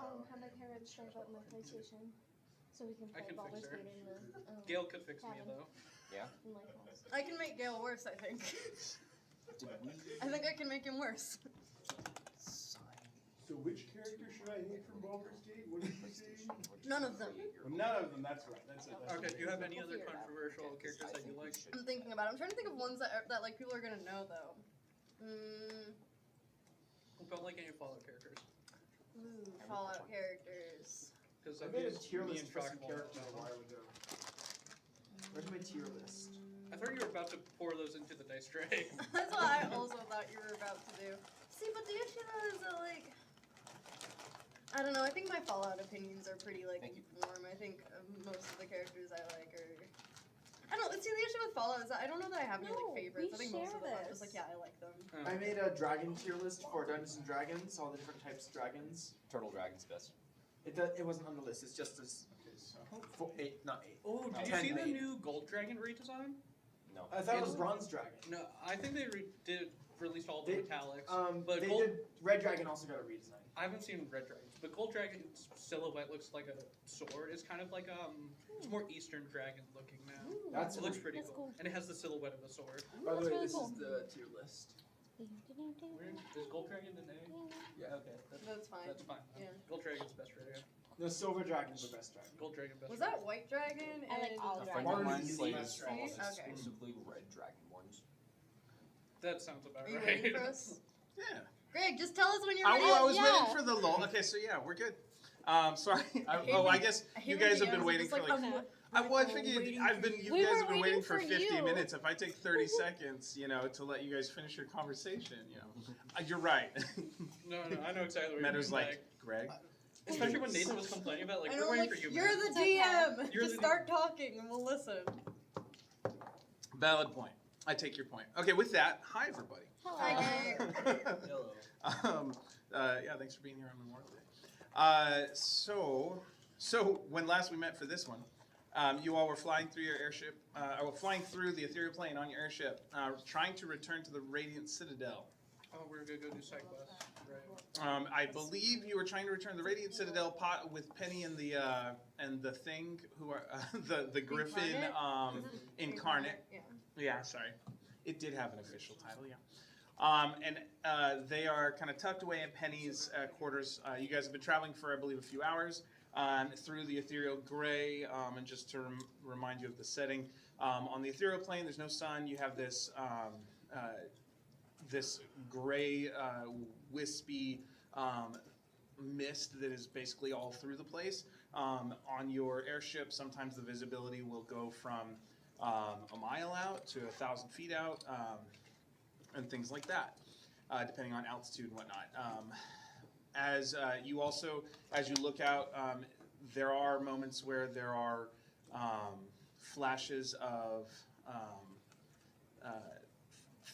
have my parents drive up my PlayStation so we can I play can Baldur's fix her. Gate in the Gail could fix me cabin though. Yeah. in my house. I can make Gale worse, I think. Did we I think I can make him worse. sign? So which character should I hate from Baldur's Gate? What did you say? None of them. Well, none of them, that's right. That's it. That's Okay, do you have any We'll other figure it out. controversial characters that you like? I'm thinking about it. I'm trying to think of ones that like people are gonna know though. About like any Fallout characters. Ooh, Fallout characters. Because I made a tier list for some characters a while ago. Where's my tier list? I thought you were about to pour those into the dice tray. That's what I also thought you were about to do. See, but the issue though is that like, I don't know. I think my Fallout opinions are pretty like warm. I think most of the characters I like are. I don't know. See, the issue with Fallout is that I don't know that I have any No, like favorites. we I think most share of them I'm this. just like, yeah, I like them. I made a dragon tier list for Dungeons and Dragons, all the different types of dragons. Turtle Dragon's best. It wasn't on the list. It's just as eight, not eight. Oh, did you 10 see the made. new Gold Dragon redesign? No. I thought it was It's- Bronze Dragon. No, I think they released all the They- metallics. But they Gold, did. Red Dragon also got a redesign. I haven't seen Red Dragons, but Gold Dragon's silhouette looks like a sword. It's kind of like it's more Eastern Dragon looking now. Ooh, That's It looks pretty That's cool. cool. And it has the silhouette of a sword. By the that's way, really this cool. is the tier list. Where is Gold Dragon an A? Yeah, okay, That's fine. that's fine. Yeah. Gold Dragon's best dragon. The Silver Dragon's the best dragon. Gold Dragon best. Was dragon. that White Dragon? I like and- all A dragons. friend of mine Barney's plays best almost dragon. Okay. exclusively Red Dragon ones. That sounds about Are you right. waiting for us? Yeah. Greg, just tell us when you're I, ready. well, I was Yeah. waiting for the lull. Okay, so yeah, we're good. Sorry. hate I when- guess I hate you when guys have DMs been are waiting just for like. Okay. I We're figured waiting I've for been. you. You We guys were have been waiting waiting for for 50 you. minutes. If I take 30 seconds, to let you guys finish your conversation, you're right. No, I know exactly what Matter's you mean. like, Greg. Especially when Nathan was complaining about like I we're know, waiting like, for you. you're man. the It's okay. DM. You're Just the- start talking and we'll listen. Valid point. I take your point. Okay, with that, hi everybody. Hi, Greg. Hello. Yeah, thanks for being here on Memorial Day. So when last we met for this one, you all were flying through your airship, flying through the Ethereal plane on your airship, trying to return to the Radiant Citadel. Oh, we're gonna go do side quest. Right. I believe you were trying to return to the Radiant Citadel pot with Penny and the thing who are the Griffin incarnate. Yeah. Yeah, sorry. It did have an official title, yeah. And they are kind of tucked away in Penny's quarters. You guys have been traveling for, I believe, a few hours through the Ethereal Gray. And just to remind you of the setting, on the Ethereal plane, there's no sun. You have this this gray, wispy mist that is basically all through the place. On your airship, sometimes the visibility will go from a mile out to 1,000 feet out, and things like that, depending on altitude and whatnot. As you look out, there are moments where there are flashes of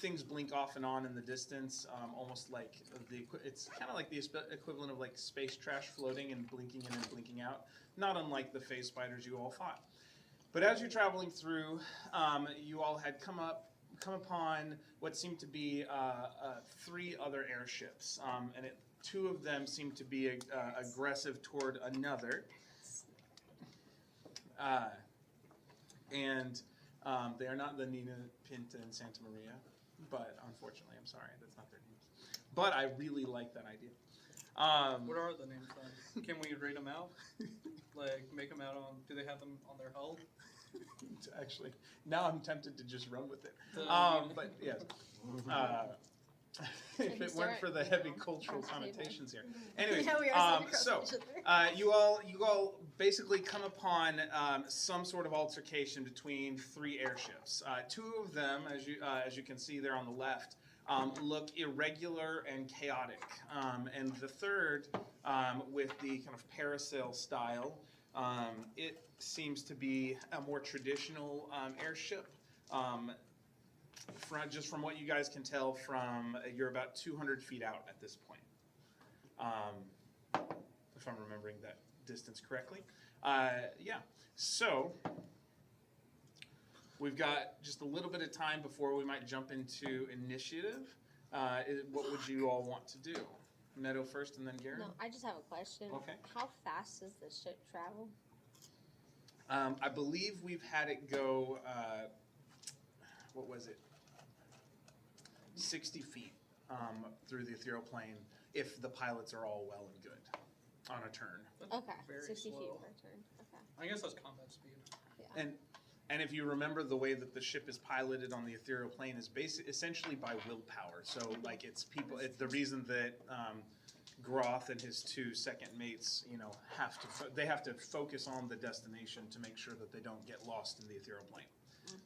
things blink off and on in the distance, almost like it's kind of like the equivalent of like space trash floating and blinking in and blinking out, not unlike the phase spiders you all fought. But as you're traveling through, you all had come upon what seemed to be 3 other airships, and two of them seemed to be aggressive toward another. And they are not the Nina, Pinta, and Santa Maria, but unfortunately, I'm sorry, that's not their names. But I really like that idea. What are the names then? Can we rate them out? Like make them out on? Do they have them on their hull? Actually, now I'm tempted to just run with it. The- But yes. If it weren't for the heavy cultural connotations here. Anyways, Yeah, we are sitting so across each other. you all basically come upon some sort of altercation between 3 airships. 2 of them, as you can see there on the left, look irregular and chaotic, and the third, with the kind of parasail style, it seems to be a more traditional airship. Just from what you guys can tell, you're about 200 feet out at this point, if I'm remembering that distance correctly. Yeah, so we've got just a little bit of time before we might jump into initiative. What would you all want to do? Meadow first, and then Garen. No, I just have a question. Okay. How fast does the ship travel? I believe we've had it go. What was it? 60 feet through the ethereal plane, if the pilots are all well and good on a turn. That's Okay, very 60 slow. feet per turn. Okay. I guess that's combat speed. And if you remember, the way that the ship is piloted on the ethereal plane is essentially by willpower. So, like, it's people. The reason that Groth and his two second mates, you know, have to focus on the destination to make sure that they don't get lost in the ethereal plane,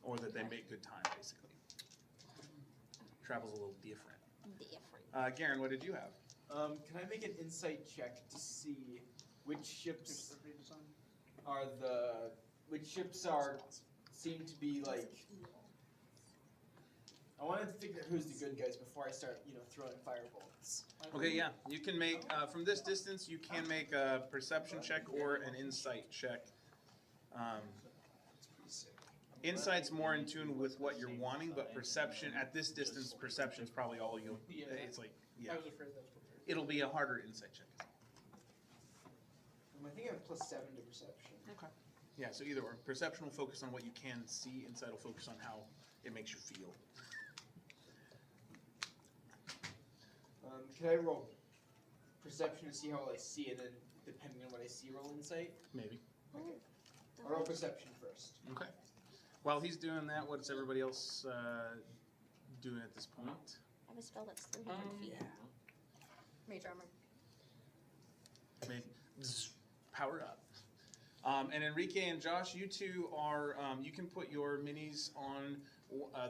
or that they make good time. Basically, travel's a little different. Garen, what did you have? Can I make an insight check to see which ships seem to be like? I wanted to figure out who's the good guys before I start, throwing firebolts. Okay, yeah, you can make from this distance. You can make a perception check or an insight check. Insight's more in tune with what you're wanting, but perception at this distance, perception's probably all you. It's like, yeah, I was afraid that's what they it'll be a harder insight check. I think I have +7 to perception. Okay. Yeah, so either or. Perception will focus on what you can see. Insight will focus on how it makes you feel. Can I roll perception to see how I see it, and depending on what I see, roll insight? Maybe. Okay. I'll roll perception first. Okay. While he's doing that, what's everybody else doing at this point? I have a spell that's 300 feet. Mage armor. Maybe. Power up. And Enrique and Josh, you two are, you can put your minis on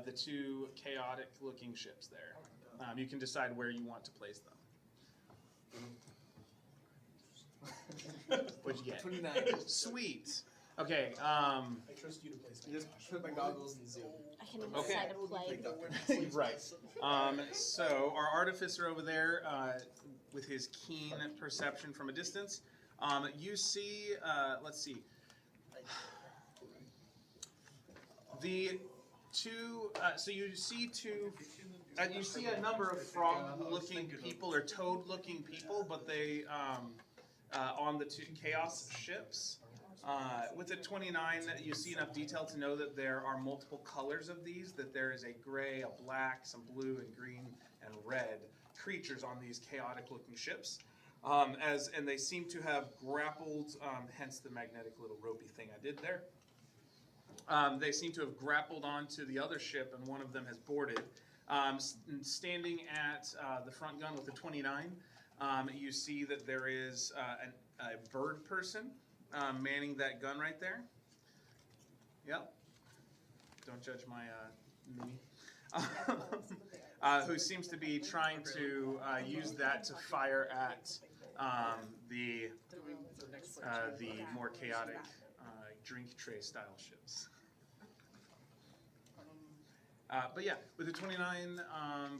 the two chaotic-looking ships there. You can decide where you want to place them. What'd you get? 29. Sweet. Okay. I trust you to place You just put my goggles and zoom. I can Okay. decide to play. Right. So our artificer over there, with his keen perception from a distance, you see. Let's see. The two. So you see two. You see a number of frog-looking people or toad-looking people, but they on the two chaos ships. With a 29, you see enough detail to know that there are multiple colors of these, that there is a gray, a black, some blue and green and red creatures on these chaotic-looking ships. And they seem to have grappled, hence the magnetic little ropey thing I did there. They seem to have grappled onto the other ship, and one of them has boarded. Standing at the front gun with a 29, you see that there is a bird person manning that gun right there. Yep. Don't judge my mini. Who seems to be trying to use that to fire at the more chaotic drink tray style ships. But yeah, with the 29,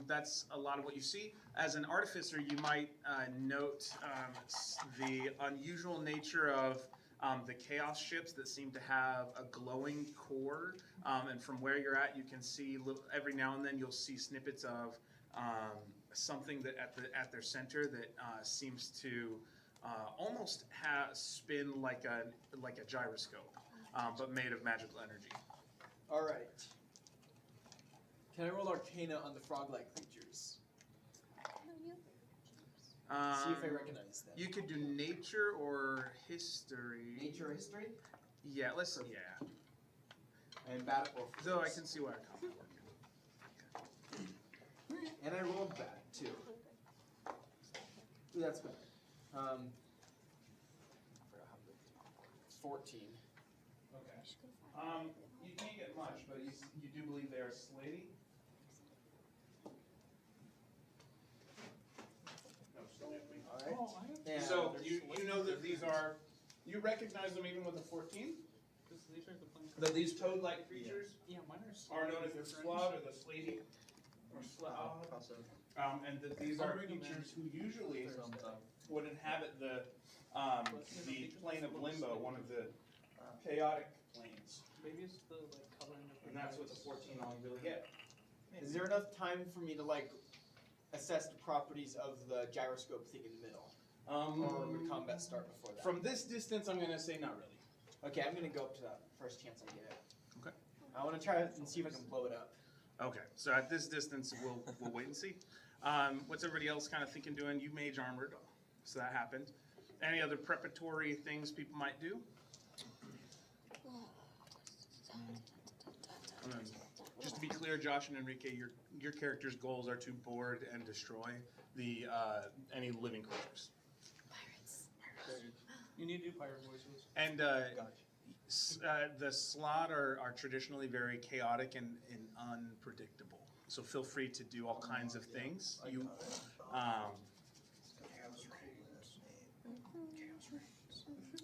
that's a lot of what you see. As an artificer, you might note the unusual nature of the chaos ships that seem to have a glowing core. And from where you're at, you can see every now and then you'll see snippets of something that at their center that seems to almost spin like a gyroscope, but made of magical energy. All right. Can I roll Arcana on the frog-like creatures? See if I recognize them. You could do nature or history. Nature or history? Yeah, yeah. I am bad at both. Though I can see why I can't work. And I rolled bad, too. Ooh, that's better. 14. Okay. You can't get much, but you do believe they are Slaady? No, still with me. Alright. And So you know that these are, you recognize them even with a 14? These are the planes. That these toad-like creatures Yeah, mine are known as the Slaad or the Slaady or Slaad. And that these are creatures who usually would inhabit the plane of Limbo, one of the chaotic planes. Maybe it's the coloring of And that's what the 14 only really get. is there enough time for me to assess the properties of the gyroscope thing in the middle? Or would combat start before that? From this distance, I'm gonna say not really. Okay, I'm gonna go up to that first chance I get. Okay. I want to try and see if I can blow it up. Okay, so at this distance, we'll wait and see. What's everybody else kind of thinking doing? You mage armored, so that happened. Any other preparatory things people might do? And then, just to be clear, Josh and Enrique, your character's goals are to board and destroy the any living creatures. You need to do pirate voices. And the Slaad are traditionally very chaotic and unpredictable. So feel free to do all kinds of things.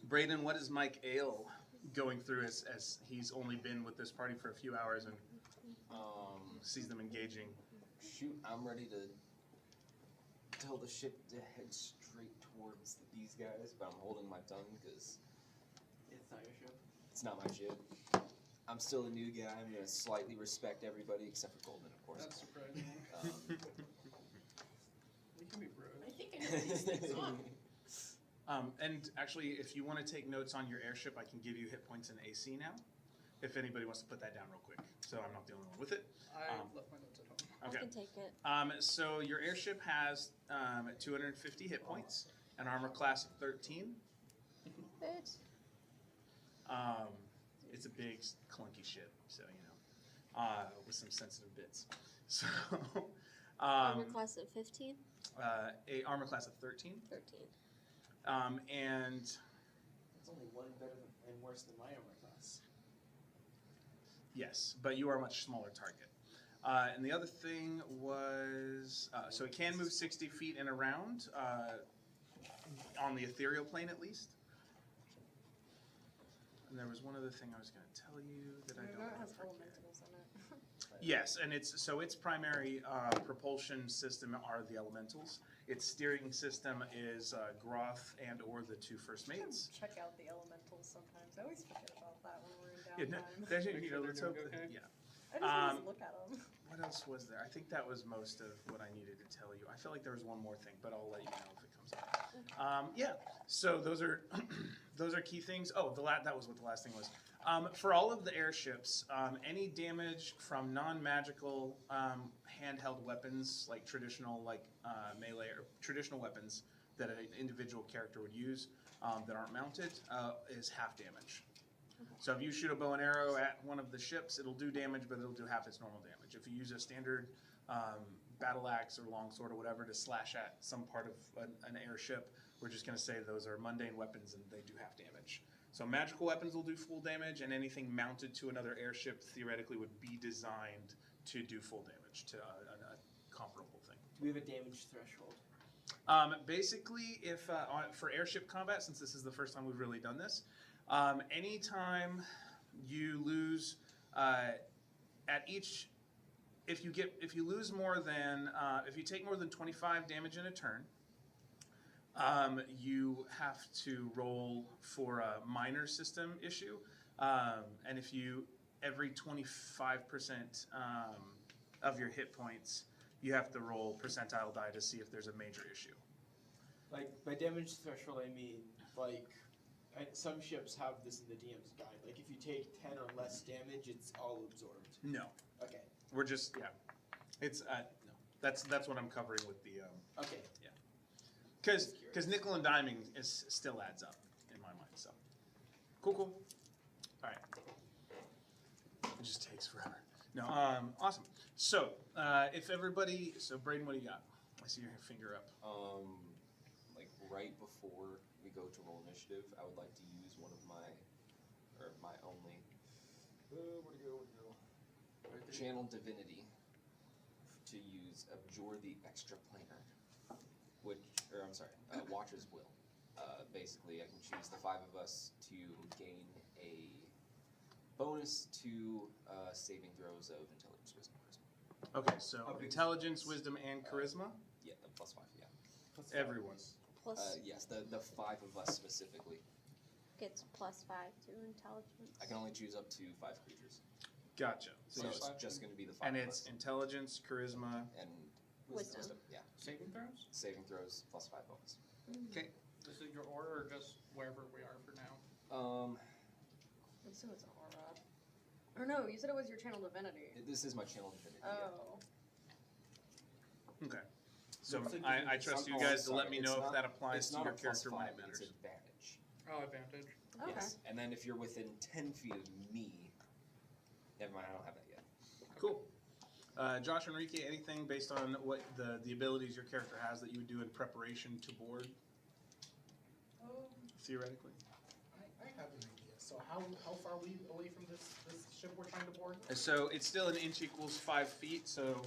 Brayden, what is Mike Ale going through as he's only been with this party for a few hours and sees them engaging? Shoot, I'm ready to tell the ship to head straight towards these guys, but I'm holding my tongue because It's not your ship. it's not my ship. I'm still a new guy. I'm gonna slightly respect everybody except for Golden, of course. That's surprising. We can be bros. I think I know these things on. And actually, if you want to take notes on your airship, I can give you hit points and AC now. If anybody wants to put that down real quick, so I'm not the only one with it. I left my notes at home. I Okay. can take it. So your airship has 250 hit points, an armor class of 13. Bitch. It's a big, clunky ship, so you know, with some sensitive bits. So, Armor class of 15? a armor class of 13, 13. and It's only one better and worse than my armor class. yes, but you are a much smaller target. And the other thing was, so it can move 60 feet and around on the ethereal plane at least. And there was one other thing I was going to tell you that I I don't know it know has if I can. elementals in it. Yes, and its primary propulsion system are the elementals. Its steering system is Groth and or the two first mates. Check out the elementals sometimes. I always forget about that when we're in Yeah, downtime. there's, Make you sure know, they're let's hope doing that, okay. yeah. I just always Um, look at them. What else was there? I think that was most of what I needed to tell you. I feel like there was one more thing, but I'll let you know if it comes up. Yeah, so those are those are key things. Oh, that was what the last thing was. For all of the airships, any damage from non-magical handheld weapons, like traditional melee or traditional weapons that an individual character would use that aren't mounted, is half damage. So if you shoot a bow and arrow at one of the ships, it'll do damage, but it'll do half its normal damage. If you use a standard battle axe or longsword or whatever to slash at some part of an airship, we're just going to say those are mundane weapons and they do half damage. So magical weapons will do full damage, and anything mounted to another airship theoretically would be designed to do full damage to a comparable thing. Do we have a damage threshold? Basically, if for airship combat, since this is the first time we've really done this, anytime you lose if you lose more than if you take more than 25 damage in a turn, you have to roll for a minor system issue, and if you every 25% of your hit points, you have to roll percentile die to see if there's a major issue. Like, by damage threshold, I mean, like, some ships have this in the DM's guide. Like, if you take 10 or less damage, it's all absorbed. No, Okay. we're just it's no. That's what I'm covering with the Okay. because nickel and diming still adds up in my mind. So cool. All right. It just takes forever. No, awesome. So if everybody, so Braden, what do you got? I see your finger up. Like right before we go to roll initiative, I would like to use one of my only where'd it go? Channel divinity to use abjure the extraplanar, Watcher's Will. Basically, I can choose the 5 of us to gain a bonus to saving throws of intelligence, wisdom, charisma. Okay, so How big is intelligence, this? wisdom, and charisma. Yeah, the +5. Yeah. Everyone. Plus Yes, the 5 of us specifically. gets +5 to intelligence. I can only choose up to 5 creatures, Gotcha. so So it's just going to be the 5 and of it's us. intelligence, charisma, And Wisdom. Yeah. Saving throws? Saving throws plus 5 bonus. This is your order or just wherever we are for now? So it's aura. Or no, you said it was your channel divinity. This is my channel divinity. Yeah. Oh. Okay. So Looks like I it's trust you oh, guys to sorry, let me it's know if not- that applies It's to not your a plus character when 5, it matters. it's advantage. Oh, advantage. Okay. Yes. And then if you're within 10 feet of me, never mind, I don't have that yet. Cool. Josh, Enrique, anything based on what the abilities your character has that you would do in preparation to board, theoretically? I have an idea. So how far are we away from this ship we're trying to board? So it's still an inch equals 5 feet, so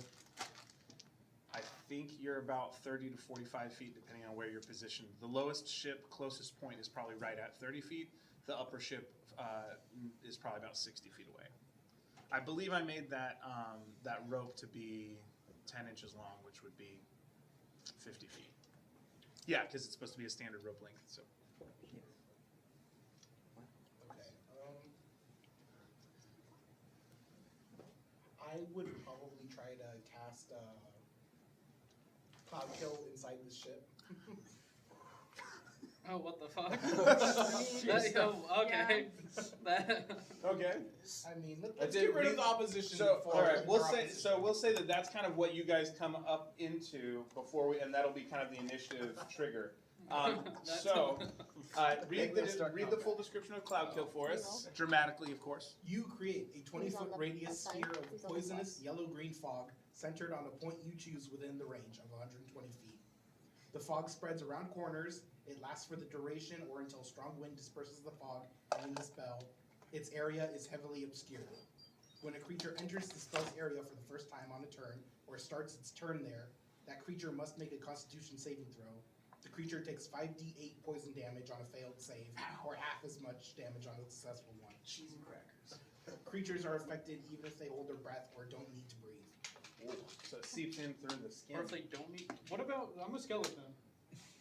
I think you're about 30 to 45 feet depending on where you're positioned. The lowest ship, closest point is probably right at 30 feet. The upper ship is probably about 60 feet away. I believe I made that that rope to be 10 inches long, which would be 50 feet. Yeah, because it's supposed to be a standard rope length. So Okay. I would probably try to cast Cloud Kill inside the ship. Oh, what the fuck? Jeez. Okay. That- okay. I mean, let's That's get it. rid of the opposition. So before all right, we'll our say opposition. we'll say that that's kind of what you guys come up into before we, and that'll be kind of the initiative trigger. That's- So read Let's start the combat. full description of Cloud Kill for us, dramatically, of course. You create a Who's 20-foot on the radius outside? sphere Who's of on the poisonous plus? yellow-green fog centered on a point you choose within the range of 120 feet. The fog spreads around corners. It lasts for the duration or until strong wind disperses the fog ending the spell. Its area is heavily obscured. When a creature enters the spell's area for the first time on a turn or starts its turn there, that creature must make a Constitution saving throw. The creature takes 5d8 poison damage on a failed save, or half as much damage on a successful one. Cheese and crackers. Creatures are affected even if they hold their breath or don't need to breathe. So it seeps in through the skin. Or if they don't need. What about? I'm a skeleton.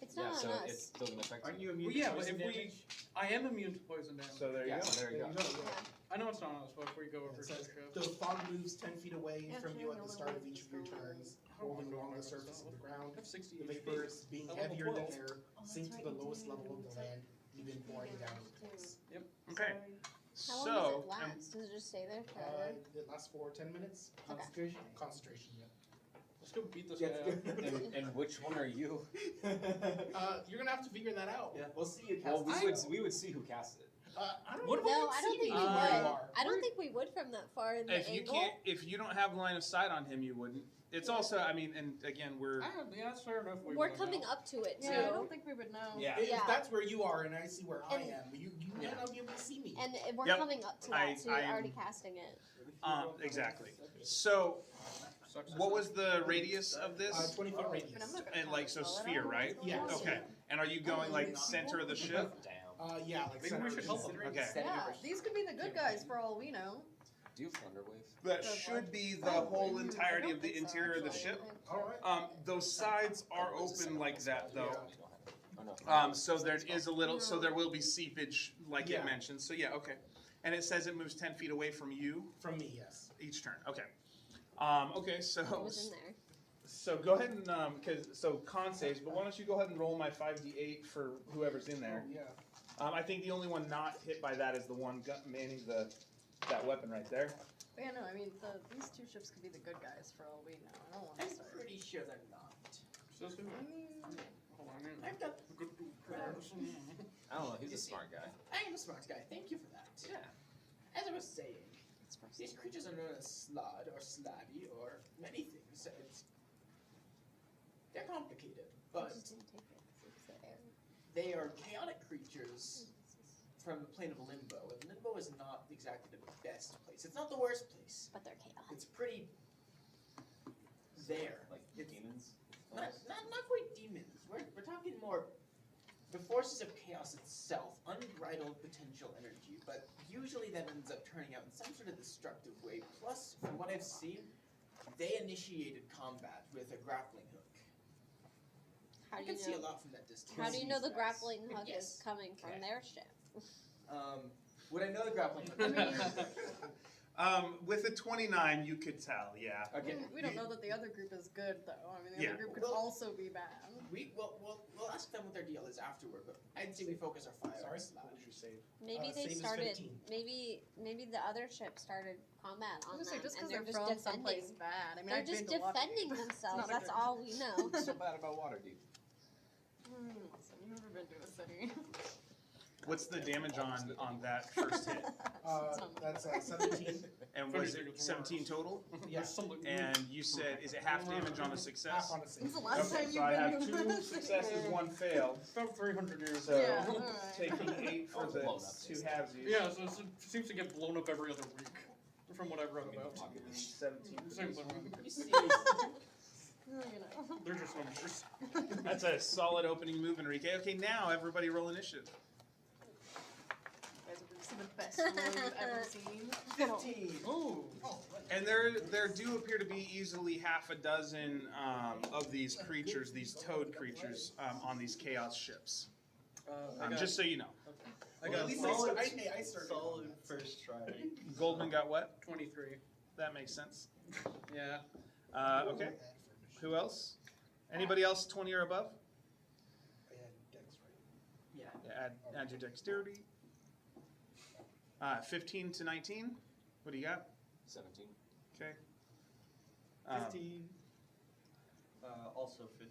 It's Yeah, not so on it us. doesn't affect Aren't you. you immune Well, yeah, to but poison if we- damage? I am immune to poison damage. So there you Yeah, go. there you go. I know it's not on us, but if we go over It to the says, ship. the fog moves 10 feet away Yeah, from sure, you at you'll the start of know each of your what's going on. turns, I don't rolling know along where the I surface was. of the I ground. have 60 The HP. vapors, being I'm level heavier than 12. air, sink to the lowest level of the land, even pouring down the place. Okay. How long So does it last? Does it just stay there forever? It lasts for 10 minutes. Concentration. Concentration, yeah. Let's go beat this Yeah, guy up. And which one are you? You're gonna have to figure that out. Yeah, we'll see you Well, cast we would see who cast it. I don't What know. No, I don't think we Uh, would. I don't think we would from that far in the if you angle. can't, if you don't have line of sight on him, you wouldn't. It's also, I mean, and again, we're Yeah, that's fair enough. We're coming up to it too. Yeah, I don't think we would know. yeah. If Yeah. that's where you are and I see where I And- am, you Yeah. might not be able to see me. And we're Yep. coming up to I- that, so you're I am- already casting it. Exactly. So, what was the radius of this? 20-foot But I'm radius. not gonna And like so, cast sphere, spell at all. right? Yes. Okay. And are you going like center of the ship? Damn. Yeah, like Maybe center we of should the help ship. them. Okay. Yeah, these could be the good guys for all we know. Do you have Thunder Wave? That should be the whole entirety of the interior of the ship. Alright. Those sides are open like that, though. You don't have it. Oh, no. So there is a little, so there will be seepage, like Yeah. it mentioned. So yeah, okay. And it says it moves 10 feet away from you From me, yes. each turn. Okay. Okay. It was in there. So go ahead and con saves, but why don't you go ahead and roll my 5d8 for whoever's in there. Oh, yeah. I think the only one not hit by that is the one manning that weapon right there. But yeah, no, I mean, these two ships could be the good guys for all we know. I don't want I'm to start. pretty sure they're not. So it's gonna I mean, hold on, man. I've got. I don't know. He's a smart guy. I am a smart guy. Thank you for that. Yeah. As I was saying, It's first. these creatures are known as Slaad or Slaady or many things. They're complicated, I but just didn't take it. It was the air. they are chaotic creatures from the plane of Limbo, and Limbo is not exactly the best place. It's not the worst place. But they're chaotic. It's pretty there. Like It's demons. not quite demons. We're talking more the forces of chaos itself, unbridled potential energy, but usually that ends up turning out in some sort of destructive way. Plus, from what I've seen, they initiated combat with a grappling hook. How I do can you see a know? lot from that distance. How do you know the Yes. grappling hook Yes. is coming from Okay. their ship? Would I know the grappling hook? With a 29, you could tell, yeah. Okay. We don't know that the other group is good, though. I mean, the Yeah. other group could Well- also be bad. We'll ask them what their deal is afterward, but I'd say we focus our fire Sorry, on Slaad. what did you say? Maybe they save is started. 15. Maybe the other ship started combat I on was them, gonna say, just and because they're they're just from defending. someplace bad. I mean, They're I've just been to Waterdeep. defending themselves. not a That's good- all we know. What's so bad about Waterdeep? Listen, you've never been to a city. What's the damage on that first hit? That's 17. And was it 17 total? Yeah. And you said, is it half damage on a success? Half on a When's save. the last Okay, time so I you've have been to a 2 city? successes, 1 failed. About 300 years. So Yeah, alright. taking 8 for the Blown up 2 this halvesies. Yeah, so it seems to get blown up every other week, from what I've read about. 17. Same thing. You serious? No, you know. They're just numbers. That's a solid opening move, Enrique. Okay, now everybody roll initiative. You guys are some of the best roll you've ever seen. 15. Ooh. And there do appear to be easily half a dozen of these creatures, these toad creatures, on these chaos ships. Just so you know. I Well, got at least solid, I started. Solid first try. Goldman got what? 23. That makes sense. Yeah. Okay. Who else? Anybody else 20 or above? I had Dex, right? Yeah. Yeah, add your dexterity. 15 to 19. What do you got? 17. Okay. 15. Also 15.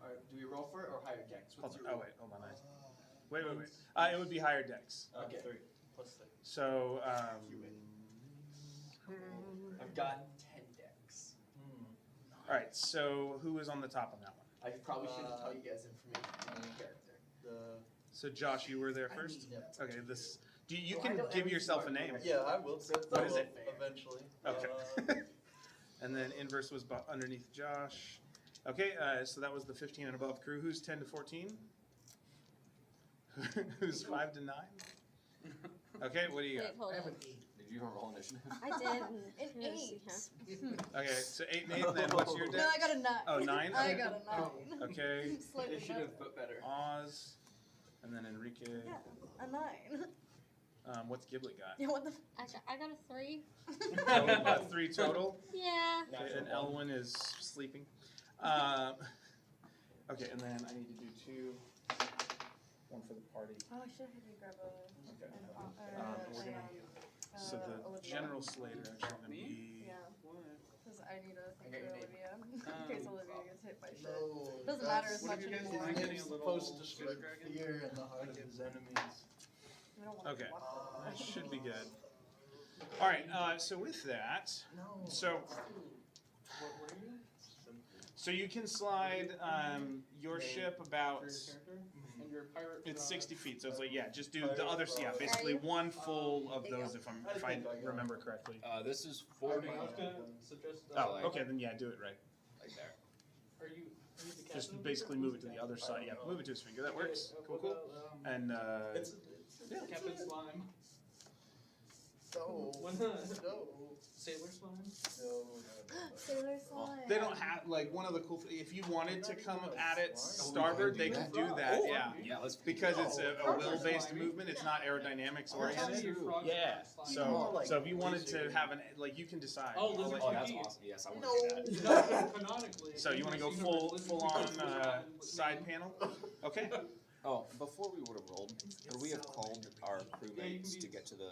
Alright, do we roll for it or higher dex? What's your Oh roll? wait, hold on. Wait. It would be higher dex. Okay. 3 plus 6. So I've got 10 dex. all right. So who is on the top on that one? I probably shouldn't tell you guys information on the character. So Josh, you were there I first. need that. Okay. You Well, I can don't give ever yourself a start name. with Yeah, I will. What is it? Eventually. Okay. And then inverse was underneath Josh. Okay. So that was the 15 and above crew. Who's 10 to 14? Who's 5 to 9? Okay. What do you got? Wait, hold I have on. an 8. Did you roll initiative? I did. An Let's see 8. here. Okay. So 8 and 8. Then what's your No, dex? I got a 9. Oh, 9? I Okay. got a 9. Okay. Slightly They should better. have put better. Oz. And then Enrique. Yeah, a 9. What's Giblet got? Yeah, what the I got a 3. So we've got 3 total. Yeah. Okay, and Elwyn is sleeping. Okay, and then I need to do 2. 1 for the party. Oh, I should have had you grab a. Okay. An, We're gonna. So the Olivia. General Slater actually going to be. Yeah, because I need a thing I got for your name. Olivia. In case Olivia gets hit by shit. No. Doesn't matter as What much have you guys anymore. been getting a little Supposed to spirit strike dragon? fear in the heart of his enemies. We don't want Okay. to walk That should be good. All right. So with that, No. so What were you? so you can slide your ship about. For your character? And your pirate. It's 60 feet, so it's like just do the other. Yeah, basically one full of those if I remember correctly. This is I 40. was gonna suggest. Oh, okay, then do it right. Like there. Are you the Just captain? basically move it to the other side. Yeah, move it to his finger. That works. Cool. And It's Captain Slime. no. When No. Sailor Slime. Sailor Slime. they don't have one of the cool. If you wanted to come at it starboard, they can do that. Yeah, Yeah, let's because it's a will-based movement. It's not aerodynamics oriented. Yeah. So if you wanted to have you can decide. Oh, Lizard Oh, that's McGee. awesome. Yes, I want to do that. No, canonically. So you want to go Lizard full on McGee side panel? Okay. Oh, before we would have rolled, could we have called our crewmates to get to the?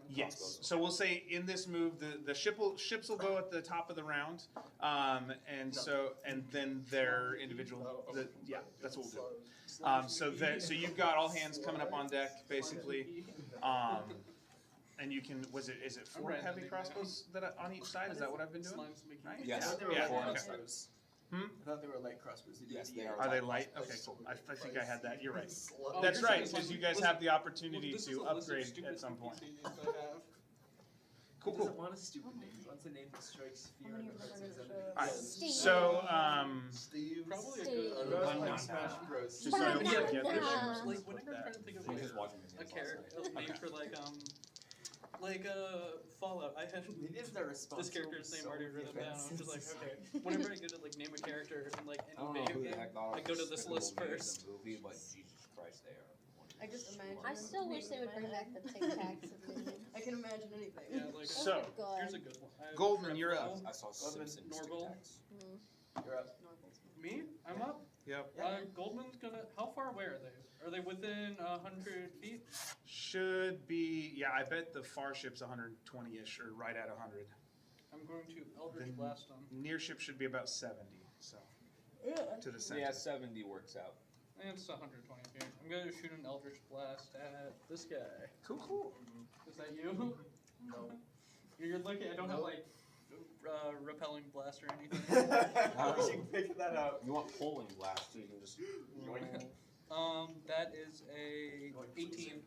Yes. So we'll say in this move, the ships will go at the top of the round, and then their individual. That's what we'll do. So you've got all hands coming up on deck basically, and you can. Is it 4 heavy crossbows on each side? Is that what I've been doing? Right? Yes. I thought they were Yeah, light okay. crossbows. I thought they were light crossbows. Yes, they are. Are they light? Okay, cool. I think I had that. You're right. Oh, That's you're right, saying because you listen, guys have the opportunity this is to a list of upgrade stupid at some point. NPCs I have. Cool, He doesn't cool. want a stupid name. He wants a name that strikes fear How in many the of hearts them of his are enemies. Alright, Steve. so Steve. Probably a Steve. good. One Smash Bros. just so I don't Yeah. forget Yeah. the names Like with whenever I'm that. trying to think of We like just watched him a last character, night. a name for like Fallout. I had It is their response. this character's name already written down. I'm just like, okay. Whenever I go to name a character in I any don't know video who the game, heck thought I go to this Despicable list Me is first. a movie, but Jesus Christ, they are one of I just imagine. I still wish they would bring back the Tic Tacs of minions. I can imagine anything. Yeah, like So, here's a good one. I have Goldman, you're up. Reptile. I saw Simpsons Tic Norval. Tacs. You're up. Me? I'm up. Yep. Goldman's gonna. How far away are they? Are they within 100 feet? Should be, yeah, I bet the far ship's 120-ish, or right at 100. I'm going to Eldritch Then- Blast them. Near ship should be about 70, so, to the center. Yeah, 70 works out. And it's 120 feet. I'm gonna shoot an Eldritch Blast at this guy. Cool. Is that you? No. You're lucky I don't have like repelling blast or anything. We should pick that up. You want polling blast, so you can just yoink. That is a 18.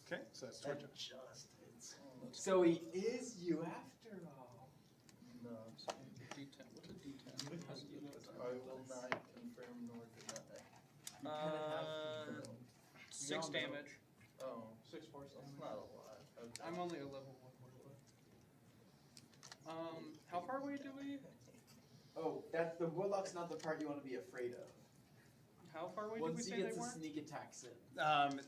Okay, so that's towards you. So he is you after all. No. D10. What's a D10? How do you know it's I will not confirm nor deny. 6 damage. Oh, 6 force that's damage. not a lot. Okay. I'm only a level 1 warlock. How far away do we? Oh, that's the warlock's not the part you want to be afraid of. How far away did we Once he say they gets were? a sneak attacks in.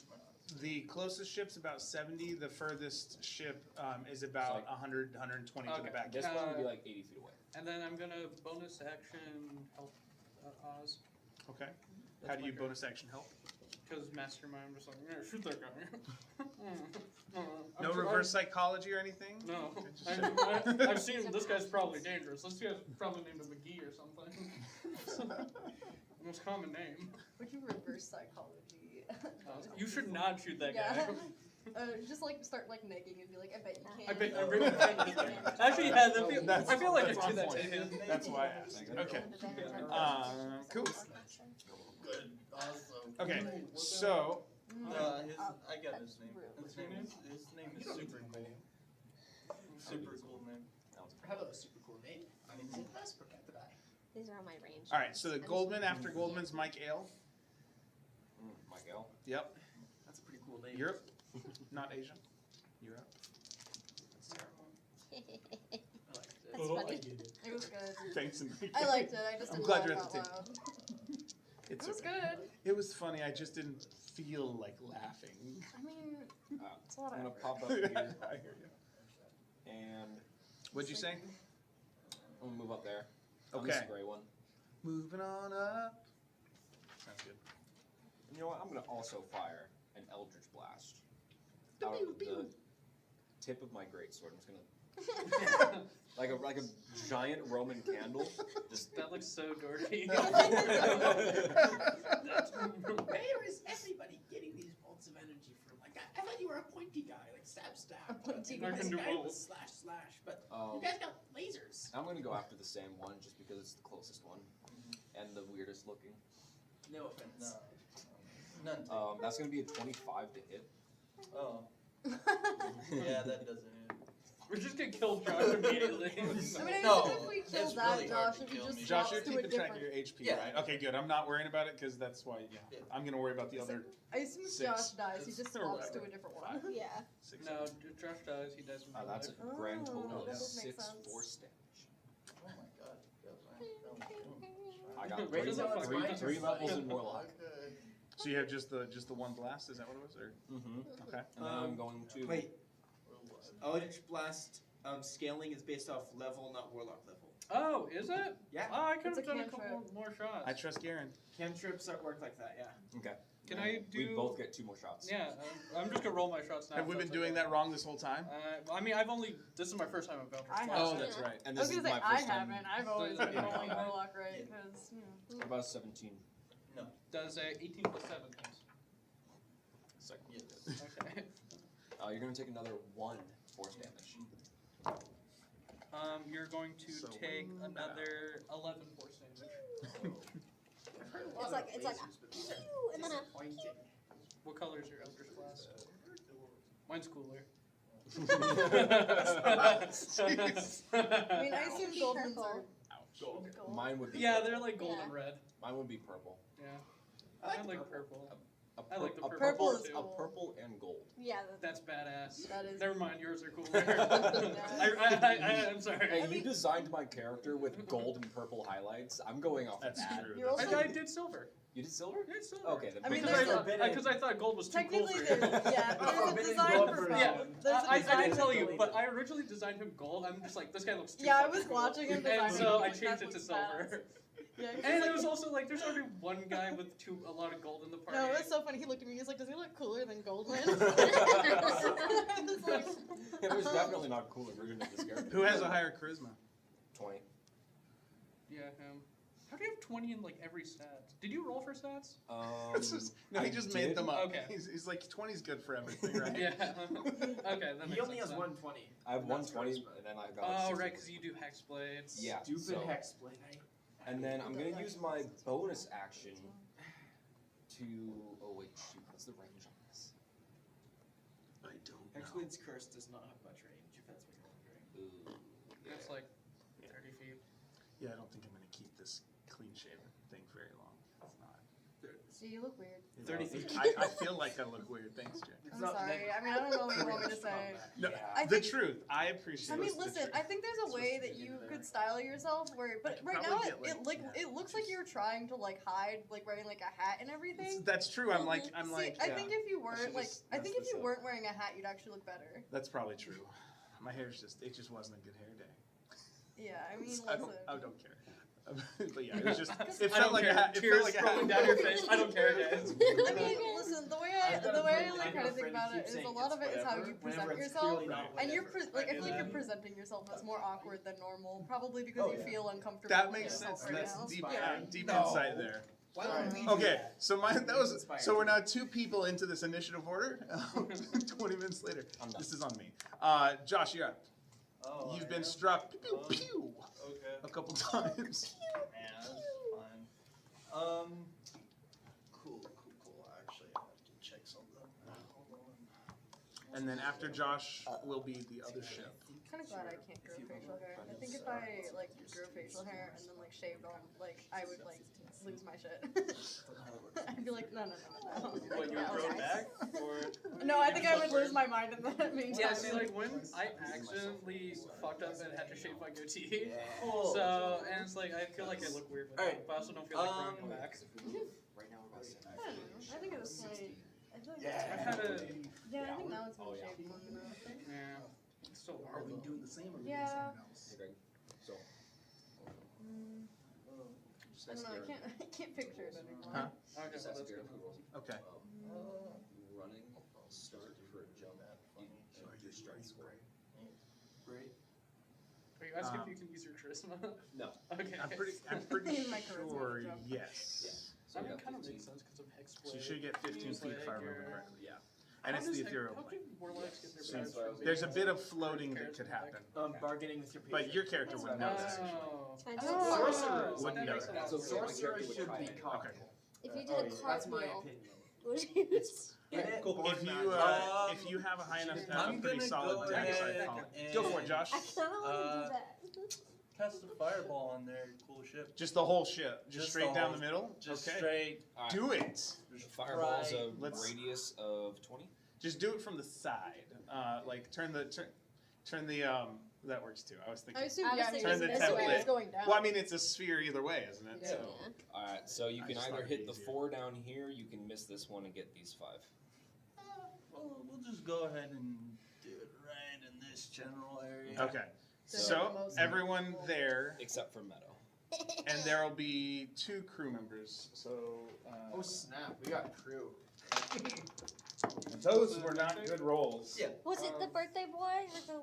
The closest ship's about 70. The furthest ship is about like- 100, 120 to Okay. the back. This one would be like 80 feet away. And then I'm gonna bonus action help Oz. Okay. How do you bonus action help? Because Mastermind, I'm just like, yeah, shoot that guy. No reverse psychology or anything? No. Okay, just- I've seen this guy's probably dangerous. This guy's probably named him McGee or something. Most common name. Would you reverse psychology? You should not shoot that Yeah. guy. Just like start like negging and be like, I bet you can. I bet I really can. Actually, yeah, I feel like that's I do on that to point. him. That's why I asked. Okay. Cool. Good. Awesome. Okay, so I got his name. His name is super cool. Super cool name. How about a super cool name? I mean, let's protect the guy. These are all my range. all right, so the Goldman after Goldman's Mike Ale. Miguel. Yep. That's a pretty cool name. Europe, not Asia. Europe. That's funny. It was good. Thanks, Enrique. I liked it. I just I'm didn't glad laugh you're at out the table. loud. It's It was okay. good. It was funny. I just didn't feel like laughing. I mean, it's I'm whatever. gonna pop up here I hear you. and What'd you say? I'm gonna move up there. On Okay. this gray one. Moving on up. Sounds good. You know what? I'm gonna also fire an Eldritch Blast out of the tip of my greatsword. I'm just gonna like a giant Roman candle. Just That looks so dirty. Where is everybody getting these bolts of energy from? Like, I thought you were a pointy guy, like stab. A pointy I This can do guy both. was slash, but you guys got lasers. I'm gonna go after the same one just because it's the closest one and the weirdest looking. No offense. No. None. That's gonna be a 25 to hit. Oh. Yeah, that doesn't hit. We're just gonna kill Josh immediately. I mean, No, if we kill it's that, really hard Josh, to if you kill just me. Josh, swap you're to a keeping track of different. your HP, Yeah. right? Okay, good. I'm not worrying about it because that's why. Yeah, Yeah. I'm gonna worry about the other I assume if 6. Josh dies, he just Or swaps to whatever. a different one. Yeah. 6. No, Josh dies. He dies from real That's a life. grand Oh, total of that does make 6 sense. force damage. Oh my god. I got Wait, three, is it three, fine? three levels in Warlock. Okay. So you have just the one blast? Is that what it was? Or Mm-hmm. okay. And then I'm going to. Wait, Eldritch Blast scaling is based off level, not warlock level. Oh, is it? Yeah. Oh, I could It's have a done a cantrip. couple more shots. I trust Garen. Cantrips work like that, yeah. Okay. Can And I We do- both get 2 more shots. Yeah, I'm just gonna roll my shots now. Have we if been that's doing okay. that wrong this whole time? I mean, this is my first time I've Eldritch I Blast. Oh, haven't. that's right. And I was this is gonna say, my I first time. haven't. I've always been Yeah. rolling Warlock, right? Because, you know. About 17. Does 18 plus 7 please? Second. Yes. Okay. You're going to take another 1 force damage. You're going to So take wing that another 11 force damage. It's like pew, and then What color is your Eldritch Blast? Mine's cooler. I mean, I assume Be Goldman's purple. are Gold. gold. Mine would be. Yeah, purple. they're like golden Yeah. red. Mine would be purple. Yeah, I I like like purple. A I like the a purple Purple is too. cool. A purple and gold. yeah. That's badass. That is. Never mind, yours are cooler. Yeah. I'm sorry. Hey, you designed my character with gold and purple highlights. I'm going off That's of that. true. You're also- I did silver. You did silver? Yeah, it's silver. Okay, then I mean, Because I thought gold was too cool Technically, for him. there's a Forbidden design gold for for Fog. Yeah, There's a I design didn't for tell you, Fog. but I originally designed him gold. I'm just like, this guy looks too Yeah, I fucking was cool. watching him design And it, so I like, changed that it to looks silver. Yeah, And it was also like, there's already one guy with a lot of gold in the party. no, it was so funny. He looked at me. He's like, "Does he look cooler than Goldman?" I was like, Yeah, there's definitely not a cooler version of this character. Who has a higher charisma? 20. Yeah, him. How do you have 20 in like every stat? Did you roll for stats? No, he I just did. made them up. Okay. He's like 20's good for everything, right? Yeah. Okay, that He makes only sense has then. 120. I have That's 120, charisma. and then I got. Oh, 60. right, because you do hex blades. Yeah. Stupid so- hexblade. And then I'm gonna use my bonus action to. Oh wait, shoot. What's the range on this? I don't Hexblade's curse does not have much range, if that's what you're wondering. Ooh. It's like 30 feet. Yeah, I don't think I'm gonna keep this clean shaven thing very long. It's not. "See, you look weird." 30 feet. I feel like I look weird. Thanks, Jay. It's I'm not sorry. meant I mean, I don't know what you for want me to range say. combat. No, I the think- truth. I appreciate. I mean, the listen. truth. I think there's a way that you could style yourself where, but could right now probably it, get, like, it looks like you're trying to like hide, like wearing like a hat and everything. That's true. I'm like. See, I think if you weren't should like, just I mess think if this you up. weren't wearing a hat, you'd actually look better. That's probably true. My hair's just. It just wasn't a good hair day. Yeah, I mean, I listen. don't care. But yeah, it was just. It I felt don't like care. a hat. It Tears felt like a hat. rolling down your face. I don't care, guys. I mean, listen. The way I like kind of think about it is a lot of it is how you present yourself, and you're like I feel like you're presenting yourself as more awkward than normal, probably because you feel uncomfortable. That with makes yourself sense. right That's now. deep. Yeah. Deep No. insight there. Why would we do Okay, that? so so we're now 2 people into this initiative order. 20 minutes later, I'm done. this is on me. Josh, you're up. Oh, You've I been am? struck pew, pew, Okay. a couple times. Yeah, that's fine. Cool. Actually, I have to check something. Hold on. And then after Josh will be the other ship. Kind of glad I can't grow facial hair. I think if I like grew facial hair and then like shaved all, like I would like lose my shit. I'd be like, no. What, you would grow it back? Or No, I think I would lose my mind in the meantime. Yeah, see, like when I accidentally fucked up and had to shave my goatee. Cool. So, and it's like, I feel like I look weird with Alright, it, but I also don't feel like growing it back. Right now we're about I don't know. I think at this point, I feel like I had a, yeah, I think now it's been shaved long enough. yeah, it's still Are we horrible. doing the same or are we Yeah. doing something else? Hey, Greg. So. I don't know. I can't picture it anymore. Huh? Okay, Just so ask that's Garrett good. who rolls. Okay. Running start for a jump. You strike score. Great. Are you asking if you can use your charisma? No. Okay. I'm pretty My charisma sure jump. yes. So I you mean, got kind of 15. makes sense because of hex So you blade. should get 15 Use feet if I like remember your- correctly. Yeah. And it's the ethereal How plane. do warlocks get their So powers from There's a being bit of so floating that could charismatic? happen. Bargaining with your patient. But your character wouldn't know that. Oh. Oh. Sorcerers. Wouldn't That know makes that. a lot So of sense. my character Sorcerers would should try be it. cocky. If you did Oh, a yeah, that's my cartwheel, opinion. would you use? If you have a high enough, I'm a pretty gonna solid go dex, I'd ahead call it. and- Go for it, Josh. I kind of want to do that. Cast a fireball on their cool ship. Just the whole ship, just Just straight the down whole- the middle. Just Okay. straight. Alright. Do it. Fireball's a Let's- radius of 20. Just do it from the side. Like turn the that works too. I was thinking. I assume I was yeah, thinking Turn the this template. way is going down. Well, I mean, it's a sphere either way, isn't it? Yeah. So. Alright, so you I can just either thought it'd hit be the easier. 4 down here, you can miss this one and get these 5. We'll just go ahead and do it right in this general area. Okay. So So most everyone there, Except for Meadow. and there will be 2 crew members. So Oh snap, we got crew. those were not good rolls. Yeah. Was it the birthday boy or the?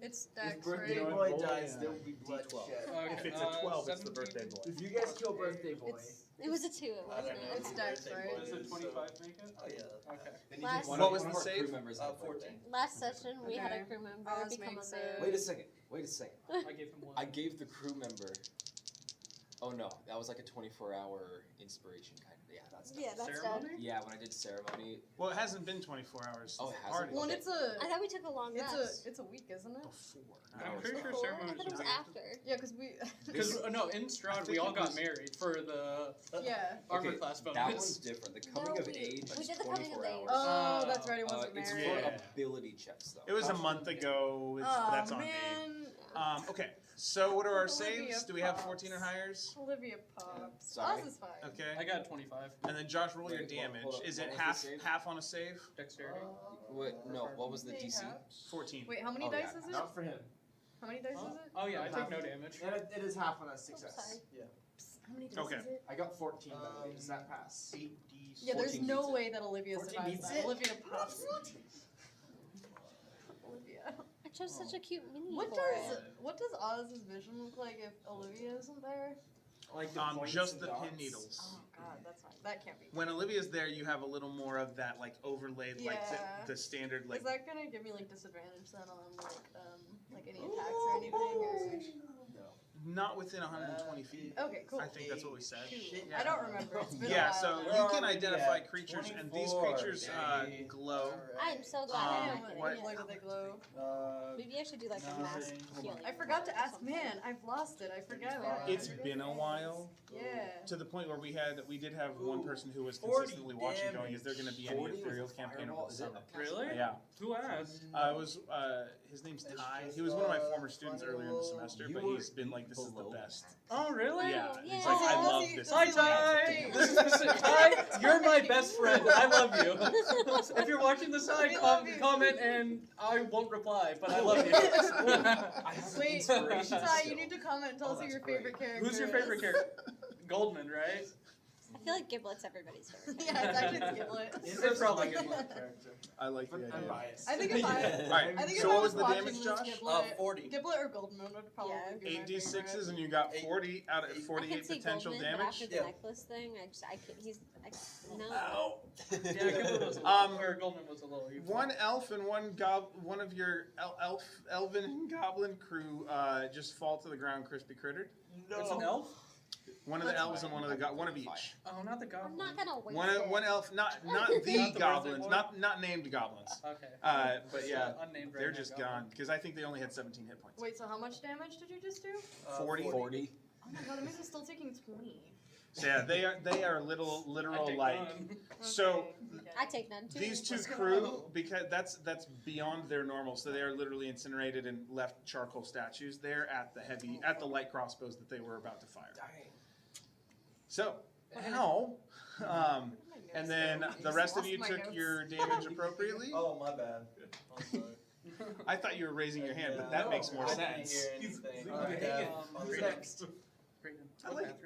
It's If Dex, birthday right? boy Roll dies, a there will be D12. bloodshed. Okay, If it's a 12, it's the 17. birthday boy. If you guys kill birthday boy, It was a 2. It I don't wasn't know. it? It's Dex, Birthday right? boy Does a is, 25 make it? Oh yeah. Okay. Then Last- one What of- was one the of our save? crew members had a 14. birthday. Last session, we had a Okay. crew member Oz become a makes moon. it- Wait a second. I gave him 1. I gave the crew member. Oh no, that was like a 24-hour inspiration kind of. Yeah, that's done. Yeah, that's done. Ceremony? Yeah, when I did ceremony. Well, it hasn't been 24 hours. Oh, since it the hasn't? party. Well, and it's a I thought we took a long rest. it's a week, isn't it? Before. I'm pretty sure Before? I ceremony thought it was was after. Yeah, because we. Because no, in Stroud think we all it got was- married for the Yeah. armor Okay, class that bonus. one's different. The coming No, of we- age we is did the coming of 24 age. hours. Oh, that's right. It wasn't It's married. for Yeah. ability checks though. It was a month ago. Oh That's on me. man. Okay, So what are our Olivia saves? Do we have pops. 14 or higher? Olivia pops. Sorry. Oz is fine. Okay. I got 25. And then Josh, roll your Wait, damage. hold up. Is What it was the half save? half on a save? Dexterity. Wait, no. What was the They DC? have- 14. Wait, how many Oh, dice yeah. is it? Not for him. How many dice is it? Oh yeah, I take no damage. It is half on a success. sorry. Psst, how many dice Okay. is it? I got 14 by the way. Does that pass? 8d6. Yeah, there's 14 no beats it. way that Olivia 14 survives beats that. it? Olivia pops. Olivia. I chose such a cute mini What for does it. what does Oz's vision look like if Olivia isn't there? Like the points Just and the dots? pin needles. Oh god, that's fine. That can't be. When Olivia's there, you have a little more of that like overlaid, like Yeah. the standard like. Is that gonna give me like disadvantage then on like any attacks or anything? Or... Not within 120 feet. Okay, cool. I think that's what we said. Cool. I don't remember. It's been Yeah, a while. so We're you can already identify at creatures, and these 24, creatures baby. glow. I'm so glad Um, I'm Damn, not what- getting what it. color do they glow? Maybe I should do like a mass healing. I forgot to or ask. something. Man, I've lost it. I forgot. It's been a while. Yeah. To the point where we did have one person who was 40 consistently watching, going, "Is there going to be any 40 with Ethereal a campaign fireball? over the Is it summer?" Really? Yeah, Who asked? it was his name's Ty. He was one of my former students earlier in the semester, but he's been like, "This is the best." Oh really? Yeah, Yeah. he's like, "I Does love he- this." does Hi he Ty! like- This is Ty. You're my best friend. I love you. If you're watching this, Ty, We love you. comment and I won't reply, but I love you. I have Wait, inspiration Ty, still. you need to comment and tell Oh, us who that's your great. favorite character Who's your is. favorite character? Goldman, right? I feel like Giblet's everybody's favorite. Yeah, it's actually Giblet. It's probably good. I like the But I'm idea. biased. I think if I, All right, I think so if I what was was the watching damage, this, Josh? Giblet, 40. Giblet or Goldman would probably Yeah. be my 8d6s, favorite. and you got Eight. 40 out of I can 48 see potential Goldman, but damage. after the Yeah. necklace thing, I can't. No. Yeah, Gilbert was a or Goldman was a little evil. One elf and one of your elven and goblin crew just fall to the ground, crispy crittered. It's an elf? One of the That's elves and one of the one of each. Oh, not the goblin. I'm not gonna waste One it. one elf, not the Not the goblins, birthday not named goblins. Okay. But yeah, Unnamed they're redneck just goblin. gone because I think they only had 17 hit points. Wait, so how much damage did you just do? 40. 40. Oh my god, that means I'm still taking 20. So yeah, they are literal I take like. none. So Okay. I take none too. these two Let's go. crew, because that's beyond their normal, so they are literally incinerated and left charcoal statues there at the light crossbows that they were about to fire. Dang. So now, and then the rest of lost you my took notes. your damage appropriately. Oh, my bad. I'm sorry. I thought you were raising your hand, but that makes more I didn't sense. hear anything. Alright, Yeah, dang it. I'm Who's sorry. next?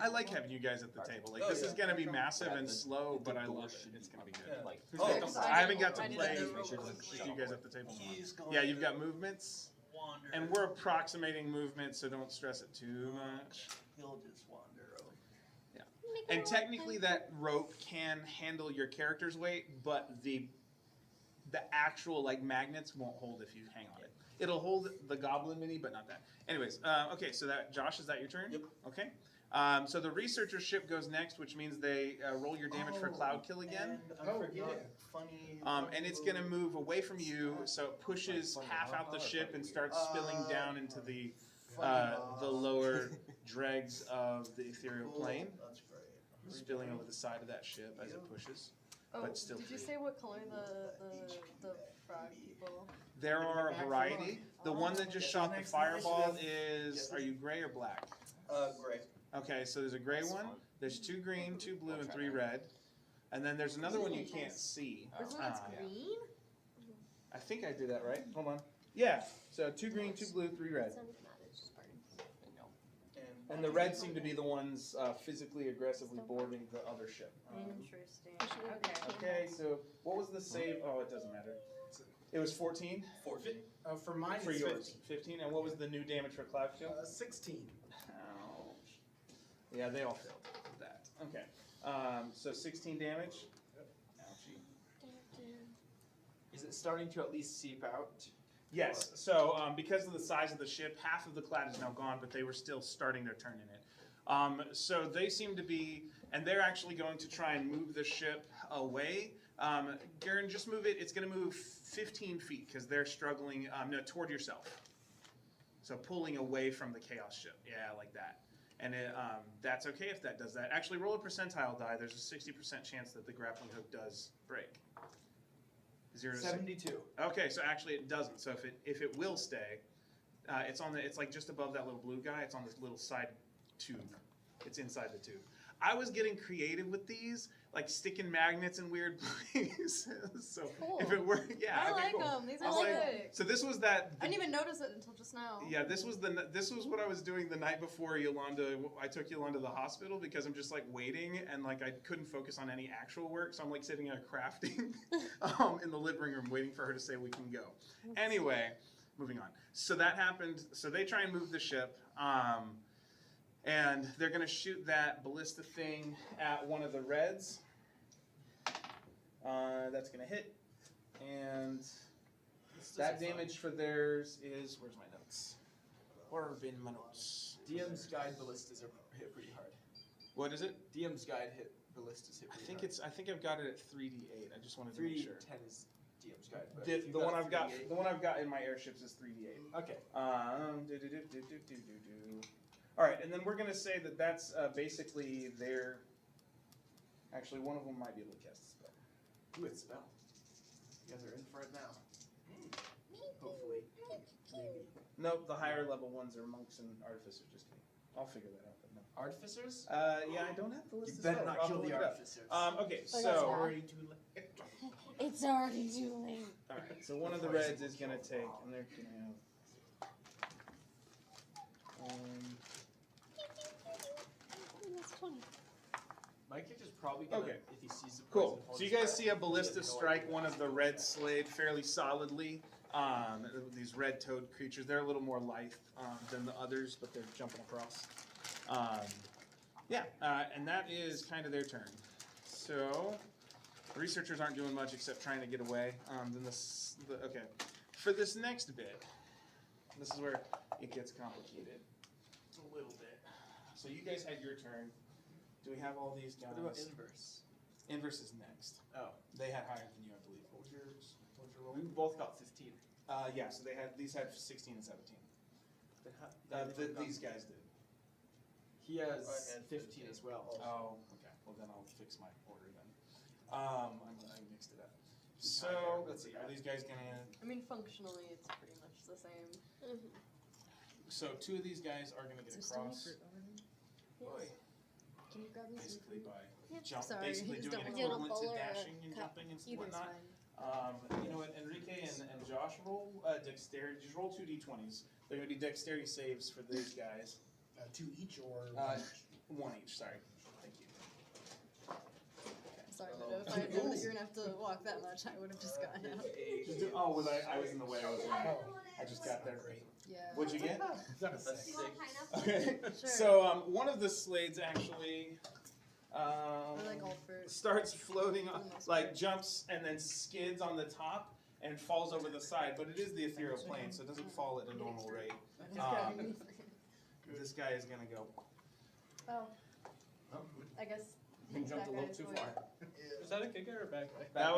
I like having you guys at the table. Like Oh, this yeah. is gonna be massive Yeah, and the- slow, but I door love it. should It's gonna be good. Yeah. Like, Who's Oh, next? I I haven't got to didn't play know. Make sure it with doesn't you guys at the table. He's going Yeah, you've got movements, wander. and we're approximating movement, so don't stress it too much. He'll just wander over. Make it And all technically, happen. that rope can handle your character's weight, but the actual like magnets won't hold if you hang on it. It'll hold the goblin mini, but not that. Anyways, okay, so that Josh, is that your turn? Yep. Okay. So the researcher ship goes next, which means they roll your damage for cloud kill again. And I Oh, forget. yeah. Funny. And it's gonna move away from you, so it pushes half out the ship and starts spilling down into the lower dregs of the ethereal plane, That's great. spilling over the side of that ship as it pushes. Oh, But still did you free. say what color the frog people? There are a variety. The one that just shot the fireball is, are you gray or black? Great. Okay, so there's a gray one, there's 2 green, 2 blue, and 3 red. And then there's another one you can't see. There's one that's Uh, green? I think I did that right. Hold on. Yeah, so 2 green, 2 blue, 3 red. Sounds mad, it's just burning. And the reds seem to be the ones physically aggressively boarding the other ship. Interesting. Okay. Okay, so what was the save? Oh, it doesn't matter. It was 14 For mine, for it's yours. 15, and what was the new damage for Cloud Kill? 16. Ouch. Yeah, they all failed with that. Okay. So 16 damage. Ouchie. Is it starting to at least seep out? Yes. So because of the size of the ship, half of the clad is now gone, but they were still starting their turn in it. So they seem to be, and they're actually going to try and move the ship away. Garen, just move it. It's going to move 15 feet because they're struggling. No, toward yourself. So pulling away from the chaos ship. Yeah, like that. And that's okay if that does that. Actually, roll a percentile die. There's a 60% chance that the grappling hook does break. 0 to 72. Okay, so actually it doesn't. So if it will stay, It's on the. It's like just above that little blue guy. It's on this little side tube. It's inside the tube. I was getting creative with these, like sticking magnets in weird places. So Cool. if it were, yeah, I okay, like cool. them. These I are was like- sick. So this was that. I didn't even notice it until just now. Yeah, this was what I was doing the night before Yolanda. I took Yolanda to the hospital because I'm just like waiting and like I couldn't focus on any actual work, so I'm like sitting there crafting in the living room waiting for her to say we can go. Anyway, moving on. So that happened. So they try and move the ship. And they're going to shoot that ballista thing at one of the reds. That's going to hit. And that damage for theirs is... Where's my notes? Where have been my notes? DM's guide ballistas are hit pretty hard. What is it? DM's guide hit ballistas hit I pretty think hard. it's. I think I've got it at 3d8. I just wanted to make sure. 3d10 is DM's guide. But The, if you've the one I've got. 3d8 The one I've got in my airships is 3d8. Okay. All right, and then we're gonna say that that's basically their. Actually, one of them might be able to cast a spell. Ooh, it's spell. You guys are in for it now. Hopefully. Maybe. Nope, the higher level ones are monks and artificers. Just kidding. I'll figure that out. But no. Artificers? Yeah, I don't have the list. You of better spells. not I'll kill look the it up. artificers. Okay, Okay, so. Already too late. It's already too late. All right, so one of the reds is gonna take, and they're gonna have. That's 20. My character's probably gonna, Okay. if he sees the Cool. poison, So you guys see a ballista strike one of the red Slaad fairly solidly. These red-toed creatures, they're a little more lithe than the others, but they're jumping across. And that is kind of their turn. So the researchers aren't doing much except trying to get away. Okay, for this next bit, this is where it gets complicated a little bit. So you guys had your turn. Do we have all these guys? What about inverse? Inverse is next. Oh. They had higher than you, I believe. What was your roll? We both got 15. Yeah, so these had 16 and 17. These guys did. He has 15 as well. Oh, okay. Well, then I'll fix my order then. I mixed it up. So, let's see. Are these guys gonna... I mean, functionally, it's pretty much the same. So, two of these guys are gonna get across. Boy, Can you grab me some basically food? by Yeah. Sorry, basically just doing don't want equivalent to to bowl or a dashing and cup. jumping and Either's whatnot. fine. You know what, Enrique and Josh, roll dexterity. Just roll 2 d20s. They're going to be dexterity saves for these guys. 2 each or One each, sorry. Thank you. Sorry, Meadow. If I had known that you're gonna have to walk that much, I would have just gotten out. I was in the way. I just got there. Great. Yeah. What'd you get? Got a That's 6. Okay. Sure. So one of the Slades actually I like all fruit. starts floating, on, For the most like part. jumps and then skids on the top and falls over the side. But it is the ethereal plane, so it doesn't fall at a normal rate. Just grabbing me. This guy is gonna go. Oh, I guess. You jumped a little that too guy's far. Is that a good guy or a bad guy? That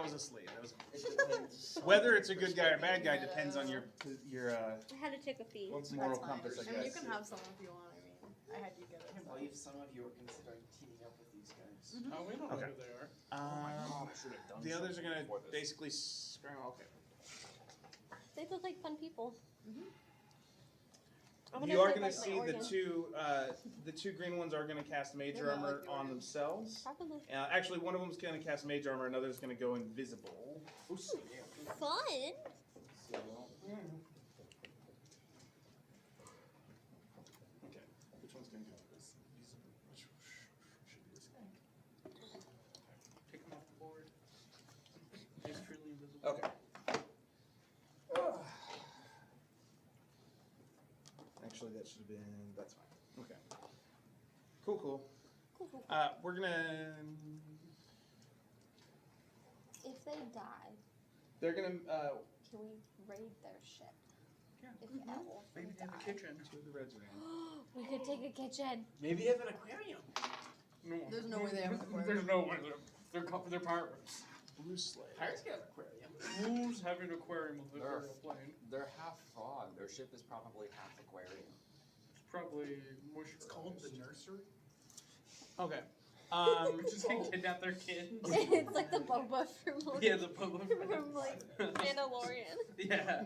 was a Slade. That was whether it's a good guy or bad guy depends on your I had to take a fee. moral That's fine. compass, I I mean, you guess. can have some if you want. I mean, I had you get it. I can't believe some of you are considering teaming up with these guys. Oh, we don't know Okay. who they are. I should have done The others are gonna something before this. basically scram. Okay. They look like fun people. You are gonna see the two green ones are gonna cast major They're not armor like the on Organ. themselves. Probably. Actually, one of them's gonna cast major armor, another's gonna go invisible. Fun. So, okay, which one's gonna go invisible? Which should be this guy? Take him off the board. He's truly invisible. Okay. Actually, that should have been. That's fine. Okay. Cool. Cool, cool. We're gonna. If they die, They're gonna. can we raid their ship? Yeah. If the owl Maybe in the die. kitchen. Two of the reds are in. We could take a kitchen. Maybe they have an aquarium. No. There's no way they have an aquarium. There's no way. They're pirates. Blue Slade. Pirates get an aquarium. Who's having an aquarium with the They're- ethereal plane? They're half frog. Their ship is probably half aquarium. It's probably mush. It's called the nursery. Okay. We're just gonna kidnap their kids. It's like the boba from Yeah, the public. from like Mandalorian. Yeah.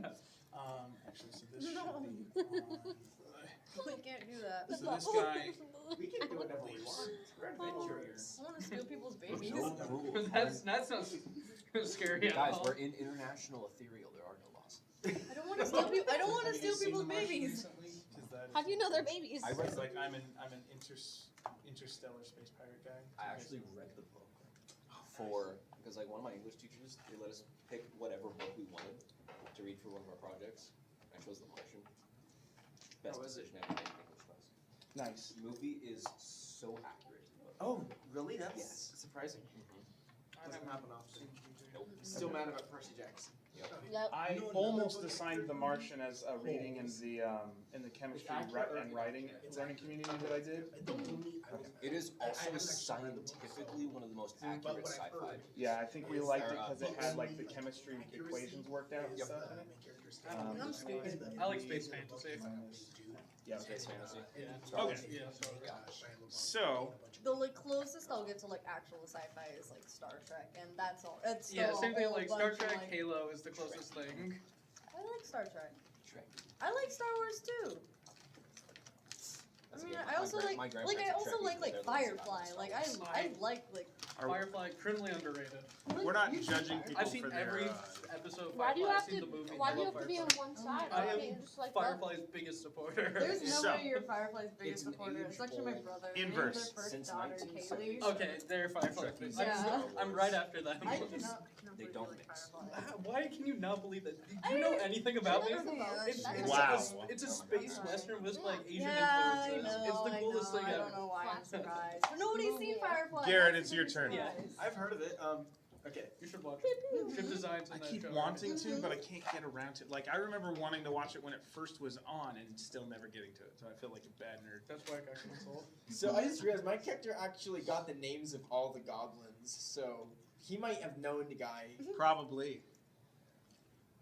Actually, so this should be on. We can't do that. So this guy. We can do whatever we want. We're adventurers. I want to steal people's babies. No rules. That's not scary at Guys, all. we're in international ethereal. There are no laws. I don't want to steal people. I don't want to steal people's babies. How do you know they're babies? I read It's like I'm an interstellar space pirate guy. I actually read the book because like one of my English teachers, they let us pick whatever book we wanted to read for one of our projects. I chose The Martian. Best decision ever made in English class. Nice. The movie is so accurate. Oh, really? That's Yes. surprising. Doesn't happen often. Nope. Still mad about Percy Jackson. Yep. I almost assigned The Martian as a reading in the chemistry and writing learning community that I did. It is also scientifically one of the most accurate sci-fi. Yeah, I think we liked it because it had like the chemistry equations worked out and Yep. stuff in it. I'm stupid. I like space fantasy. Yeah. Space fantasy. Yeah. Okay. Yeah. So The like closest I'll get to like actual sci-fi is like Star Trek, and that's all. It's Yeah, still same a thing. whole Like bunch Star of, Trek, like- Halo is the closest thing. I like Star Trek. Shrek. I like Star Wars too. I mean, Again, I also my like grandparents I are also Trekkies, like but they're Firefly. Star Like Wars. I like Are- Firefly, criminally underrated. we're not judging people I've seen for their. every episode of Why do you Firefly. have I've seen to? the movie. Why I do you love have to be on Firefly. one side? I Why am can't you just like Firefly's biggest supporter. There's no So- way you're Firefly's biggest It's an supporter. It's actually my age-old- brother. Inverse. Their first Since daughter, 1970. Kaylee. Okay, they're Firefly's biggest. Yeah. I'm right after them. I do not. They don't mix. Why can you not believe that? Do you know anything about me? It's Wow. It's a space western with like Asian Yeah, I influences. know, It's the coolest I thing know. I ever. don't know why I'm surprised. But nobody's seen Firefly. Garrett, That's it's your a turn. Yeah. surprise. I've heard of it. Okay. You should watch it. Ship designs I in that keep show. wanting to, but I can't get around to it. Like I remember wanting to watch it when it first was on, and still never getting to it. So I feel like a bad nerd. That's why I got canceled. So I just realized my character actually got the names of all the goblins, so he might have known the guy. Probably.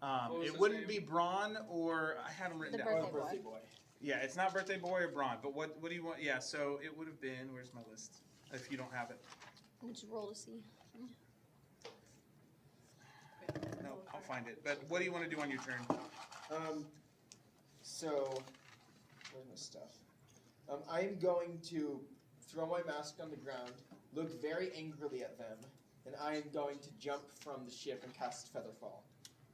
What was It his wouldn't name? be Braun, or I had him written The down. birthday boy. Yeah, it's not birthday boy or Braun, but what do you want? Yeah, so it would have been. Where's my list? If you don't have it, We just roll to see. no, I'll find it. But what do you want to do on your turn? So where's my stuff? I'm going to throw my mask on the ground, look very angrily at them, and I am going to jump from the ship and cast Featherfall.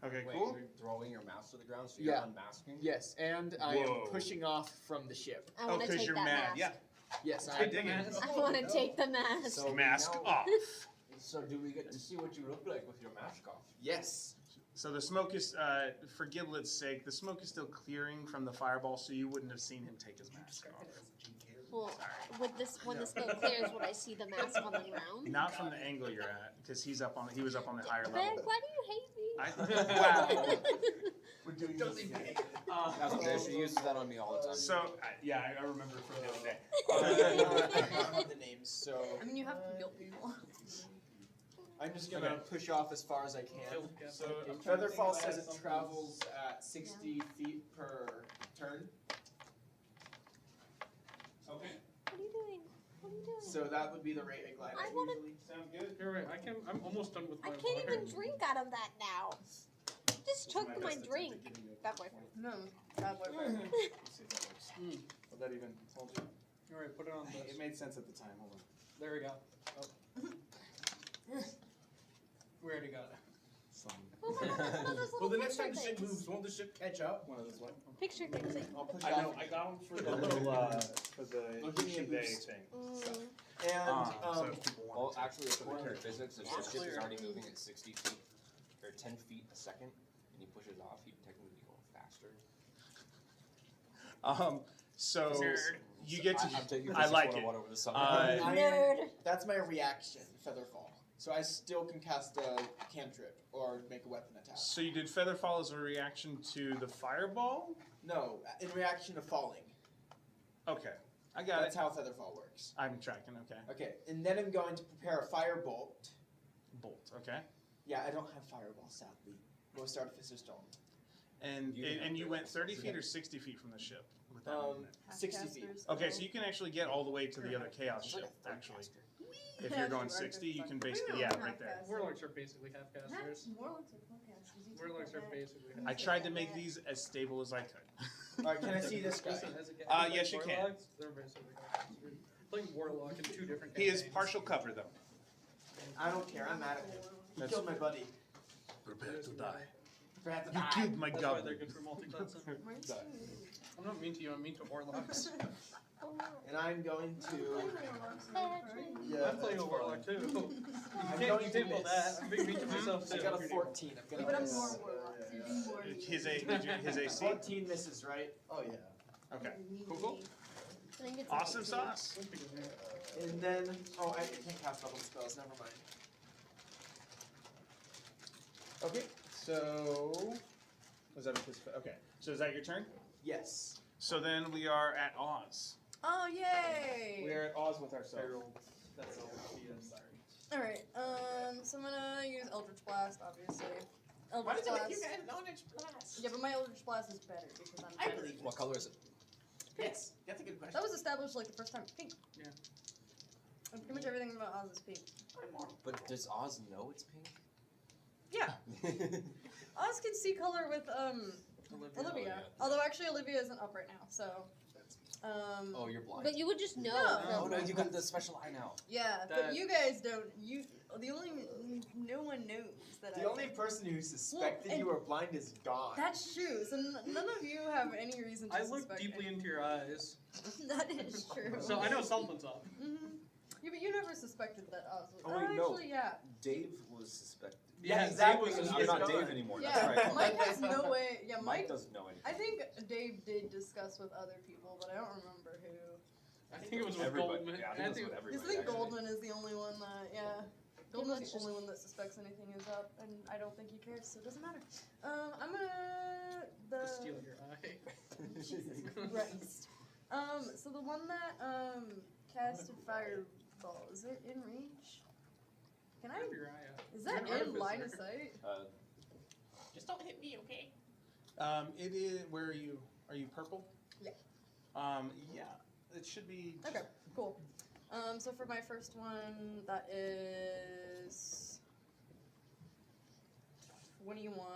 Okay, Wait, cool. you're throwing your mask to the ground, so you're Yeah. unmasking? Yes, and I Whoa. am pushing off from the ship. I Oh, want to because take you're that mad. mask. Yeah. Yes, I I dig it. I want to take the mask. So Mask now- off. So do we get to see what you look like with your mask off? Yes. So the smoke is, for Giblet's sake, the smoke is still clearing from the fireball, so you wouldn't have seen him take his mask off. Well, with this, when the smoke clears, would I see the mask on the ground? Not from the angle you're at, because he was up on the higher Ben, level. why do you hate me? Wow. We're doing Don't this leave again. me. That's okay, she uses that on me all the time. So, yeah, I remember from the other day. I don't have the names, so I mean, you have to kill people. I'm just gonna Okay. push off as far as I can. So, Featherfall says it travels at 60 feet per turn, Okay. What are you doing? What are you doing? so that would be the rate I glide I at wanna- usually. Sound good? You're right. I'm almost done with my I can't water. even drink out of that now. Just took my drink. That boy. No, bad boyfriend. See if that works. Will that even hold you? All right, put it on It this. made sense at the time. Hold on. There we go. Oh. We already got it. Well, what are those Well, little the next picture time the ship things? moves, won't the ship catch up? One of those what? Picture things. I'll push I off. know. I got them for the little for the I'll give you a Day boost. thing. And So if people Well, want to. actually, according to physics, if the Yeah. ship is already moving at 60 feet, or 10 feet a second, and he pushes off, he'd technically be going faster. So Nerd. you get to. I'm taking I physics like 101 it. over the summer. Nerd. That's my reaction, Featherfall. So I still can cast a cantrip or make a weapon attack. So you did Featherfall as a reaction to the fireball? No, in reaction to falling. Okay, I got That's it. how Featherfall works. I'm tracking. Okay. Okay, and then I'm going to prepare a firebolt. Bolt. Okay. Yeah, I don't have fireball, sadly. Most artificers don't. And You can and you do went it. 30 feet or 60 feet from the ship. With that movement? 60 feet. Okay, so you can actually get all the way to the other chaos It's like ship. a third Actually. caster. If you're going 60, you can basically, yeah, right there. Warlocks are basically half casters. Warlocks are podcasters. You Warlocks are take that back. basically I tried to make these as stable as I could. Alright, can I see this guy? Listen, as a Yes, you can. Warlocks, they're basically half casters. Playing Warlock in 2 different He is campaigns. partial cover, though. I don't care, I'm mad at him. He That's- killed my buddy. Prepare to die. Perhaps You killed my That's why they're goblin. good for multi-classing. Mine's Die. I'm not mean to you, I'm mean to Warlocks. Oh no. And I'm going to. I'm playing a Warlock too. You I'm can't going you to table miss. that. I'm being mean to myself too. I got a 14. I'm Yeah, gonna but I'm miss. more warlocks. You do more. His AC? 14 misses, right? Oh yeah. Okay. Cool. I think it's Awesome 18. sauce. And then, oh, I can't cast double spells. Never mind. Okay, so was that okay? So is that your turn? Yes. So then we are at Oz. Oh, yay! We are at Oz with ourselves. That's all. I'm sorry. Alright, so I'm gonna use Eldritch Blast, obviously. Why Eldritch did Blast. you guys Eldritch Blast? Yeah, but my Eldritch Blast is better because I'm I better. believe What color is it? Yes, that's a good question. That was established like the first time. Pink. Yeah. And pretty much everything about Oz is pink. But does Oz know it's pink? Yeah. Oz can see color with Olivia. Although actually Olivia isn't up right now, so Oh, you're blind. But you would just know. No. Oh no, you got the special eye now. yeah, but That- you guys don't. No one knows that The only person who suspected Well, you were blind is gone. That's true. So none of you have any reason to I look suspect deeply anything. into your eyes. That is true. So I know something's up. Yeah, but you never suspected that Oz was. Oh, wait, no. actually, yeah. Dave was suspected. Yeah, Dave exactly. was- I'm not gone. Dave anymore. Yeah, That's right. Mike has no way. Yeah, Mike Mike. doesn't know anything. I think Dave did discuss with other people, but I don't remember who. I think it was with Everybody. Goldman. Yeah, I think it was with I everybody. think actually. Goldman is the only one that, yeah. Goldman's Let's the just- only one that suspects anything is up, and I don't think he cares, so it doesn't matter. I'm gonna Steal your eye. Jesus Christ. So the one that casted fireball, is it in range? Can I? Have your eye out. Is that You're an in line of artificer. sight? Just don't hit me, okay? It is. Where are you? Are you purple? Yeah. Yeah. It should be. Okay, cool. So for my first one, that is 21.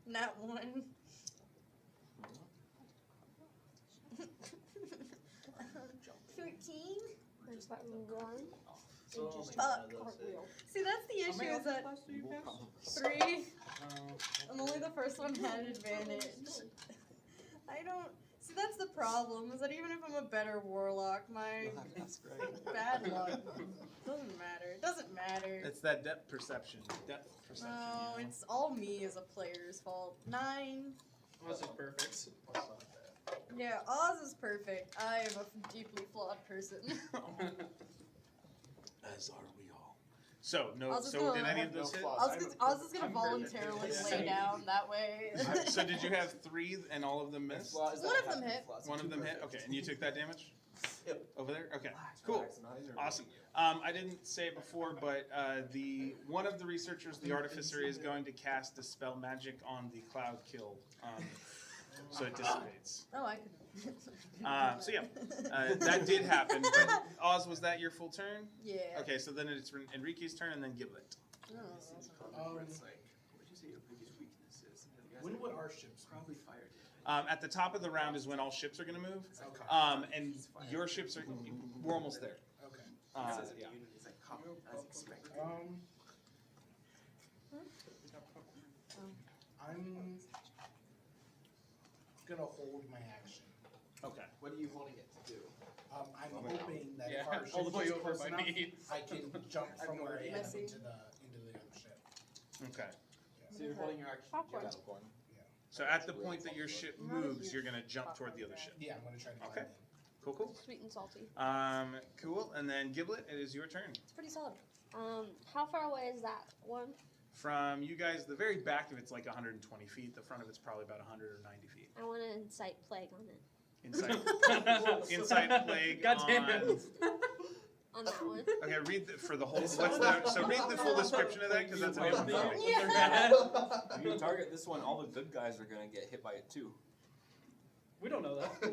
Nat 1. 13. There's that one. So And just Fuck. cartwheel. See, that's the How issue many is that Eldritch Blasts do you have? 3. Oh, I'm only the first one had advantage. I don't. See, that's the problem. Is that even if I'm a better warlock, my That's great. bad luck doesn't matter. It doesn't matter. It's that depth perception. Depth perception. No, you know? it's all me as a player's fault. 9. well, this is perfect. Yeah, Oz is perfect. I am a deeply flawed person. As are we all. So no. Oz is So gonna- did any of No those hit? flaws. Oz is gonna I'm perfect. voluntarily Yeah. lay down that way. So did you have 3 and all of them missed? One of them hit. One of them hit. Okay, and you took that damage. Yep. Over there. Okay. Relax, Cool. relax, I'm not interrupting Awesome. you. I didn't say it before, but the one of the researchers, the artificer, is going to cast dispel magic on the cloud kill, so it dissipates. Oh, I could. So yeah, that did happen. But Oz, was that your full turn? Yeah. Okay, so then it's Enrique's turn, and then Giblet. What'd you say your biggest weakness is? When would our ships Probably fire damage. At the top of the round is when all ships are going to move, Okay. and your ships are. We're almost there. Okay. It says Yeah. immunity is like common as expected. I'm gonna hold my action. Okay. What are you holding it to do? I'm hoping that Yeah, if our all the ship way is over close by enough, me. I can jump I have from no where I idea. am Messy. into the other ship. Okay. So you're holding your action. Popcorn. Popcorn. So at the point that your ship moves, you're going to jump toward the other ship. Yeah, I'm gonna try to Okay. climb in. Cool, cool. Sweet and salty. Cool. And then Giblet, it is your turn. It's pretty solid. How far away is that one? From you guys, the very back of it's like 120 feet. The front of it's probably about 100 or 90 feet. I want to incite plague on it. Inside plague God damn on. it. On that one. Okay, read for the whole. What's the? So read the full description of that because that's a new one for me. If you target this one, all the good guys are gonna get hit by it too. We don't know that. We're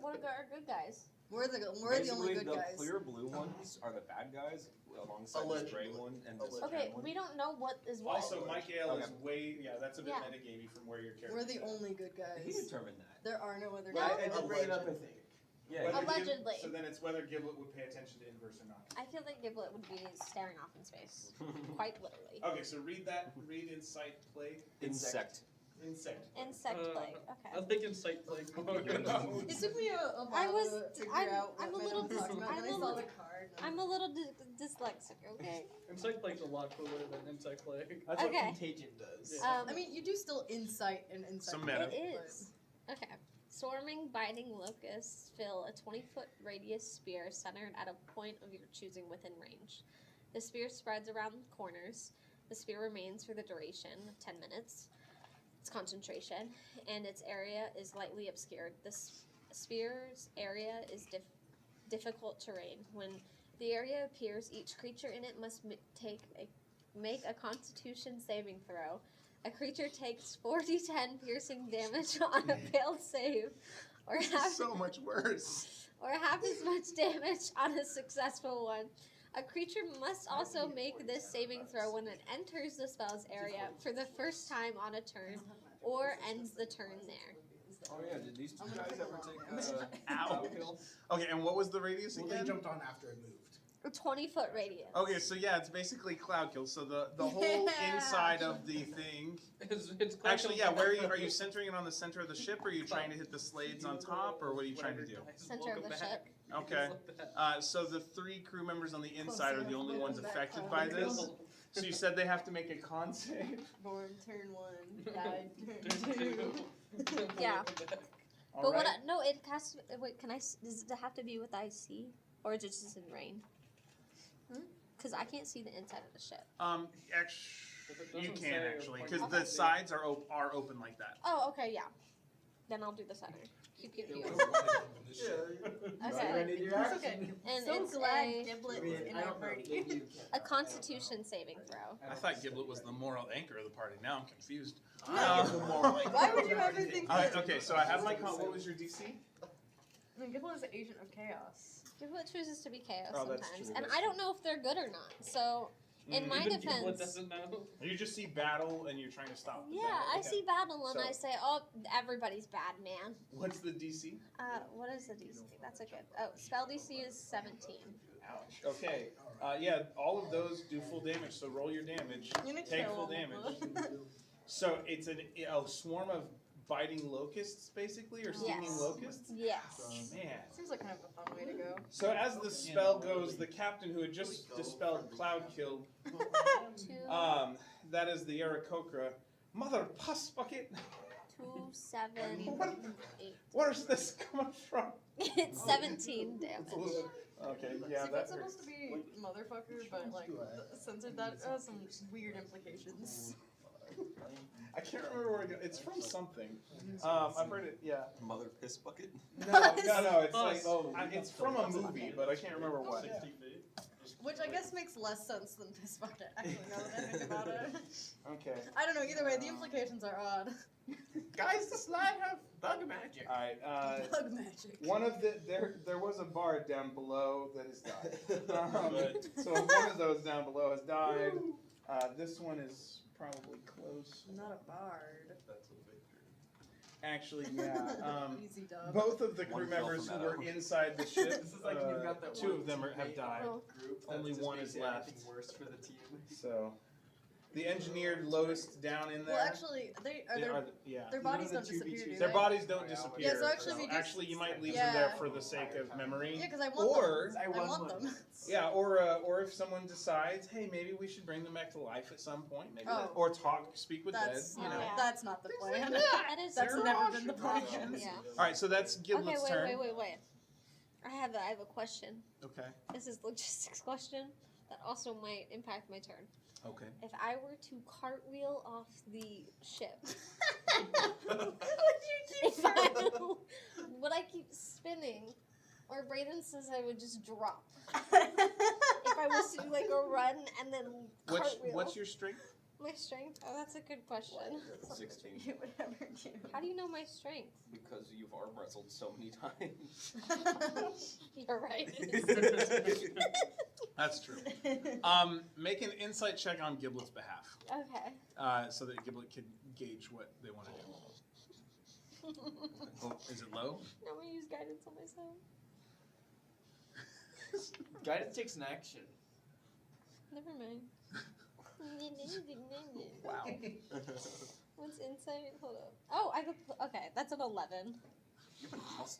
one of our good guys. We're the only good the guys. clear blue ones are the bad guys, alongside this gray one and this Okay, tan one. we don't know what is what. Also, Michael is Okay. way, that's a bit Yeah. metagamey from where your character We're the is. only good He guys. determined that. There are no other No. I guys. did bring it up, I think. Yeah. Whether Allegedly. So then it's whether Giblet would pay attention to inverse or not. I feel like Giblet would be staring off in space, quite literally. Okay, so read Insight Plague. Insect. Insect. Insect plague. I Okay. think Insight Plague. It took me a while I was- to figure I'm- out I'm what a little I'm talking about, I'm and a I saw little- the card. and I'm a little dyslexic. Okay. Insight Plague's a lot cooler than Insect Plague. That's Okay. what Contagion does. Yeah. I mean, you do still insight and insight. Some meta. It is. Okay. Swarming, biting locusts fill a 20-foot radius spear centered at a point of your choosing within range. The spear spreads around corners. The spear remains for the duration of 10 minutes. Its concentration and its area is lightly obscured. The spear's area is difficult terrain. When the area appears, each creature in it must make a Constitution saving throw. A creature takes 4d10 piercing damage on a failed save, or half, So much worse. or half as much damage on a successful one. A creature must also make this saving throw when it enters the spell's area for the first time on a turn, or ends the turn there. Oh yeah, did these two guys ever take Ow. kill? Okay, and what was the radius Well, they again? jumped on after it moved. A 20-foot radius. Okay, so yeah, it's basically cloud kill. So the whole Yeah. inside of the thing. It's Actually, yeah. Where are you centering it on the center of the ship? Or are you trying to hit the Slades on top, or what are you trying to do? Center of the ship. Okay. So the 3 crew members on the inside are the only ones affected by this. So you said they have to make a con save. Born turn 1, died turn 2. Yeah. All But what? right. No, it has to. Wait, does it have to be with IC, or is it just in rain? Because I can't see the inside of the ship. You doesn't can say actually, point because Okay. the sides are open like that. Oh, okay, yeah. Then I'll do the center. Pew pew pew. Yeah. Okay. Ready to your It's action? okay. And So it's glad a, Giblet is in our party. a Constitution saving throw. I thought Giblet was the moral anchor of the party. Now I'm confused. Why would you ever think All right, that? okay, so I have my con. What was your DC? I mean, Giblet is an agent of chaos. Giblet chooses to be chaos Oh, that's sometimes, true, and that's I don't know if they're good or not. So, in my Even Giblet defense, doesn't know. You just see battle and you're trying to stop. the yeah, battle. I Okay. see battle and So- I say, oh, everybody's bad, man. What's the DC? What is the DC? That's a good. Oh, spell DC is 17. Ouch. Okay. Yeah, all of those do full damage. So roll your damage. You're gonna Take kill full him. damage. So it's a swarm of biting locusts, basically, or stinging Yes. locusts. Yes. Man. Seems like kind of a fun way to go. So as the spell goes, the captain who had just dispelled cloud kill, 2, that is the Aarakocra. Mother puss bucket. 2, 7, 8. Where's this coming from? It's 17 damage. Okay, See, yeah, that's that supposed to be motherfucker, but like censored that has some weird implications. I can't remember where it goes. It's from something. I've heard it. Yeah. Mother piss bucket? No. It's like Oh. it's from a movie, but I can't remember what. Which I guess makes less sense than piss bucket, actually, now that I think about it. Okay. I don't know, either way, the implications are odd. Guys, the Slaad have bug magic. All right. Bug magic. One of the there was a bard down below that has died. So one of those down below has died. This one is probably close. Not a bard. Actually, yeah. Easy dub. Both of the crew One fell members from who were that inside the ship, This is like you've got that 2 one of them have teammate died. Oh. Group that Only just one makes is everything left. worse for the team. So, the engineered lowest down in there. Well, actually, Yeah. their You know bodies the don't disappear, 2v2 do Their they? bodies don't disappear. Yeah, so actually if you just- actually you might leave Yeah. them there for the sake of memory. Yeah, because I want Or them. I want them. yeah, or if someone decides, hey, maybe we should bring them back to life at some point, maybe, Oh. or speak with That's, dead. You know. Yeah. that's not the plan. That is That's There never are been the options. plan. Yeah. All right, so that's Okay, Giblet's turn. wait. I have a question. Okay. This is logistics question that also might impact my turn. Okay. If I were to cartwheel off the ship, if I, would I keep spinning, or Brayden says I would just drop? If I was to do like a run and then cartwheel. What's your strength? My strength? Oh, that's a good question. 16. You would ever do. How do you know my strength? Because you've arm wrestled so many times. You're right. That's true. Make an insight check on Giblet's behalf, Okay. so that Giblet can gauge what they want to do. Oh, is it low? Now I'm gonna use guidance on myself. Guidance takes an action. Never mind. Wow. What's insight? Hold up. Oh, I have a. Okay, that's an 11. You have a +9?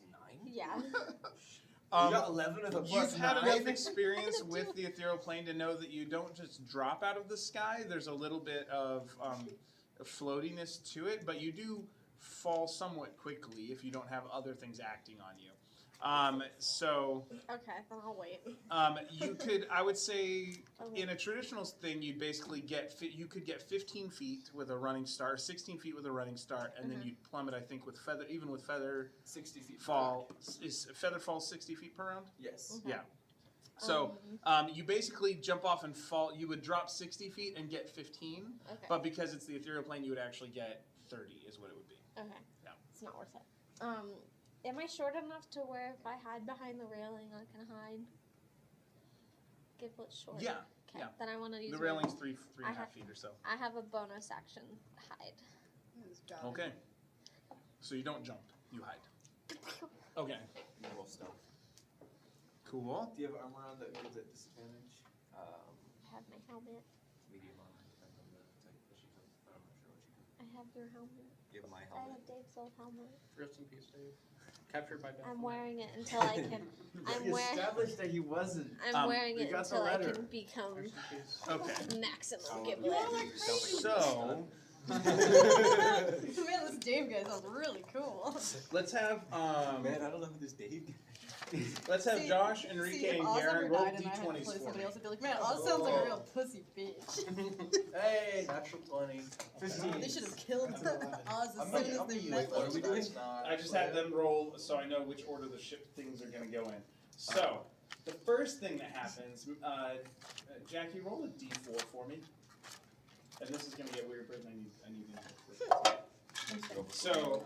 Yeah. You got 11 with a You've plus had 9? enough experience with the ethereal plane to know that you don't just drop out of the sky. There's a little bit of floatiness to it, but you do fall somewhat quickly if you don't have other things acting on you. So Okay, then I'll wait. you could, I would say, in a traditional thing, you'd basically you could get 15 feet with a running start, 16 feet with a running start, and then you'd plummet. I think with feather, even with feather 60 feet. fall, is feather fall 60 feet per round? Yes. Yeah. So you basically jump off and fall. You would drop 60 feet and get 15, Okay. but because it's the ethereal plane, you would actually get 30, is what it would be. Okay. Yeah. It's not worth it. Am I short enough to where if I hide behind the railing, I can hide? Giblet short. Yeah. Okay. Yeah. Then I want to use. The my- railing's three and I a half have- feet or so. I have a bonus action hide. Okay. So you don't jump, you hide. Okay. You roll stealth. Cool. Do you have armor on that gives it disadvantage? I have my helmet. Medium armor, depends on the type that she has, but I'm not sure what she has. I have your helmet. You have my I helmet. have Dave's old helmet. Rest in peace, Dave. Captured by Beth. I'm wearing it until I can. We established that he wasn't. I'm wearing we it got the until I letter. can become Rest in peace. Okay. maximum You Giblet. So Man, this Dave guy sounds really cool. let's have Man, I don't know who this Dave guy let's have See- Josh, Enrique, See, if and Oz ever Garen roll died and I had to d20s play for somebody me. else, I'd be like, man, Oz sounds like a real pussy bitch. Hey, natural 20. 15. They should have killed Oz as I'm soon not as helping they you met with each those. other. That's not. I just had them roll so I know which order the ship things are going to go in. So, the first thing that happens, Jackie, roll a d4 for me. And this is going to get weird, but I need input. So,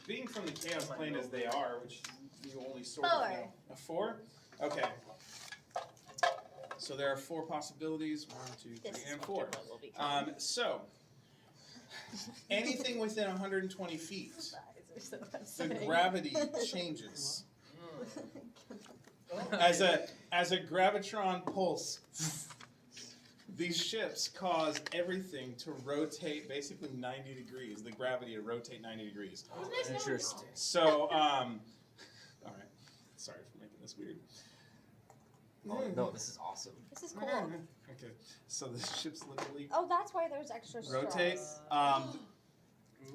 being from the chaos plane as they are, which you only sort of know. A 4? Okay. So there are 4 possibilities. 1, 2, 3, This is and what 4. Giblet will become. So, anything within 120 feet, Eyes are so the upsetting. gravity changes. As a gravitron pulse, these ships cause everything to rotate basically 90 degrees. The gravity to rotate 90 degrees. Interesting. So, all right. Sorry for making this weird. Oh, no, this is awesome. This is cool. Okay. So the ships literally Oh, that's why there's extra straws. rotate.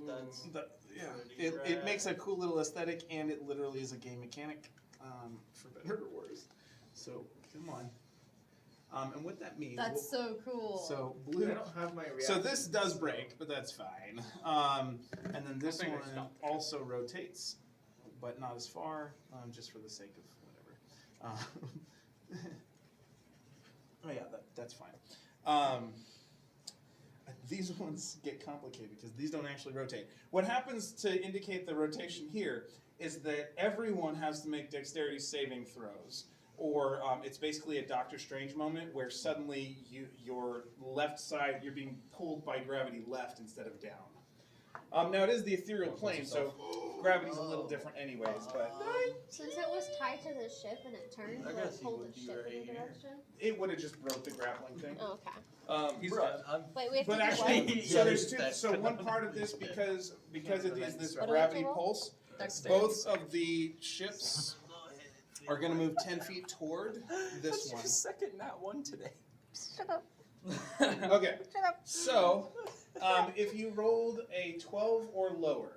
That's Yeah, it makes a cool little aesthetic, and it literally is a game mechanic, for better or worse. So come on. And what that means. That's so cool. So I blue. don't have my reaction. So this does break, but that's fine. And then this I think I one stopped. also rotates, but not as far, just for the sake of whatever. Oh yeah, that's fine. These ones get complicated because these don't actually rotate. What happens to indicate the rotation here is that everyone has to make dexterity saving throws, or it's basically a Doctor Strange moment where suddenly your left side, you're being pulled by gravity left instead of down. Now it is the ethereal plane, so gravity's a little different anyways, but Since it was tied to the ship and it turned, I will guess it he pull would the be ship right in a here. direction? it would have just broke the grappling thing. Oh, okay. He's Bro, dead. Wait, we have to But do actually, what? so there's two. That's So one phenomenal. part of this, because it is this What do we have to gravity roll? pulse, Dexterity. both of the ships are going to move 10 feet toward this That's your one. second nat one today. Shut up. Okay, Shut up. so if you rolled a 12 or lower,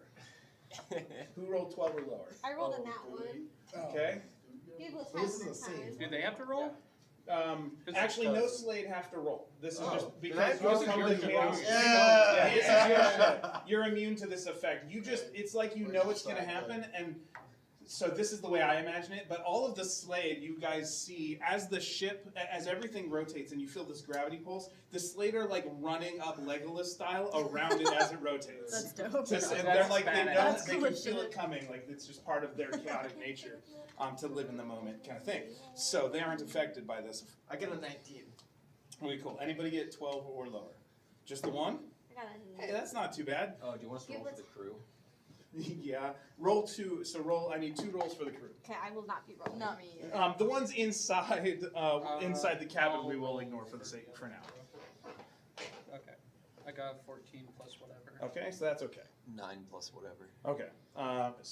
who rolled 12 or lower? I rolled a nat one. Okay. Giblet Well, this has is a this time. save. Do they have to roll? Actually, no Slade have to roll. This is just because That's you're also from your the job. chaos. Yeah. This is your ship. You're immune to this effect. You just, it's like you know it's going to happen, and so this is the way I imagine it, but all of the Slaad you guys see as the ship, as everything rotates and you feel this gravity pulse, the Slaad are like running up Legolas style around it as it rotates. That's dope. And they're like, they know, That's they cool can feel shit. it coming, like it's just part of their chaotic nature to live in the moment kind of thing. So they aren't affected by this. I get a 19. Okay, cool. Anybody get 12 or lower? Just the one? I got a Hey, that's not too bad. Oh, do you want us to roll for the crew? Yeah. Roll 2. So roll. I need 2 rolls for the crew. Okay, I will not be rolling. Not me. The ones inside inside the cabin we will ignore for the sake for now. Okay. I got 14 plus whatever. Okay, so that's okay. 9 plus whatever. Okay.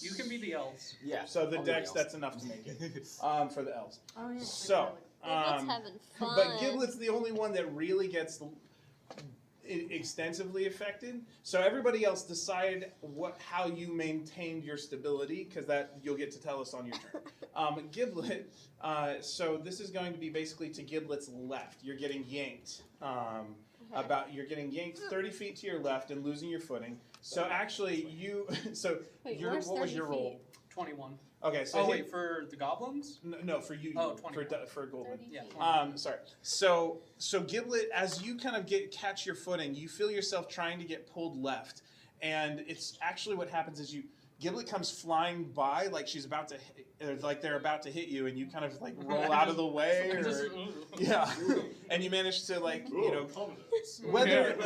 You can be the elves. Yeah. So the I'll be dex, elves. that's enough to make it for the elves. Oh, yeah. So, Giblet's having fun. but Giblet's the only one that really gets extensively affected. So everybody else decide how you maintained your stability, because that you'll get to tell us on your turn. Giblet, so this is going to be basically to Giblet's left. You're getting yanked. You're getting yanked 30 feet to your left and losing your footing. So actually, Wait, what where's was 30 your roll? feet? 21. Okay, so Oh wait, for the goblins? no, for you. Oh, for 21. for Goldman. 30 Yeah. feet. Sorry. So Giblet, as you kind of catch your footing, you feel yourself trying to get pulled left, and it's actually what happens is Giblet comes flying by like she's about to, like they're about to hit you, and you kind of like roll out of the way, yeah, and you manage to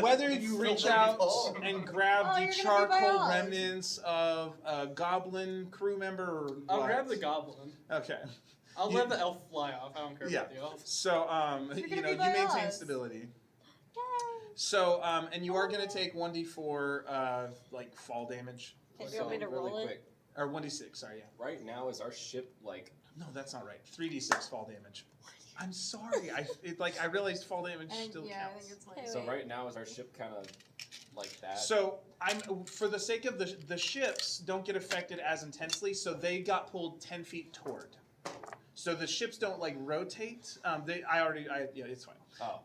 whether you reach out and grab Oh, the you're gonna be by charcoal us. remnants of a goblin crew member, or I'll what? grab the goblin. Okay. I'll You- let the elf fly off. I don't care Yeah. about the elf. So, You're you gonna know, be you by maintain us. stability. Yay. So, and you are going to take 1d4, like, fall damage. Okay, do you want me to really roll it? quick. Or 1d6, sorry, yeah. Right now, is our ship like? No, that's not right. 3d6 fall damage. I'm sorry. I realized fall damage still Yeah, I counts. think it's like. Okay, So wait. right now, is our ship kind of like that? So, for the sake of the ships don't get affected as intensely, so they got pulled 10 feet toward. So the ships don't, like, rotate. Yeah, it's fine. Oh.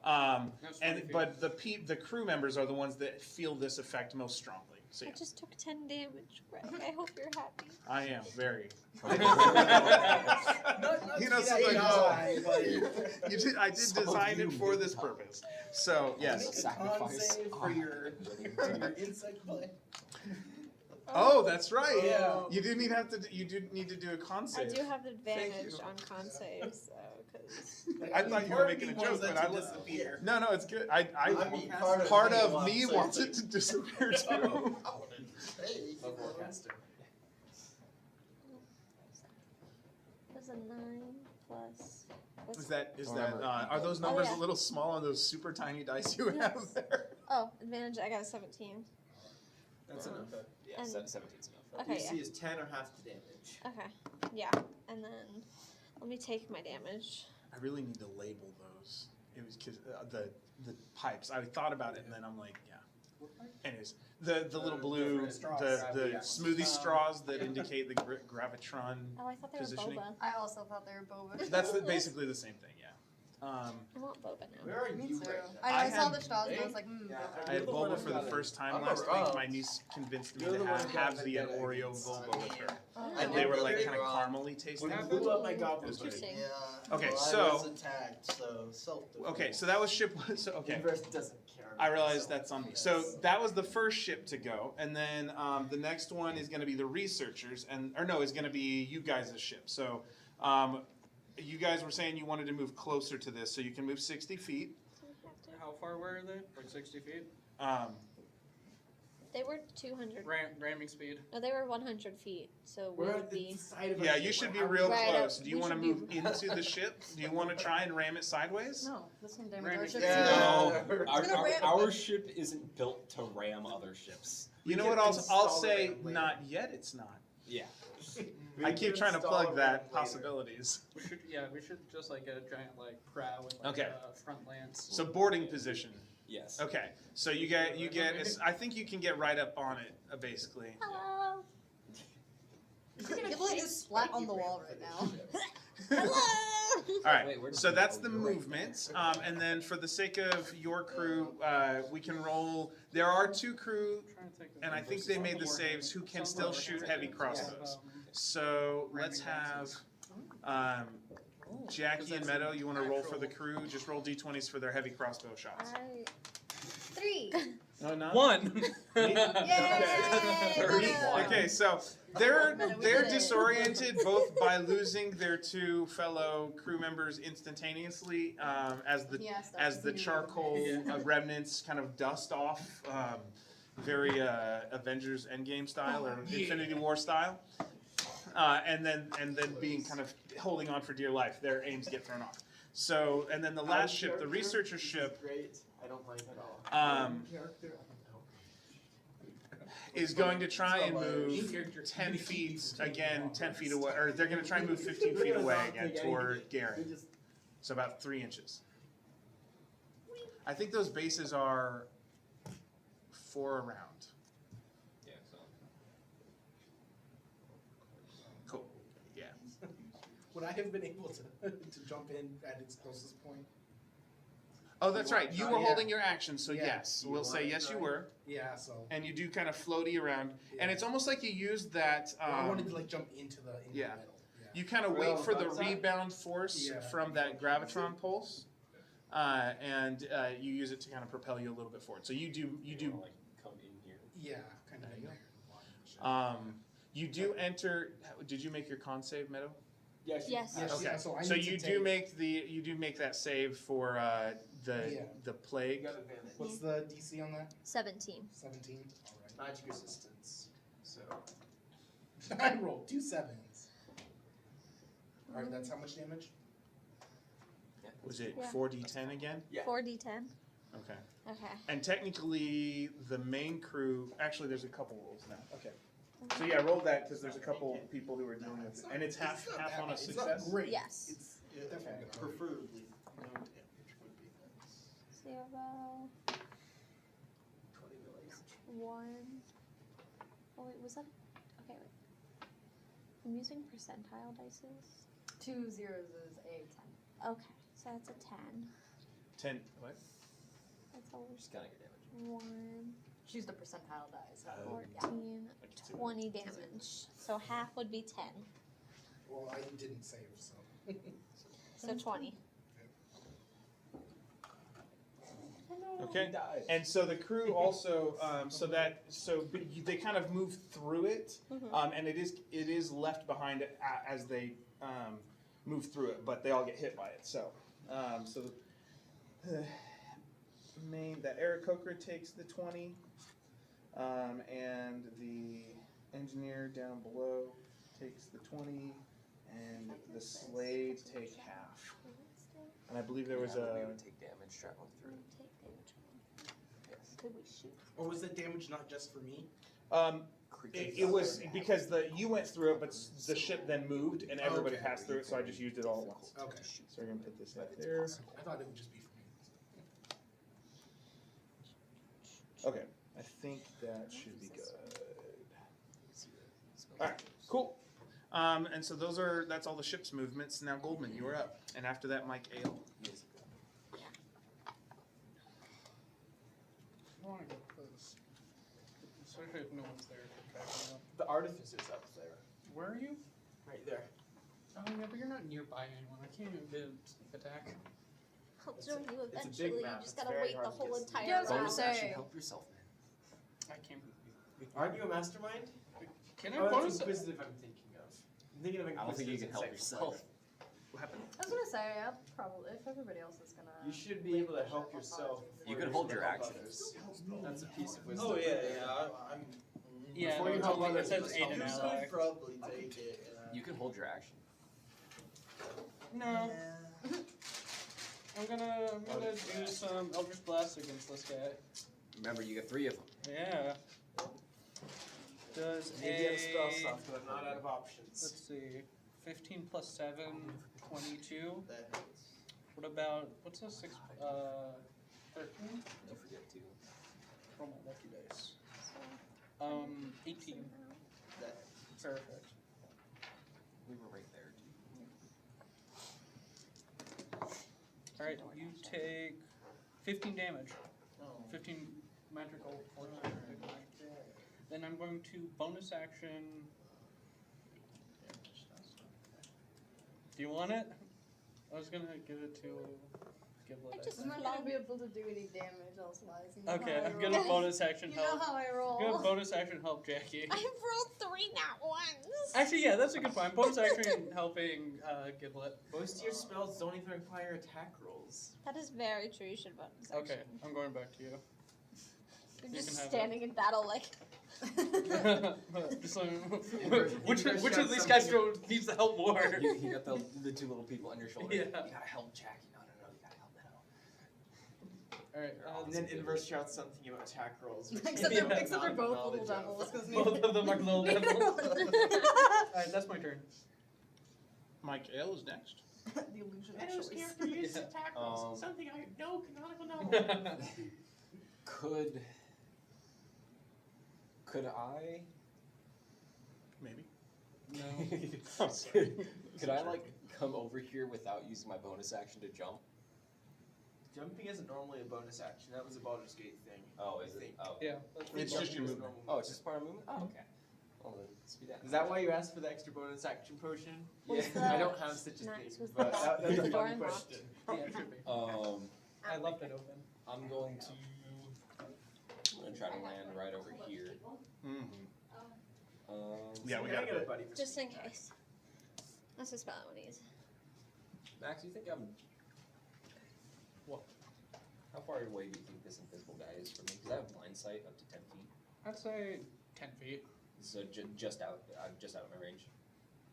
That's 20 feet. But the crew members are the ones that feel this effect most strongly. So I yeah, just took 10 damage, Greg. I hope you're happy. I am very. Not You know, to something say I no, but I did Some of design you it for need this help. purpose. So yes. make a con Sacrifice. save for your insect play. Oh, that's right. Yeah. You do need to do a con I save. do have advantage you. on con saves, so, because... I thought you were making a joke, but I was. disappear. No, it's good. I mean, part being of me lopsided. wants it to disappear too. Hey. A forecaster. There's a 9 plus... Is that Remember, are those Oh, numbers yeah. a little small on those super tiny dice you have Yes. there? Oh, advantage, I got a 17. That's enough. Yeah, And- 17's enough. Okay, DC yeah. is 10 or half the damage. Okay, yeah. And then, let me take my damage. I really need to label those. It was because the pipes. I thought about it and then I'm like, yeah. Anyways, the little blue, different straws. the Yeah. smoothie straws that indicate the gravitron. Oh, I thought they were Positioning. boba. I also thought they were boba. That's basically the same thing, yeah. I want boba now. Where are Me you too. right now? I saw had- the straws and I was like, Yeah. I had You're the one Bulba who for the got it. first time I'm last around. week. My niece convinced me You're to the one who got have the vendetta Oreo against Bulba with her. oh. And I they did were like really kind of wrong. caramely tasting. When you blew up my goblin Interesting. buddy. Yeah. Okay, Well, so- I was attacked, so self-defense. Okay, so that was ship. So okay. Universe doesn't care. I realize that's on me. So that was the first ship to go, and then the next one is going to be the researchers, is going to be you guys' ship. So you guys were saying you wanted to move closer to this, so you can move 60 feet. How far were they? Like 60 feet? They were 200. Ramming speed. No, they were 100 feet, so we We're would at the be... side of a Yeah, ship. you should be How- real Right, close. Do you we want to should move into the ship? Do you want to try and ram it sideways? No, this one damage Ramming our ship. Yeah. No, It's gonna ram- our ship isn't built to ram other ships. You know can what? I'll install say it later. not yet. It's not. Yeah. We I keep can trying to install plug it that later. possibilities. We should just like get a giant like prow and like Okay. front lance. So boarding position. Yes. Okay. So you get. I think you can get right up on it, basically. Hello! Giblet is flat on the wall right now. Hello! All right. Wait, where did So you that's go? the You're right movement, and then for the sake of your crew, we can roll. There are two crew, I'm trying to think of and I think numbers. they made the Some saves who can Some still warhammer shoot saves. heavy crossbows. So let's have Jackie and Meadow. You want to roll for the crew? Just roll d20s for their heavy crossbow shots. 3. No, not 1. Yay! Okay, so they're disoriented both by losing their 2 fellow crew members instantaneously as the charcoal remnants kind of dust off, very Avengers Endgame style or Infinity War style, and then being kind of holding on for dear life. Their aims get thrown off. So and then the last ship, the researcher ship. Great. I don't mind at all. Is going to try and move 10 feet again, 10 feet away, or they're going to try and move 15 feet away again toward Garen. So about 3 inches. I think those bases are 4 around. Yeah, so. Cool. Yeah. Would I have been able to jump in at its closest point? Oh, that's right. You were Yeah. holding your action, so Yeah. yes. We'll say yes, you were. Yeah, so. And you do kind of floaty around. And it's almost like you used that. I wanted to like jump into the yeah. middle. Yeah. You kind of wait for the rebound force from that gravitron pulse, and you use it to kind of propel you a little bit forward. So you do Like come in here. Yeah, kind of. you do enter. Did you make your con save, Meadow? Yes. Yes. Okay. Yeah, so I So need you to do take- make that save for the plague. You got advantage. What's the DC on that? 17. 17. All Magic resistance. So. right. I rolled 2 7s. All right, that's how much damage? Was it Yeah. 4d10 again? Yeah. 4d10. Okay. Okay. And technically, the main crew. Actually, there's a couple rolls now. Okay. So yeah, roll that because there's a couple people who are dealing with it, and it's half on a It's success. not great. Yes. It's definitely good. Preferably no damage would be nice. 0. 1. Oh wait, was that? Okay, wait. I'm using percentile dices. 2 zeros is a 10. Okay, so that's a 10. 10. What? That's always Just gotta get damage. 1, She's the percentile die, so. 14, 20 damage. So half would be 10. Well, I didn't save, so. So 20. Okay. And so the crew also, they kind of move through it, and it is left behind as they move through it, but they all get hit by it. So, that Aarakocra takes the 20, and the engineer down below takes the 20, and the Slaad take half. And I believe there was We a. would take damage traveling through. Yes. Could we shoot? Or was that damage not just for me? It was because you went through it, but the ship then moved and everybody Okay. passed through it, so I just used it all at once. Okay. So we're gonna put this right there. I thought it would just be for me. Okay, I think that should be good. All right, cool. And so that's all the ship's movements. Now Goldman, you are up, and after that, Mike Ale. I want to go close. Especially if no one's there to track me up. The artificer's up there. Where are you? Right there. Oh, yeah, but you're not nearby anyone. I can't even get an attack. I'll join you it's a big eventually. You map. just It's gotta very wait hard the to whole get to. entire Yeah, I was gonna round. say- Actually, help yourself, man. I can't. Aren't you a mastermind? Can I Oh, that's bonus it? inquisitive I'm thinking of. I'm thinking of I don't think you inquisitive can help and safe yourself. What happened? I was gonna say, I'll probably, if everybody else is gonna. You should be able to help yourself. You before can hold your help action. others. That's a piece of wisdom. Oh right yeah, there. I'm. Yeah, Before no, you it's help only- others, it says just aid help an yourself. ally. I'd probably take it. You can hold your action. No. I'm gonna do some Eldritch Blast against this guy. Remember, you get 3 of them. Yeah. Does Maybe I'm spell a stuff, but I'm not out of options. let's see, 15 plus 7, 22. That hits. What about what's a 6? 13. Don't forget to. Roll my lucky dice. 18. That Perfect. We were right there, too. All right, you take 15 damage. Oh. 15 magical points. Then I'm going to bonus action Do you want it? I was gonna give it to Giblet. I I just think. I'm not gonna be able to do any damage elsewise. You know Okay, how I I'm gonna roll. bonus action You know help. how I roll. I'm gonna bonus action help Jackie. I have rolled 3 nat ones. Actually, yeah, that's a good point. Bonus action helping Giblet. Most of your spells don't even require attack rolls. That is very true. You should bonus Okay, action. I'm going back to you. You're You just can have standing in battle like. Just like, which of these guys needs the help more? You got the two little people on your shoulder. Yeah. You gotta help Jackie. No, you gotta help now. Alright, And then inverse shouts something about attack rolls. which Except you they're, have except they're not both knowledge little of. devils. 'cause both of them are little devils. Alright, that's my turn. Mike Ale is next. The illusion of Edo's choice. character uses Yeah. attack rolls. Something I have no canonical knowledge. Could I? Maybe. No. I'm sorry. Could I like come over here without using my bonus action to jump? Jumping isn't normally a bonus action. That was a Baldur's Gate thing. Oh, I is it? think. Oh, Yeah, that's It's just your movement. Oh, it's just part of movement. Oh, okay. Well, then let's do that. Is that why you asked for the extra bonus action potion? Was Yeah. the- I don't have such a Nice. thing, Was but the- that's a the door funny unlocked? question. Yeah, it should be. I left it open. I'm going to. I'm gonna try to land right over here. Mm-hmm. Yeah, we Yeah, I got got a buddy for Just in speed. case. That's a spell I would use. Max, you think I'm? What? How far away do you think this invisible guy is from me? Because I have blind sight up to 10 feet. I'd say 10 feet. So just out. I'm just out of my range.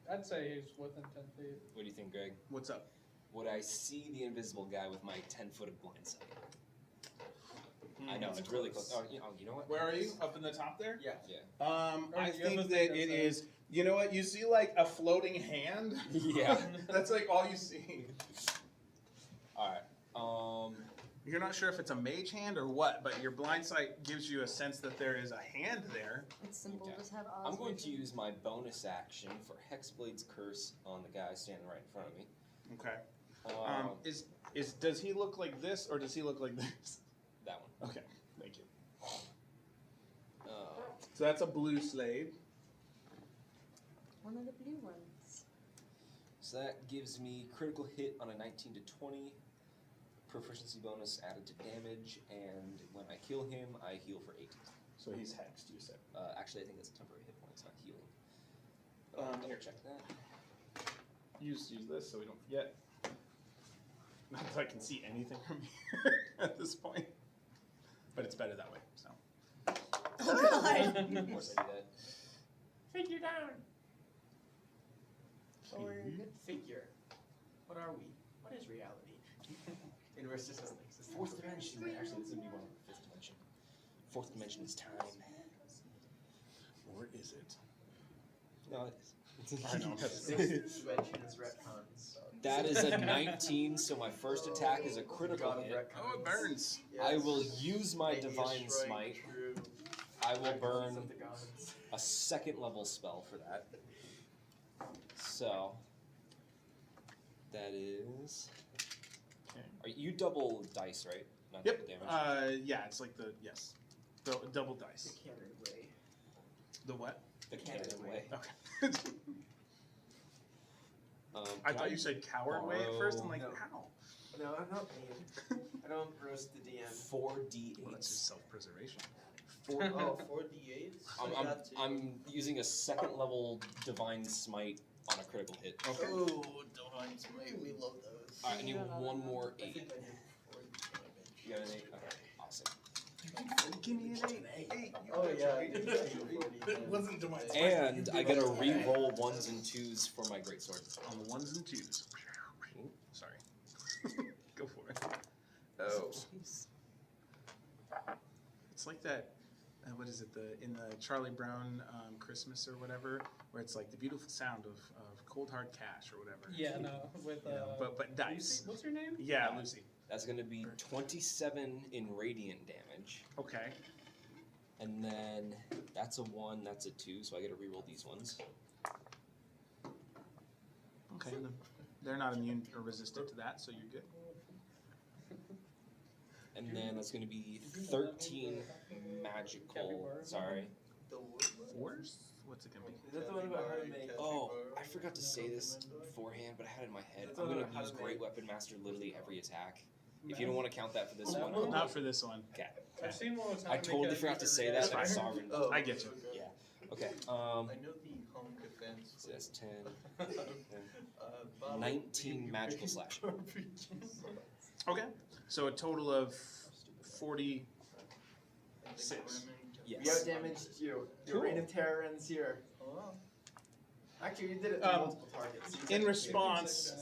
I'd say he's within 10 feet. What do you think, Greg? What's up? Would I see the invisible guy with my 10-foot of blind sight? I know it's really close. Oh, you know what? Where are you? Up in the top there? Yeah. Or I the other think thing that that's it like- is. You know what? You see like a floating hand. Yeah. That's like all you see. All right. You're not sure if it's a mage hand or what, but your blind sight gives you a sense that there is a hand there. It's simple. Okay. Just have Oz. I'm going to vision. use my bonus action for Hexblade's Curse on the guy standing right in front of me. Okay. Does he look like this or does he look like this? That one. Okay. Thank you. Uh, So that's a blue slave. One of the blue ones. so that gives me critical hit on a 19 to 20, proficiency bonus added to damage, and when I kill him, I heal for 8. So he's hexed, you said. Actually, I think that's a temporary hit point. It's not healing. Better check that. Use this so we don't forget. Not that I can see anything from here at this point, but it's better that way. So. Oh god! Of course I do that. Figure down. Or- Figure. What are we? What is reality? Universe just doesn't exist. Fourth dimension. Actually, this would be one of the fifth dimension. Fourth dimension is time. Or is it? No, it is. I know. Sixth dimension is retcons. That is a 19, so my first attack is a critical God of hit. retcons. Oh, it burns. I will use my Maybe a divine shrine, smite. true. I will Retcons burn of the gods. a second level spell for that. So that is. Okay. Are you double dice, right? Not Yep. double damage. Yeah, it's like the yes, double dice. The canon way. The what? The canon way. Okay. I Can thought you said coward way at first. I'm like, No. how? No, I'm not mean. I don't roast the DM. 4d8. Well, that's just self-preservation. 4d8s? I'm using a second level divine smite on a critical hit. Okay. Oh, divine smite. We love those. Alright, I need one more I 8. think I did 40 damage. You got an 8? Okay, awesome. Give me an 8. Oh yeah. It wasn't to my And I get to re-roll 1s and 2s for my greatsword. On the 1s and 2s. Sorry. Go for it. Oh. It's like that. What is it? In the Charlie Brown Christmas or whatever, where it's like the beautiful sound of cold hard cash or whatever. Yeah, no, with But dice. Lucy? What's her name? Yeah, Lucy. That's going to be 27 in radiant damage. Okay. And then that's a 1, that's a 2, so I get to re-roll these ones. Okay. They're not immune or resistant to that, so you're good. And then that's going to be 13 magical. Sorry. Force? What's it gonna be? Is that the one about how to make? Oh, I forgot to say this beforehand, but I had it in my head. That's I'm all gonna about how use to Great make- Weapon Master literally every attack. If you don't want to count that for this one, Not for this one. okay. I've seen one with I totally forgot to say that, but I saw it. Oh, I get you. Yeah. Okay. I know the home defense. So that's 10, Bob, 19 magical slash. Okay. So a total of 46. We Yes. outdamaged you. Your Cool. reign of terror ends here. Oh, Actually, you did it to Um, multiple targets. So you In got- response,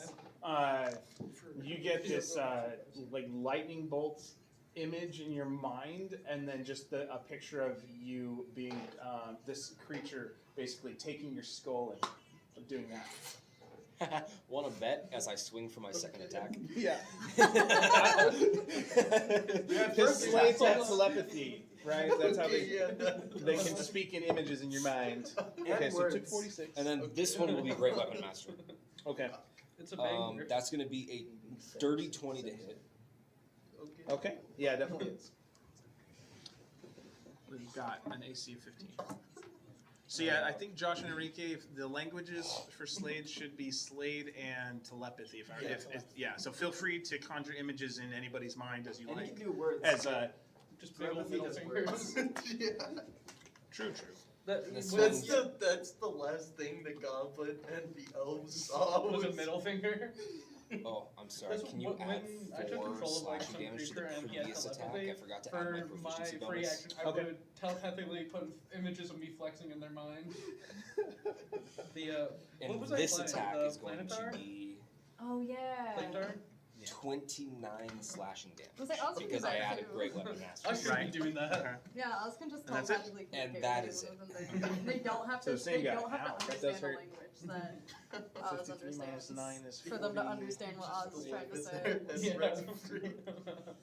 you get this like lightning bolt image in your mind, and then just a picture of you being this creature basically taking your skull and doing that. Want to bet as I swing for my second attack? Yeah. Because Because slaves have telepathy, right? That's how they they can speak in images in your mind. Okay, so it took words. 46. And then this one will be Great Weapon Master. Okay. It's a banger. That's going to be a dirty 20 to hit. Okay. Yeah, definitely is. We've got an AC of 15. So yeah, I think Josh and Enrique, if the languages for Slaad should be Slaad and telepathy. Yeah, so feel free to conjure images in anybody's mind as you And you like. can do words. As Just big old Telepathy middle does fingers. true. That's Was the last thing the goblin and the elves saw a was middle finger. Oh, I'm sorry. That's Can you when add I took 4 control of like slashing some damage to the creature and he had previous attack? telepathy. I forgot to add my For my proficiency free bonus. action, I Okay. would telepathically put images of me flexing in their mind. The And what was this I playing? attack The is going Planetar? to be Oh yeah. Planetar? 29 slashing damage. Was I also because do I that added too? Great Weapon Master. I should Right. be doing that. Yeah, I was gonna just And that's it? telepathically And communicate that with is them. They don't have So to. the same They guy. don't have Ow, to that does understand the hurt. language that Oz 53 minus understands. 9 is For them to understand what Oz is trying to say. Yeah.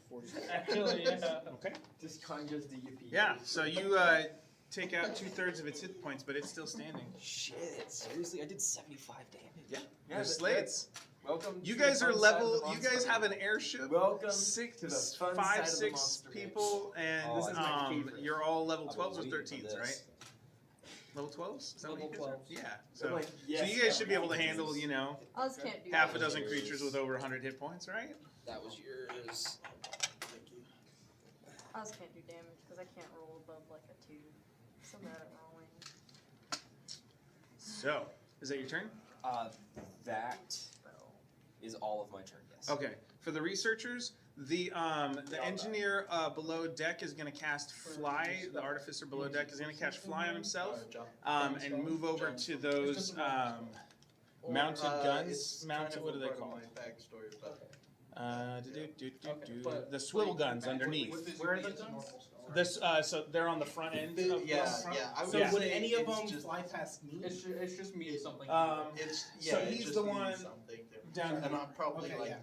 40. Actually, yeah. Okay. Just conjures the yippee. Yeah, so you take out 2/3 of its hit points, but it's still standing. Shit, seriously? I did 75 damage. Yeah. Yeah, Your that's Slades. Welcome. You to the guys are fun side of level. the You monster. guys have an airship. Welcome to the Six, fun side 5, of the 6 monster people, and Oh, this is my favorite. you're all level I've 12s or been waiting for 13s, right? this. Level 12s? Is that what Level you guys are? 12s. Yeah. I'm So, like, so yes, you guys should be able to everyone handle, is. you know, Oz can't do half a that. dozen creatures with over 100 hit points, right? That was yours. Oz can't do damage because I can't roll above like a 2. So bad at rolling. So, is that your turn? That is all of my turn, yes. Okay. For the researchers, the engineer below deck is going to cast Fly. The artificer below deck is going to cast Fly on himself, and move over to those mounted guns. It's Mounted. kind of What a are they part of called? my backstory, but The swivel guns underneath. Where are the guns? This, so they're on the front end. Of the yeah, front. yeah. I would So Yeah. would say any of it's them just, fly past me? It's just me something. It's So it he's just the means one something different. down and here. I'm probably Okay, like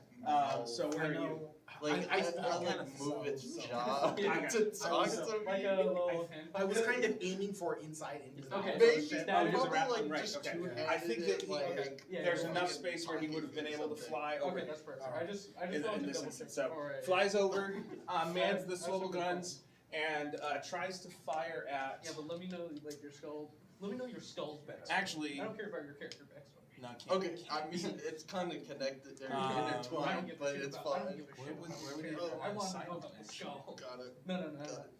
So where I are you? know. like I I felt like kind of move its so- jaw Yeah. to talk So- to like me. a little hand. I was kind of aiming for inside into the Okay, mouth. Maybe so now probably he's around- like right, just okay. two-handed I think that it, like, Yeah, There's yeah. enough space where he would have been able to fly over. Okay, that's perfect. I just in, wanted in to this double instance. check So before I- flies over, mans the That's swivel super cool. guns, and tries to fire at. Yeah, but let me know like your skull. Let me know your skull's backstory. Actually, I don't care about your character backstory. no, can't. Okay, I mean it's kind of connected or I don't intertwined, give a but shit it's about- I don't fine. give a Where shit would- about where your would character. you- I want to side know of about the the skull. Got it. No. Got it.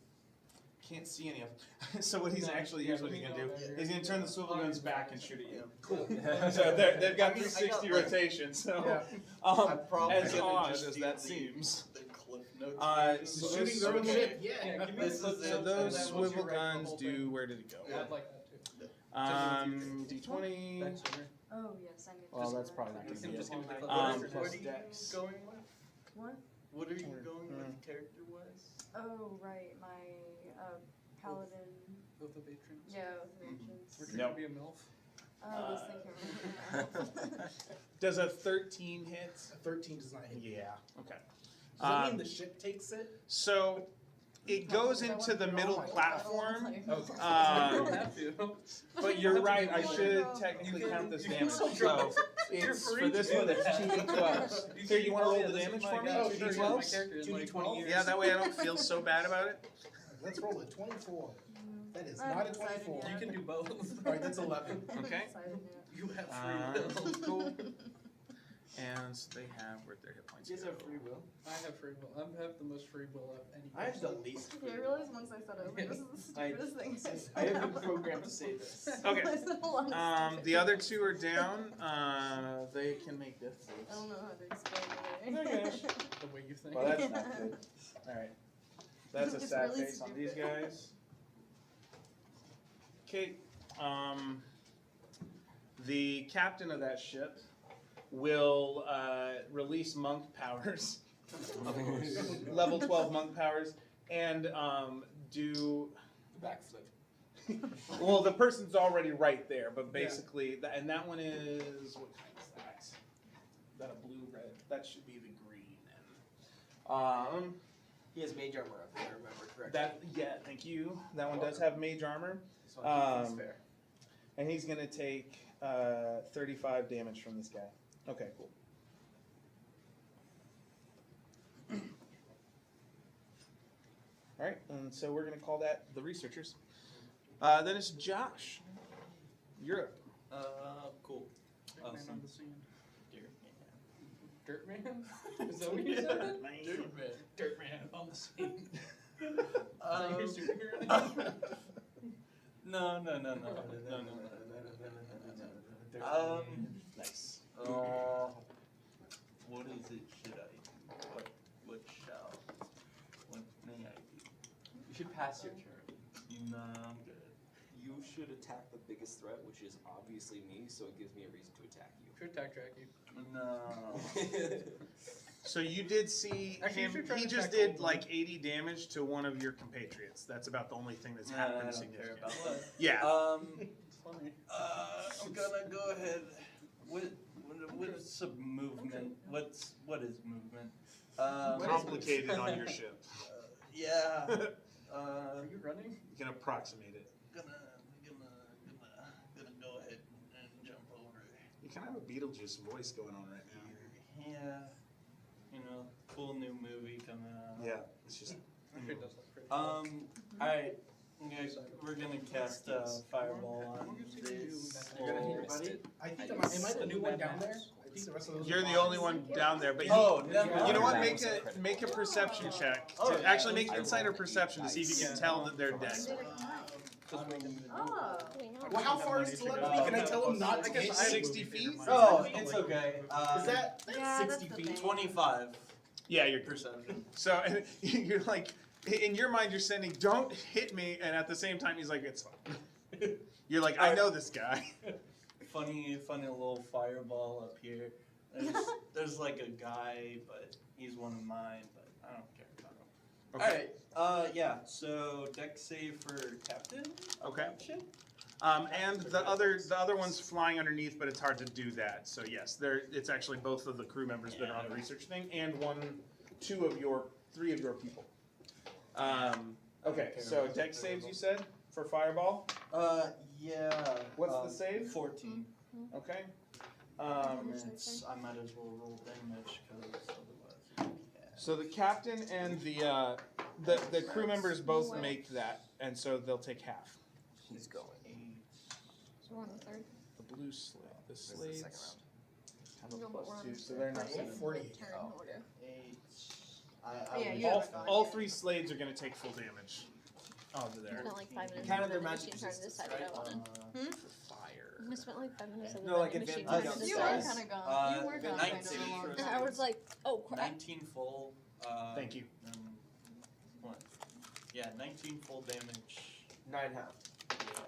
Can't see any of them. So what he's No, actually, yeah, here's what let he's me gonna do. know about He's your- gonna turn the swivel Oh, guns yeah. back and shoot at you. Cool. So they've got I mean, I 360 got, like- rotation. So I'm um, probably as gonna odd just as do that the- seems. The cliff notes. So version. those- Shooting their own okay. ship, Yeah, yeah. give me This the is footnotes it. So and those then once you swivel write the guns whole do. thing, Where did it go? I'd like that too. D20. Backstory. Oh yes, I need to. Well, do that's that. probably not gonna be Just it. give me the What clip. plus are you dex. going with? What? What are you going with character-wise? Oh right, my paladin. With the patrons. Yeah, with vengeance. We're Nope. trying to be a MILF. I was thinking. Does a 13 hit? A 13 does not hit. Yeah. Okay. Does that mean Um, the ship takes it? So it goes into the middle platform. You don't have to. But you're right. I should You technically can- count this you can damage. still So drop You're it's free for to this do one. It's that. 2d12s. Here, you want to roll the damage for me? Oh, sure, yeah, my 2d12s. character is like 2d20 years. Yeah, that way I don't feel so bad about it. Let's roll it. 24. That is I haven't not a decided 24. yet. You can do both. Alright, that's 11. I haven't Okay. decided yet. You have free will. Cool. And so they have, where'd their hit points You guys go? have free will. I have free will. I have the most free will of any I have the person. least Okay, free I will. realized once I said it, I was like, this is the I- stupidest thing I've said. I have been programmed to say this. Okay. I said a lot of stupid The other things. two are down. They can make death I saves. don't know how to explain Oh, it. gosh. The way you think. Well, that's not good. Alright. That's a It's sad really face on these stupid. guys. Okay. The captain of that ship will release monk powers. Level 12 monk powers. And do. Backflip. Well, the person's already right there, but basically, and that one is. What kind is that? Is that a blue, red? That should be the green. And, He has mage armor up, if I remember correctly. that, yeah, thank you. That one does have mage armor. So I think it's fair. And he's going to take 35 damage from this guy. Okay, cool. All right, and so we're going to call that the researchers. Then it's Josh. You're up. Cool. Dirt man Awesome. on the scene. Dear. Dirt man? Is that what you said? Dirt man. Dirt man on the scene. Um, Is that your superhero name? No. Nice. What is it? Should I do? What shall? What may I do? You should pass your turn. No, I'm good. You should attack the biggest threat, which is obviously me, so it gives me a reason to attack you. Should attack Jackie. No. So you did see Actually, you him, should try he to just attack did Goldblum. like 80 damage to one of your compatriots. That's about the only thing that's I happened don't care significant. about that. Yeah. It's funny. I'm gonna go ahead. What's a movement? What is movement? Complicated on your ship. Yeah. Are you running? You can approximate it. Gonna go ahead and jump over You kind of have a Beetlejuice voice going on right now. here. Yeah. You know, cool new movie coming out. Yeah, it's just. Actually, it does look pretty. Alright. We're gonna cast fireball on this. You're gonna hit your Missed buddy? it. I think am I the new one down there? I think the rest of those. You're are the only bots. one down there, but you, Oh, Yeah. you know what? That Make was a critical. make a perception check. Oh, To yeah. actually make I insight or rolled perception to see if you can dice. tell that they're I dead. did it combined. Oh. Well, how far is telepathy? Can I tell him not to I guess hit I have 60 movie feet? theater mind. Oh, it's okay. Is that Yeah, 60 that's the feet? thing. 25 Yeah, you're. perception? So and you're like, in your mind, you're sending, "Don't hit me," and at the same time, he's like, "It's fine." You're like, "I know this guy." Funny little fireball up here. There's like a guy, but he's one of mine, but I don't care about him. Alright, yeah, so deck save for captain? Okay. Shit. And the other one's flying underneath, but it's hard to do that. So yes, it's actually both of the crew members that are on the research thing, and 3 of your people. Okay, so deck saves you said for fireball. Yeah. What's the save? 14. Okay. I might as well roll damage because otherwise. So the captain and the crew members both make that, and so they'll take half. He's going. So we're on the third. The blue slate, the This is the second slates round. have a No, but we're on +2, the so they're not. third. gonna- 48. Turn Oh, order. 8. Yeah, you all, haven't gone all yet. 3 slades are going to take full damage. Over there. I spent like 5 minutes Kind of of the their machine magic trying to resistance, decide what I right? wanted. For fire. I spent like 5 minutes of the No, like machine advantage trying to on You decide. were size. kind of gone. You were the gone. 19 kind of for- long And I was like, oh crap. 19 full. Thank you. What? Yeah, 19 full damage. 9 half. Yeah.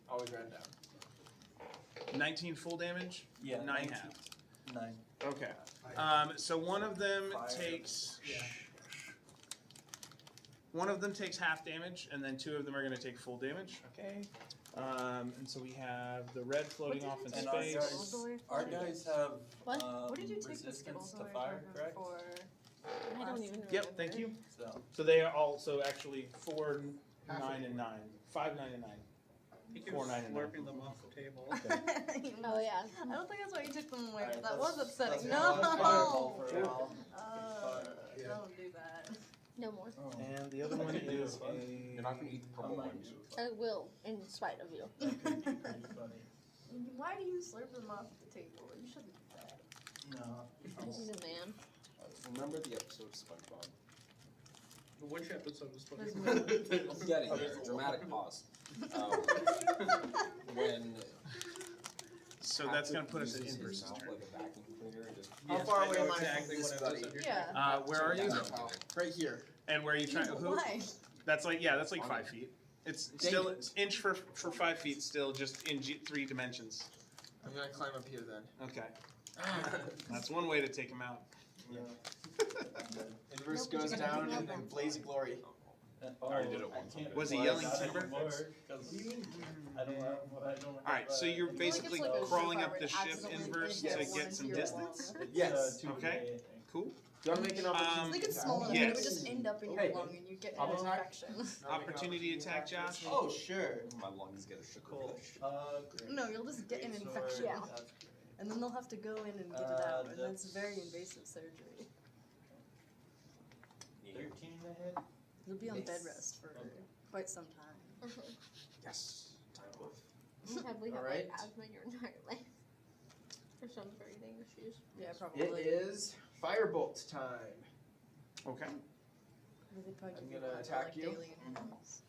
Always write it down. 19 full damage? Yeah. 9 19. half. 9. Okay. So one of them Fire. takes. Yeah. One of them takes half damage, and then 2 of them are going to take full damage. Okay. And so we have the red floating off in And our space. guys, our guys have What? What did you take the resistance Skittles to away fire, from correct? for? I don't even remember. Yep, thank you. So So they are also actually 4, 9, and 9. 5, 9, and 9. He keeps 4, 9, and 9. slurping them off the table. Oh yeah. I don't think that's why you took them away, but Alright, that was let's upsetting. have a fireball No! for now. Don't do that. No more. Oh. And the other one is a. You're not gonna eat the I purple might ones. do it. I will, in spite of you. That could be pretty funny. Why do you slurp them off the table? You shouldn't do that. No. This is a man. Remember the episode of SpongeBob? Which episode was There's SpongeBob? I'm getting there. Dramatic pause. When So that's going to put us at uses his inverse mouth turn. like a vacuum cleaner and just How Yes, far I away know am I from exactly this what buddy? episode you're Yeah. Where are you? Right here. And where are you trying? Who? Why? That's like that's like 5 feet. It's still it's inch for 5 feet. Still just in 3 dimensions. I'm gonna climb up here then. Okay, that's one way to take him out. Yeah. Inverse Nope, goes you down can't and then blaze of glory. Oh, already did it once. I can't Was he fly yelling that timber? anymore, 'cause I don't have. All right, so you're basically like a crawling ship up the I would ship accidentally inverse hit to one get some into your distance. lung. Yes. Okay. Cool. Do you want to make an opportunity? Like it's attack? small enough, it would Yes. just end up in your Hey. lung and you get I'll an attack. infection. Opportunity attack, Josh. Oh, sure. my lungs get a sugar Cool. rush. Great. No, you'll just get an Great infection. sword, Yeah. that's great. And then they'll have to go in and get it out, and that's That's- very invasive surgery. 13 to hit. You'll be on Yes. bed rest for quite some time. Yes. Time off. You probably have Alright. like asthma your entire life. Or some breathing issues. Yeah, It probably. is firebolt time. Okay. Really probably I'm give you gonna one for, attack like, you. daily inhalers.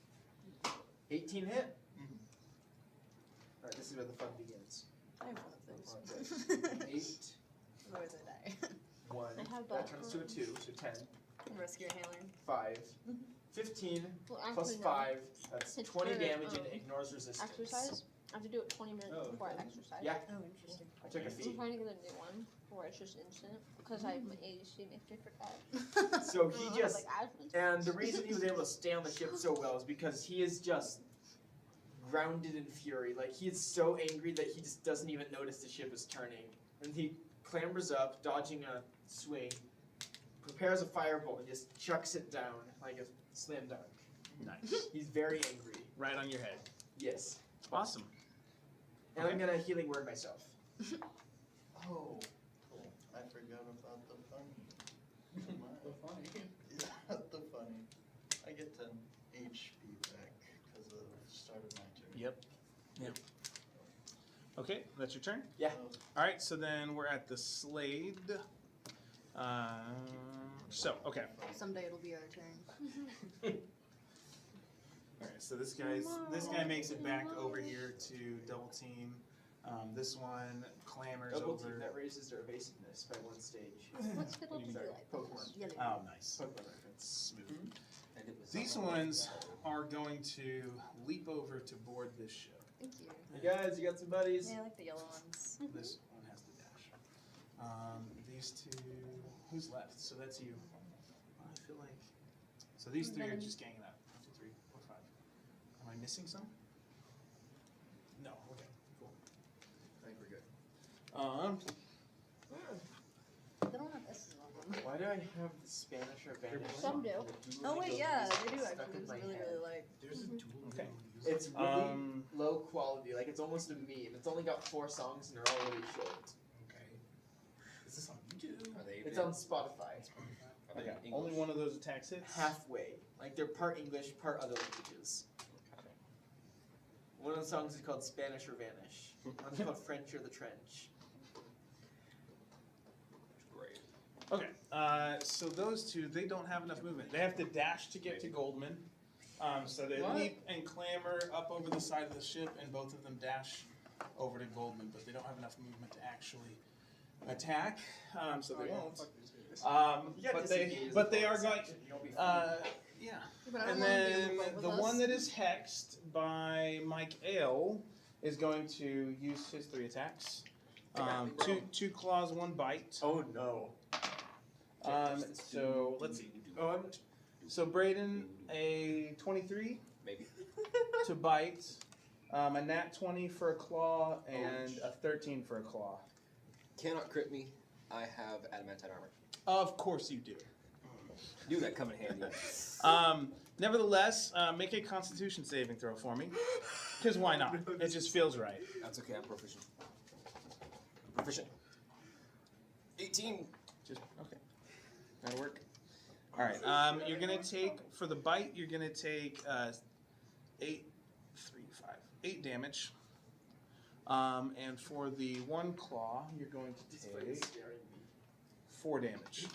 18 hit. Mhm. Alright, this is where the fun begins. I have one of those. Okay. 8, Otherwise I die. 1. I have That that. turns to a 2, so 10. Rescue inhaler. 5. 15 Well, plus actually, no. 5. That's It's 20 for, damage and um, ignores resistance. Exercise. I have to do it 20 minutes Oh, before I okay. exercise. Yeah. Oh, interesting. I took a I'm fee. trying to get a new one where it's just instant because I my ADHD makes me forget. So he I have, just. like, asthma. And the reason he was able to stay on the ship so well is because he is just grounded in fury. Like, he is so angry that he just doesn't even notice the ship is turning. And he clambers up, dodging a swing, prepares a firebolt, and just chucks it down like a slam dunk. Nice. He's very angry. Right on your head. Yes. Awesome. And I'm gonna healing word myself. Oh, cool. I forgot about the funny. The funny. Yeah, the funny. I get 10 HP back because of the start of my turn. Yep. Okay, that's your turn. Yeah. All right, so then we're at the Slaad. Okay. Someday it'll be our turn. All right, so this guy makes it back over here to double team. This one clambers Double over. team that raises their evasiveness by 1 stage. What's fiddle to do Sorry, like Pokemon. Yellow. Oh, nice. Pokemon reference. Smooth. And it was These ones are going to leap over to board this ship. Thank you. Hey guys, you got some buddies? Yeah, I like the yellow ones. This one has the dash. These two. Who's left? So that's you. I feel like. So these three are just ganging up. 1, 2, 3, 4, 5. Am I missing some? No. Okay. Cool. I think we're good. They don't have S's on them. Why do I have the Spanish or Spanish? Some do. Oh wait, yeah, they do Stuck actually. in It's my really, head. really light. There's a tool. Okay. It's really Um, low quality, like it's almost a meme. It's only got 4 songs and they're all really short. Okay. Is this on YouTube? Are they? It's on Spotify. Are they Okay. English? Only one of those attacks hits. Halfway. Like they're part English, part other languages. One of the songs is called Spanish or Vanish. One's called French or the Trench. Great. Okay. So those two, they don't have enough movement. They have to dash to get to Goldman. So they What? leap and clamber up over the side of the ship, and both of them dash over to Goldman, but they don't have enough movement to actually attack. So they won't. You got But they are going. You'll be Yeah. But I And don't wanna be then on the boat with the us. one that is hexed by Mike Ale is going to use his 3 attacks. Two claws, 1 bite. Oh no. So let's see. So Braden, a 23 Maybe. to bite, a nat 20 for a claw, and a 13 for a claw. Cannot crit me. I have adamantite armor. Of course you do. Knew that come in handy. Nevertheless, make a Constitution saving throw for me. Because why not? It just feels right. That's okay. I'm proficient. I'm proficient. 18. Just okay. That'll work. All right. You're gonna take for the bite. You're gonna take 8 damage. And for the one claw, you're going to take 4 damage.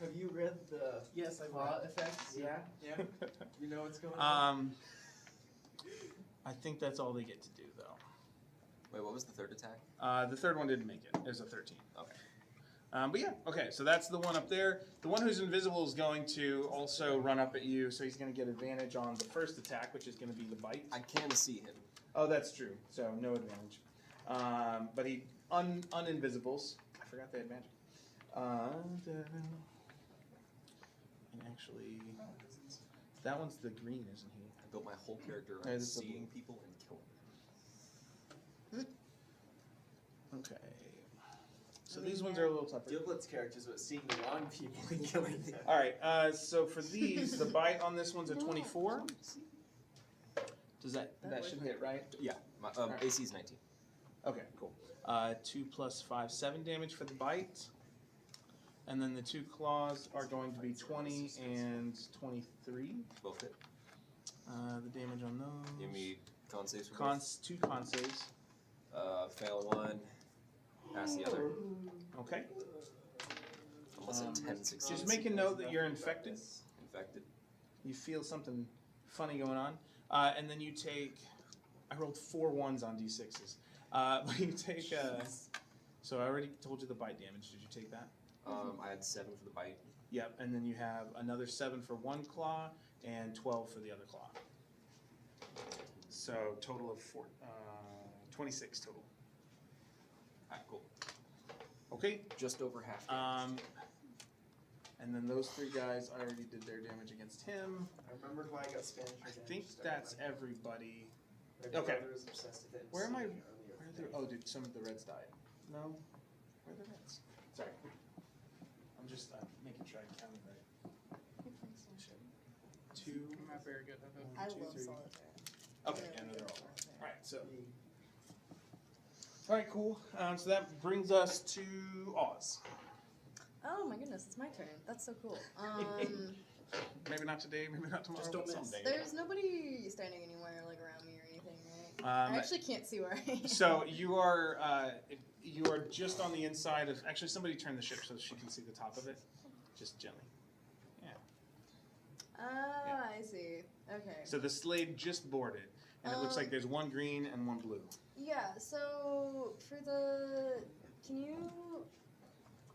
Have you read the Yes, I claw read. effects? Yeah. Yeah. You know what's going on? I think that's all they get to do, though. Wait, what was the third attack? The third one didn't make it. There's a 13. Okay. But yeah, okay, so that's the one up there. The one who's invisible is going to also run up at you, so he's going to get advantage on the first attack, which is going to be the bite. I can see him. Oh, that's true. So no advantage. But he uninvisibles. I forgot they had magic. And actually, that one's the green, isn't he? I built my whole character Yeah, around this is a seeing blue. people and killing them. Okay. So these ones are a little tougher. Giblet's character is about seeing the wrong people and killing them. All right. So for these, the bite on this one's a 24. Does that should hit, right? Yeah, my Alright. AC is 19. Okay, cool. 2 plus 5, 7 damage for the bite. And then the 2 claws are going to be 20 and 23. Both hit. The damage on those. Give me con saves for both. 2 con saves. Fail one, pass the other. Okay. Unless a 10 succeeds. Just make a note that you're infected. Infected. You feel something funny going on. And then you take, I rolled 4 1s on d6s. But you take, so I already told you the bite damage. Did you take that? I had 7 for the bite. Yep, and then you have another 7 for one claw and 12 for the other claw. So total of 26 total. Alright, cool. Okay. Just over half damage. And then those 3 guys, I already did their damage against him. I remembered why I got Spanish. I think that's everybody. My Okay. brother was obsessed with it. Where am I? Earlier. Where are the, oh, dude, some of the reds died. No? Where are the reds? Sorry. I'm just making sure I counted right. 2. I'm not very good at it. I 2, love 3. solitaire. Okay, yeah, no, they're all there. Alright, so. Alright, cool. So that brings us to Oz. Oh my goodness, it's my turn. That's so cool. Maybe not today, maybe not tomorrow, Just don't but miss. someday. There's nobody standing anywhere like around me or anything, right? I actually can't see where I am. So you are just on the inside of. Actually, somebody turn the ship so she can see the top of it, just gently. Yeah. Ah, I see. Okay. So the Slaad just boarded, and it looks like there's 1 green and 1 blue. Yeah. So for the, can you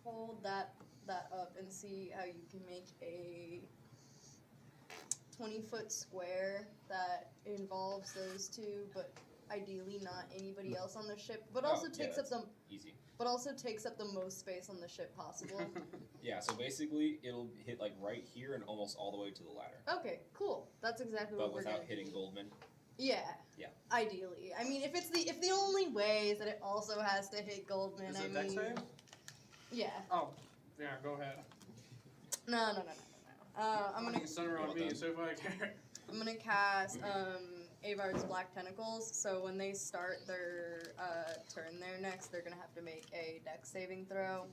hold that up and see how you can make a 20-foot square that involves those 2, but ideally not anybody else on the ship, but also takes up the Easy. but also takes up the most space on the ship possible. Yeah, so basically it'll hit like right here and almost all the way to the ladder. Okay, cool. That's exactly But what we're without gonna hitting do. Goldman. Yeah. Yeah. Ideally, I mean, if the only way is that it also has to hit Goldman, Is I it dex mean, save? yeah. Oh, yeah, go ahead. No. I'm gonna Center on Well me, done. so if I care. I'm gonna cast Avar's Black Tentacles. So when they start their turn there next, they're gonna have to make a dex saving throw,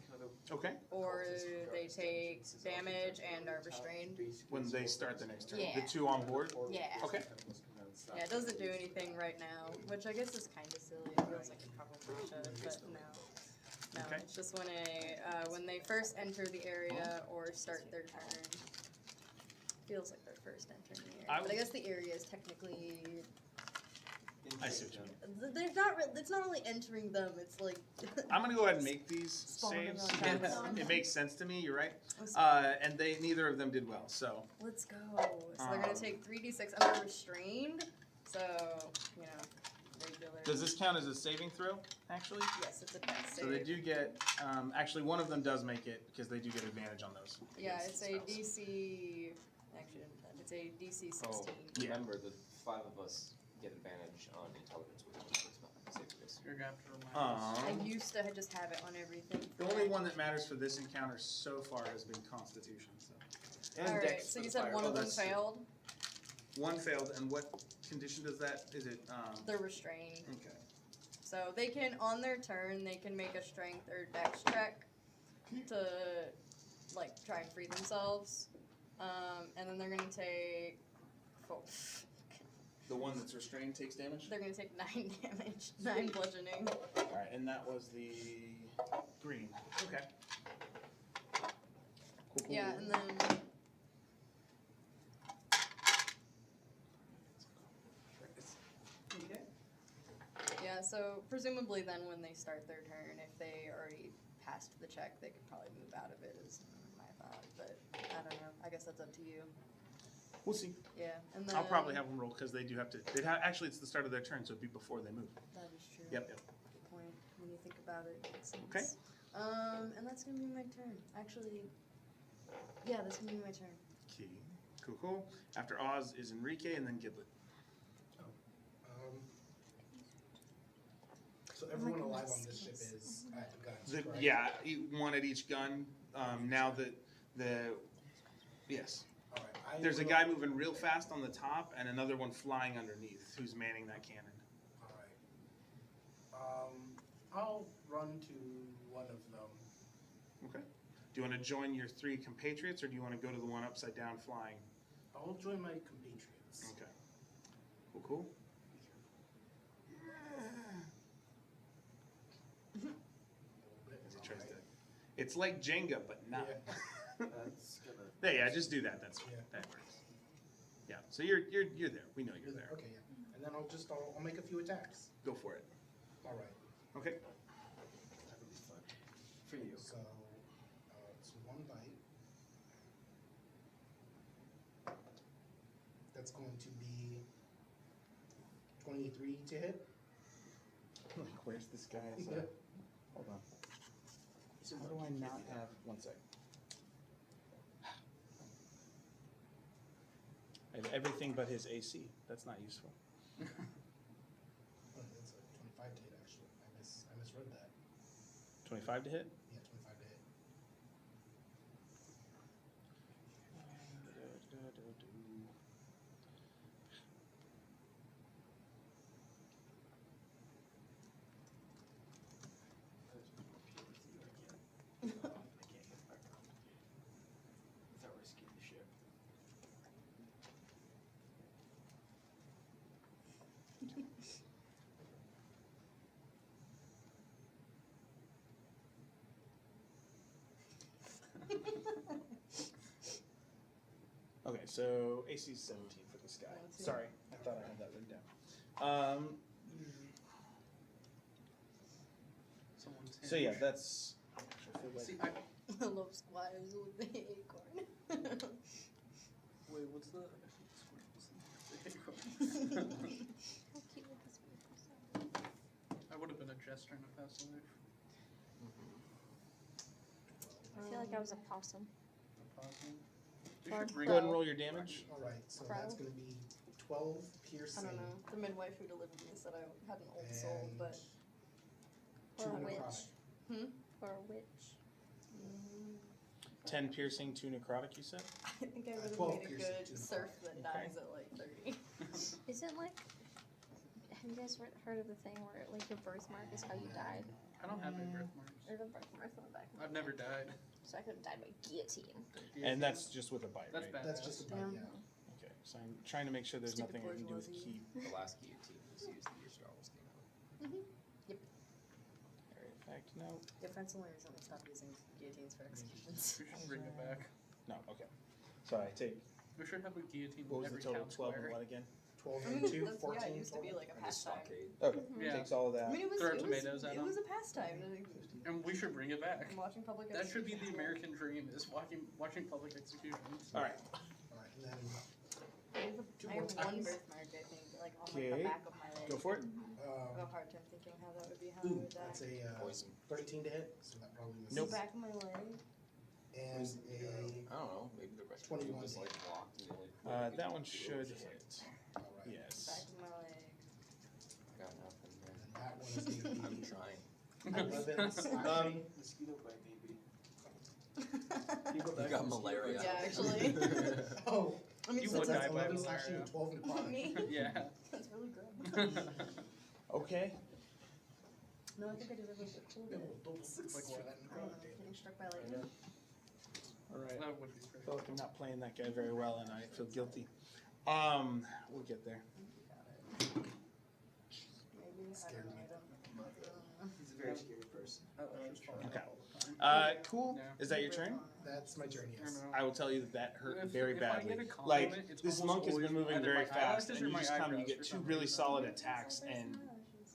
Okay. or they take damage and are restrained. When they start the next turn, Yeah. the 2 on board. Yeah. Okay. Yeah, it doesn't do anything right now, which I guess is kind of silly. It feels like it probably should, but no. No, Okay. it's just when they first enter the area or start their turn. Feels like they're first entering the area, but I guess the area is technically. I see what you mean. They're not. It's not really entering them. It's like. I'm gonna go ahead and make these Spawning saves. on top of them. It makes sense to me. You're right. Let's And neither of them did well. So go. So they're gonna take 3d6 under restrained. So regular. does this count as a saving throw? Actually. Yes, it's a dex save. So they do get. Actually, one of them does make it because they do get advantage on those. Yeah, it's a spells. DC. Actually, it's a DC 16. Oh, Yeah. remember the 5 of us get advantage on intelligence with one spell. Save for this. You're gonna have to remind I Um, used to just have it on everything. the only one that matters for this encounter so far has been Constitution. So And Alright, dex so for you the said fire. one Oh, of them that's true. failed. one failed, and what condition does that? Is it? They're restrained. Okay. So they can, on their turn, they can make a strength or dex check to like try and free themselves. And then they're gonna take. The one that's restrained takes damage? They're gonna take 9 damage, 9 bludgeoning. Alright, and that was the green. Okay. Cool. Yeah, and then. Yeah, so presumably then when they start their turn, if they already passed the check, they could probably move out of it, is my thought. But I don't know. I guess that's up to you. We'll see. Yeah, and then. I'll probably have them roll because they do have to. Actually, it's the start of their turn, so it'd be before they move. That is true. Yep. Good point. When you think about it, it makes sense. Okay. And that's gonna be my turn. Actually, yeah, that's gonna be my turn. Okay. Cool. After Oz is Enrique and then Giblet. So everyone alive on this ship is at the guns, correct? Yeah, one at each gun. Now that yes. All right. There's a guy moving real fast on the top and another one flying underneath who's manning that cannon. All right. I'll run to one of them. Okay. Do you want to join your 3 compatriots or do you want to go to the one upside down flying? I'll join my compatriots. Okay. Cool. As he tries to. It's like Jenga, but not. Yeah. That's gonna. Yeah, just do that. That works. Yeah. So you're there. We know you're there. Okay, yeah. And then I'll make a few attacks. Go for it. All right. Okay. That would be fun. For you. So it's 1 bite. That's going to be 23 to hit. Where's this guy? Yeah. Hold on. How do I not have 1 sec? I have everything but his AC. That's not useful. Oh, that's a 25 to hit, actually. I misread that. 25 to hit? Yeah, 25 to hit. Without risking the ship. Okay, so AC is 17 for this guy. Let's see. Sorry, I thought I had that written down. Someone's So yeah, hinge. that's. I feel like See, I love squires with the acorn. wait, what's the? How cute would this be? I would have been a jester in a past life. I feel like I was a possum. A possum. We Or should bring Go ahead and roll your damage. All right, so Crow. that's going to be 12 I piercing. don't know. The midwife who delivered me said I had an old soul, and but 2 Or a necrotic. witch. Or a witch. 10 piercing, 2 necrotic, you said? I think I would have 12 made a piercing, good 2 serf that Okay. dies at like 30. Isn't like. Have you guys heard of the thing where like your birthmark is how you died? I don't have any birthmarks. Or the birthmark on the back of my I've never neck. died. So I could have died by guillotine. And that's just with a bite, That's right? bad. That's just a bite, Damn. yeah. Okay, so I'm trying to make sure there's Stupid nothing I can do with bourgeoisie. keep. The last guillotine was used the year Star Wars came out. Artifact, no. Yeah, friends only recently stopped using guillotines for executions. We should bring it back. No, okay. So I take, We should have a guillotine what was in the every total? town 12 and square. what again? 12 I mean, and 2, that's, 14 yeah, it used to be total. like a And a pastime. stockade. Okay, Yeah. takes all of I that. mean, it was, Throw it was, tomatoes at it 'em. was a pastime. And we should bring it back. I'm watching public That should be the executions. American dream, is watching public executions. All right. All right, and then I have, Two I more have one times. birthmark, I think, like on like Okay. the back of my leg. Go for it. I have a hard time thinking how that would be, how I would die. that's a Poison. 13 to hit, so that probably misses. Nope. The back of my leg. And I don't know. Maybe the rest of 21 was to like hit. blocked. And the only That one should hit. All right. Yes. Back of my leg. I got nothing there. And that one is going to I'm be trying. 11 slashing. Mosquito bite, baby. You got malaria. Yeah, actually. Oh, I mean, You so would that's die by 11 slashing malaria. and 12 necrotic. me. Yeah. That's really good. Okay. No, I think I deserve a bit Yeah, cooler. well, double 6 for that I don't know, necrotic getting damage. struck by lightning. All right. That would be I pretty feel like I'm not playing that guy very well, and I feel guilty. We'll get there. Maybe. Scared me. He's a very scary person. Okay. Cool. Yeah. Is that your turn? That's my journey, yes. I will tell you that hurt If- very if I badly. get a Like, compliment, it's this almost monk has always been moving either very my fast, eyelashes and or you my just come, you eyebrows get for two some really reason. solid attacks, and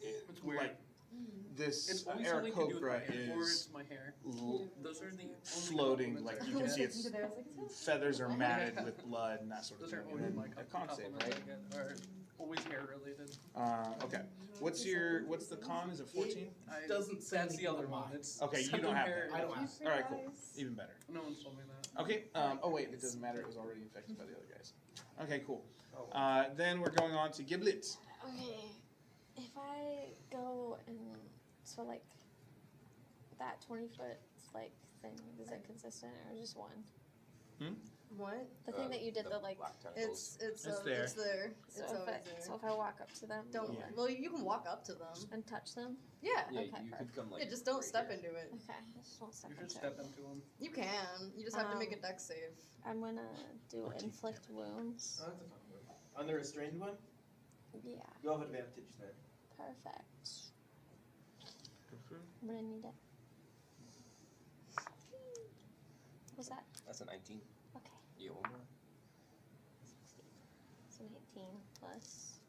It's weird. like this It's always something to do with my Aarakocra hair, or is it's my hair. Those are the only floating, compliments like I you get. can see its feathers are matted with blood and that sort of Those are thing. always And my then a con save, compliments right? I get, are always hair related. Okay. What's the con? Is it 14? Doesn't say That's the anything other on one. mine. It's Okay, you something don't have hair. I don't have. All right, cool. Even better. No one's told me that. Okay. Oh wait, it doesn't matter. It was already infected by the other guys. Okay, cool. Oh. Then we're going on to Giblet. Okay, if I go and so like that 20-foot like thing, is it consistent or just one? What? The thing that you did, the like. black tentacles. It's there. It's there. So It's if, always I, there. so if I walk up to them, Don't. Yeah. Well, you can walk up to them. and touch them. Yeah. Yeah, Okay, you could perfect. come like. Yeah, just don't right step here. into it. Okay, I just won't step You should into step it. into them. You can. You just have to make a dex save. I'm gonna do inflict wounds. Oh, that's a fun one. On the restrained one, Yeah, you'll have advantage then. perfect. I'm gonna need it. What was that? That's a 19. Okay. You get one more. So 19 plus.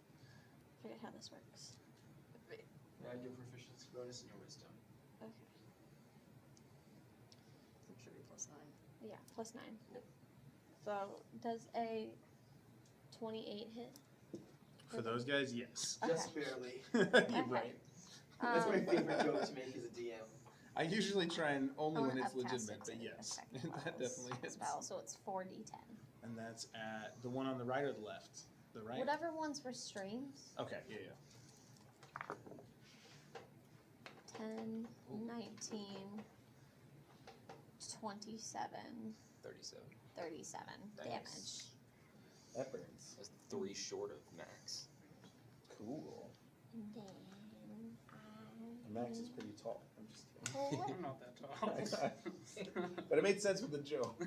I forget how this works. Add your proficiency bonus and your wisdom. Okay. I'm sure you're +9. Yeah, plus 9. So does a 28 hit? For those guys, yes. Just barely. You're right. That's my Um, favorite joke to make as a DM. I usually try and only I'll when it's upcast legitimate, it but to yes, affect that spells definitely as hits. well, so it's 4d10. And that's at the one on the right or the left? The right? Whatever one's restrained. Okay, yeah. 10, 19, 27, 37. 37 Nice. damage. That burns. That's 3 short of max. Cool. And then Max is pretty tall. I'm just I'm not that tall. But it made sense with the joke.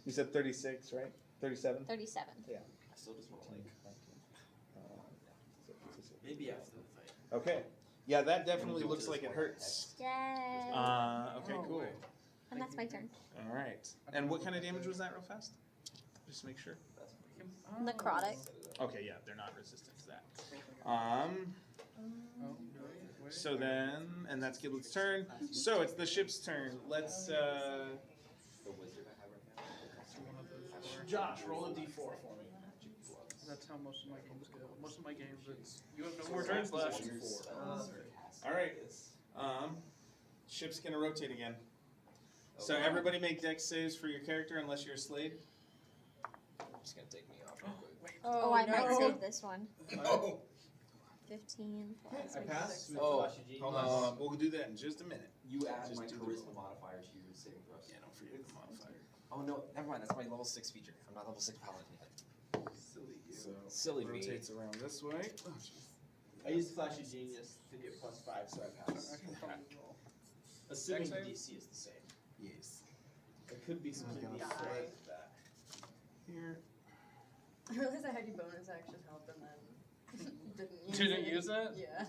You said 36, right? 37? 37. I still just want to like. Maybe after the fight. Okay. Yeah, that definitely looks like it hurts. Yay! Okay, Oh, cool. wait. And that's my turn. All right. And what kind of damage was that, real fast? Just to make sure. Necrotic. Okay, yeah, they're not resistant to that. Oh, wait. So then, and that's Giblet's turn. So it's the ship's turn. Let's, The wizard I have right now. One of those four. Josh, roll a d4 for me. That's how most of my games go. Most of my games, it's you have no more turns left. all right. Ship's gonna rotate again. So everybody make dex saves for your character unless you're a Slaad. Just gonna take me off real quick. Oh, I might no. save this one. No. 15 plus. I passed with Oh, Flashy G. Hold on. We'll do that in just a minute. You add Just my do the charisma roll. modifier to your saving throws. Yeah, don't forget the modifier. Oh no, never mind. That's my level 6 feature. I'm not level 6 paladin yet. Silly you. So Silly me. rotates around this way. I used Flashy Genius to get +5, so I passed. I can probably roll. Assuming the Dex DC is the same. Yes. It could be something gonna like flip that. Here. I realized I had you bonus action help and then didn't use Didn't it. use it? Yeah.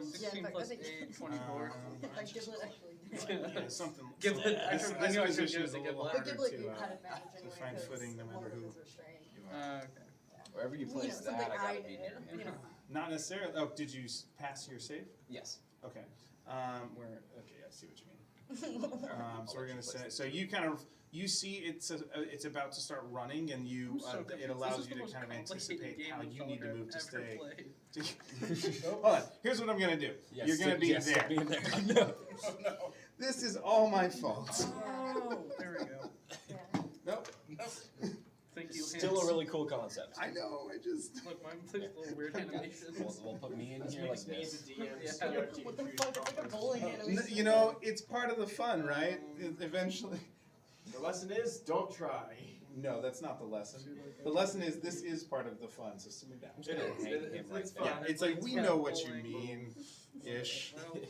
16 in fact, plus I think- 8, 24. Like Giblet actually did. Yeah, something. Giblet, This, I this knew I couldn't position give is a it to little Giblet. But harder Giblet to, had advantage anyway. find 'cause footing no one matter of them who. was restrained. Okay. Wherever you You place know, that, something I gotta I be did, near him. you know. Not necessarily. Oh, did you pass your save? Yes. Okay. Okay, I see what you mean. So I'll we're let gonna you say. place So you kind of see it's about to start running, and you I'm so it confused. allows This is you the to most kind of complicated anticipate game how of you need to Solitaire move to I've stay. ever played. Hold on. Here's what I'm gonna do. Yes, You're gonna be yes, there. be in there. No. Oh no. This is all my fault. Oh, there we go. Nope. Thank you, Still hands. a really cool concept. I know. I just. Look, mine plays little weird animations. We'll put me in This here like makes me as this. a DM. Yeah. start to What the introduce fuck? It's like a bowling animation. You know, it's part of the fun, right? Eventually. The lesson is, don't try. No, that's not the lesson. The lesson is this is part of the fun. So simmer down. It is. Hang him right It's there. Yeah, it's like we Yeah, know what you bowling. mean, ish. Well,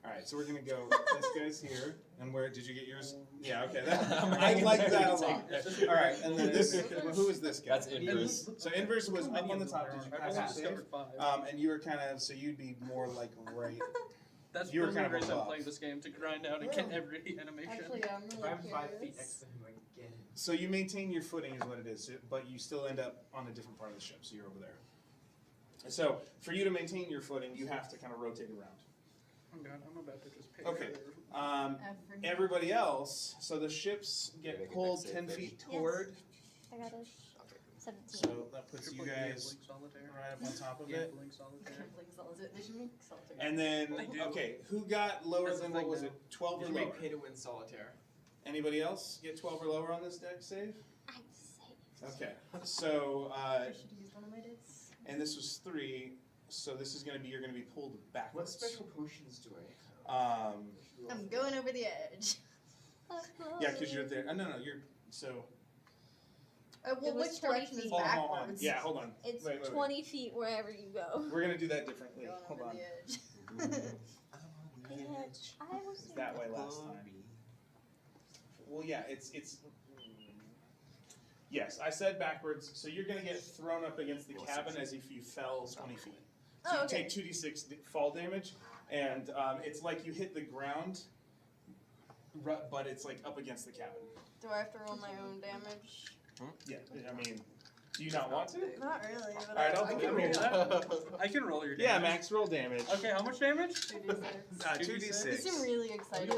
All right, so we're gonna go. This guy's here. And where did you get yours? Yeah, okay. I like that a lot. All right, and then this. Who is this guy? That's inverse. So inverse was up on the top. Did you I've pass only your save? discovered 5. And you were kind of, so you'd be more like right. That's you were the kind of reason I'm above. playing this game, to grind out and get every animation. Actually, yeah, I'm really If I'm curious. 5 feet next to him again. So you maintain your footing is what it is, but you still end up on a different part of the ship, so you're over there. So for you to maintain your footing, you have to kind of rotate around. Oh god, I'm about to just pay Okay. for Everybody else, so the ships Make get it pulled next 10 save, feet Yes. toward, I got it. 17. so that puts you Triple guys gambling solitaire. right up on top of it. Gambling solitaire. Like solitaire. They should make solitaire. And then, They do. okay, who got lower That's the than, what thing was now. it, 12 or Did you lower? make pay to win solitaire? Anybody else get 12 or lower on this deck save? I'm safe. Okay, so, I should use one of my dice. and this was 3, so this is going to be, you're going to be pulled What backwards. special potions do I have? I'm going over the edge. Yeah, because you're there. No, you're, so, Well, It was which direction is 20 feet. hold on. backwards? Yeah, hold on. It's Wait. 20 feet wherever you go. We're going to do that differently. Going Hold over on. the edge. I was It's that way last time. Well, yeah, it's. Yes, I said backwards, so you're going to get thrown up against the cabin as if you fell 20 feet. So Oh, you okay. take 2d6 fall damage, and it's like you hit the ground, but it's like up against the cabin. Do I have to roll my own damage? Yeah, I mean, do you not want to? Not really, but Alright, I'll I do can roll it. that. I can roll your damage. Yeah, Max, roll damage. Okay, how much damage? 2d6. 2d6. You seem really excited.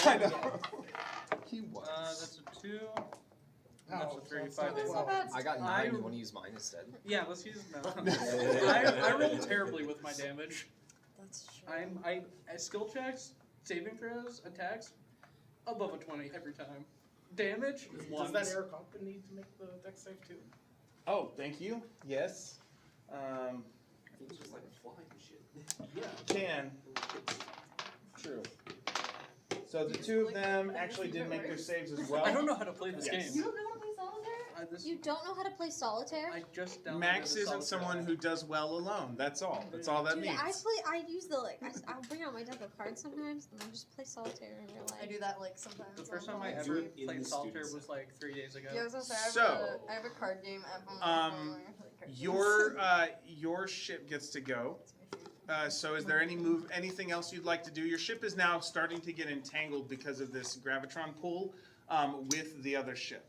I know. He was. That's a 2. Oh, That's a 3. that's 5 not damage. So bad. I got 9. You want to use mine instead? Yeah, let's use I rolled terribly with my damage. That's true. I skill checks, saving throws, attacks, above a 20 every time. Damage, Does 1. that air cockpit need to make the deck save too? Oh, thank you. Yes. I think it's just like a flying shit. Can. True. So the two of them actually did make their saves as well. I don't know how to play this Yes. You game. don't know how to play solitaire? This, You don't know how to play solitaire? I just downloaded Max the isn't solitaire someone app. who does well alone. That's all. That's all that Dude, means. I use the I'll bring out my deck of cards sometimes and I just play solitaire in real life. I do that like sometimes. The first on time I my ever Do it in played the solitaire students. was like 3 days ago. Yeah, I was gonna say, So, I have a card game app on my phone. where I play card games. Your ship gets to go. It's my favorite. So is there anything else you'd like to do? Your ship is now starting to get entangled because of this gravitron pull with the other ship.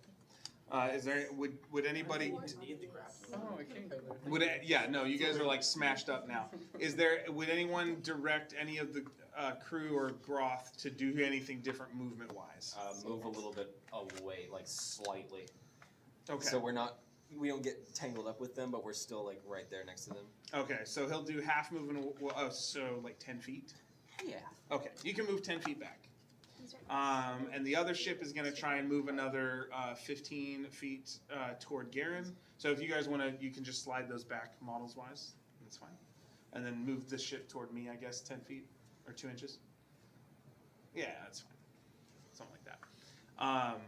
Would anybody? Need the graph. Oh, I can't go there. No, you guys are like smashed up now. Would anyone direct any of the crew or Groth to do anything different movement wise? Move a little bit away, like slightly. Okay. So we don't get tangled up with them, but we're still like right there next to them. Okay, so he'll do half movement, so like 10 feet? Yeah. Okay, you can move 10 feet back. And the other ship is going to try and move another 15 feet toward Garen. So if you guys want to, you can just slide those back models-wise. That's fine. And then move the ship toward me, I guess, 10 feet or 2 inches. Yeah, that's fine. Something like that.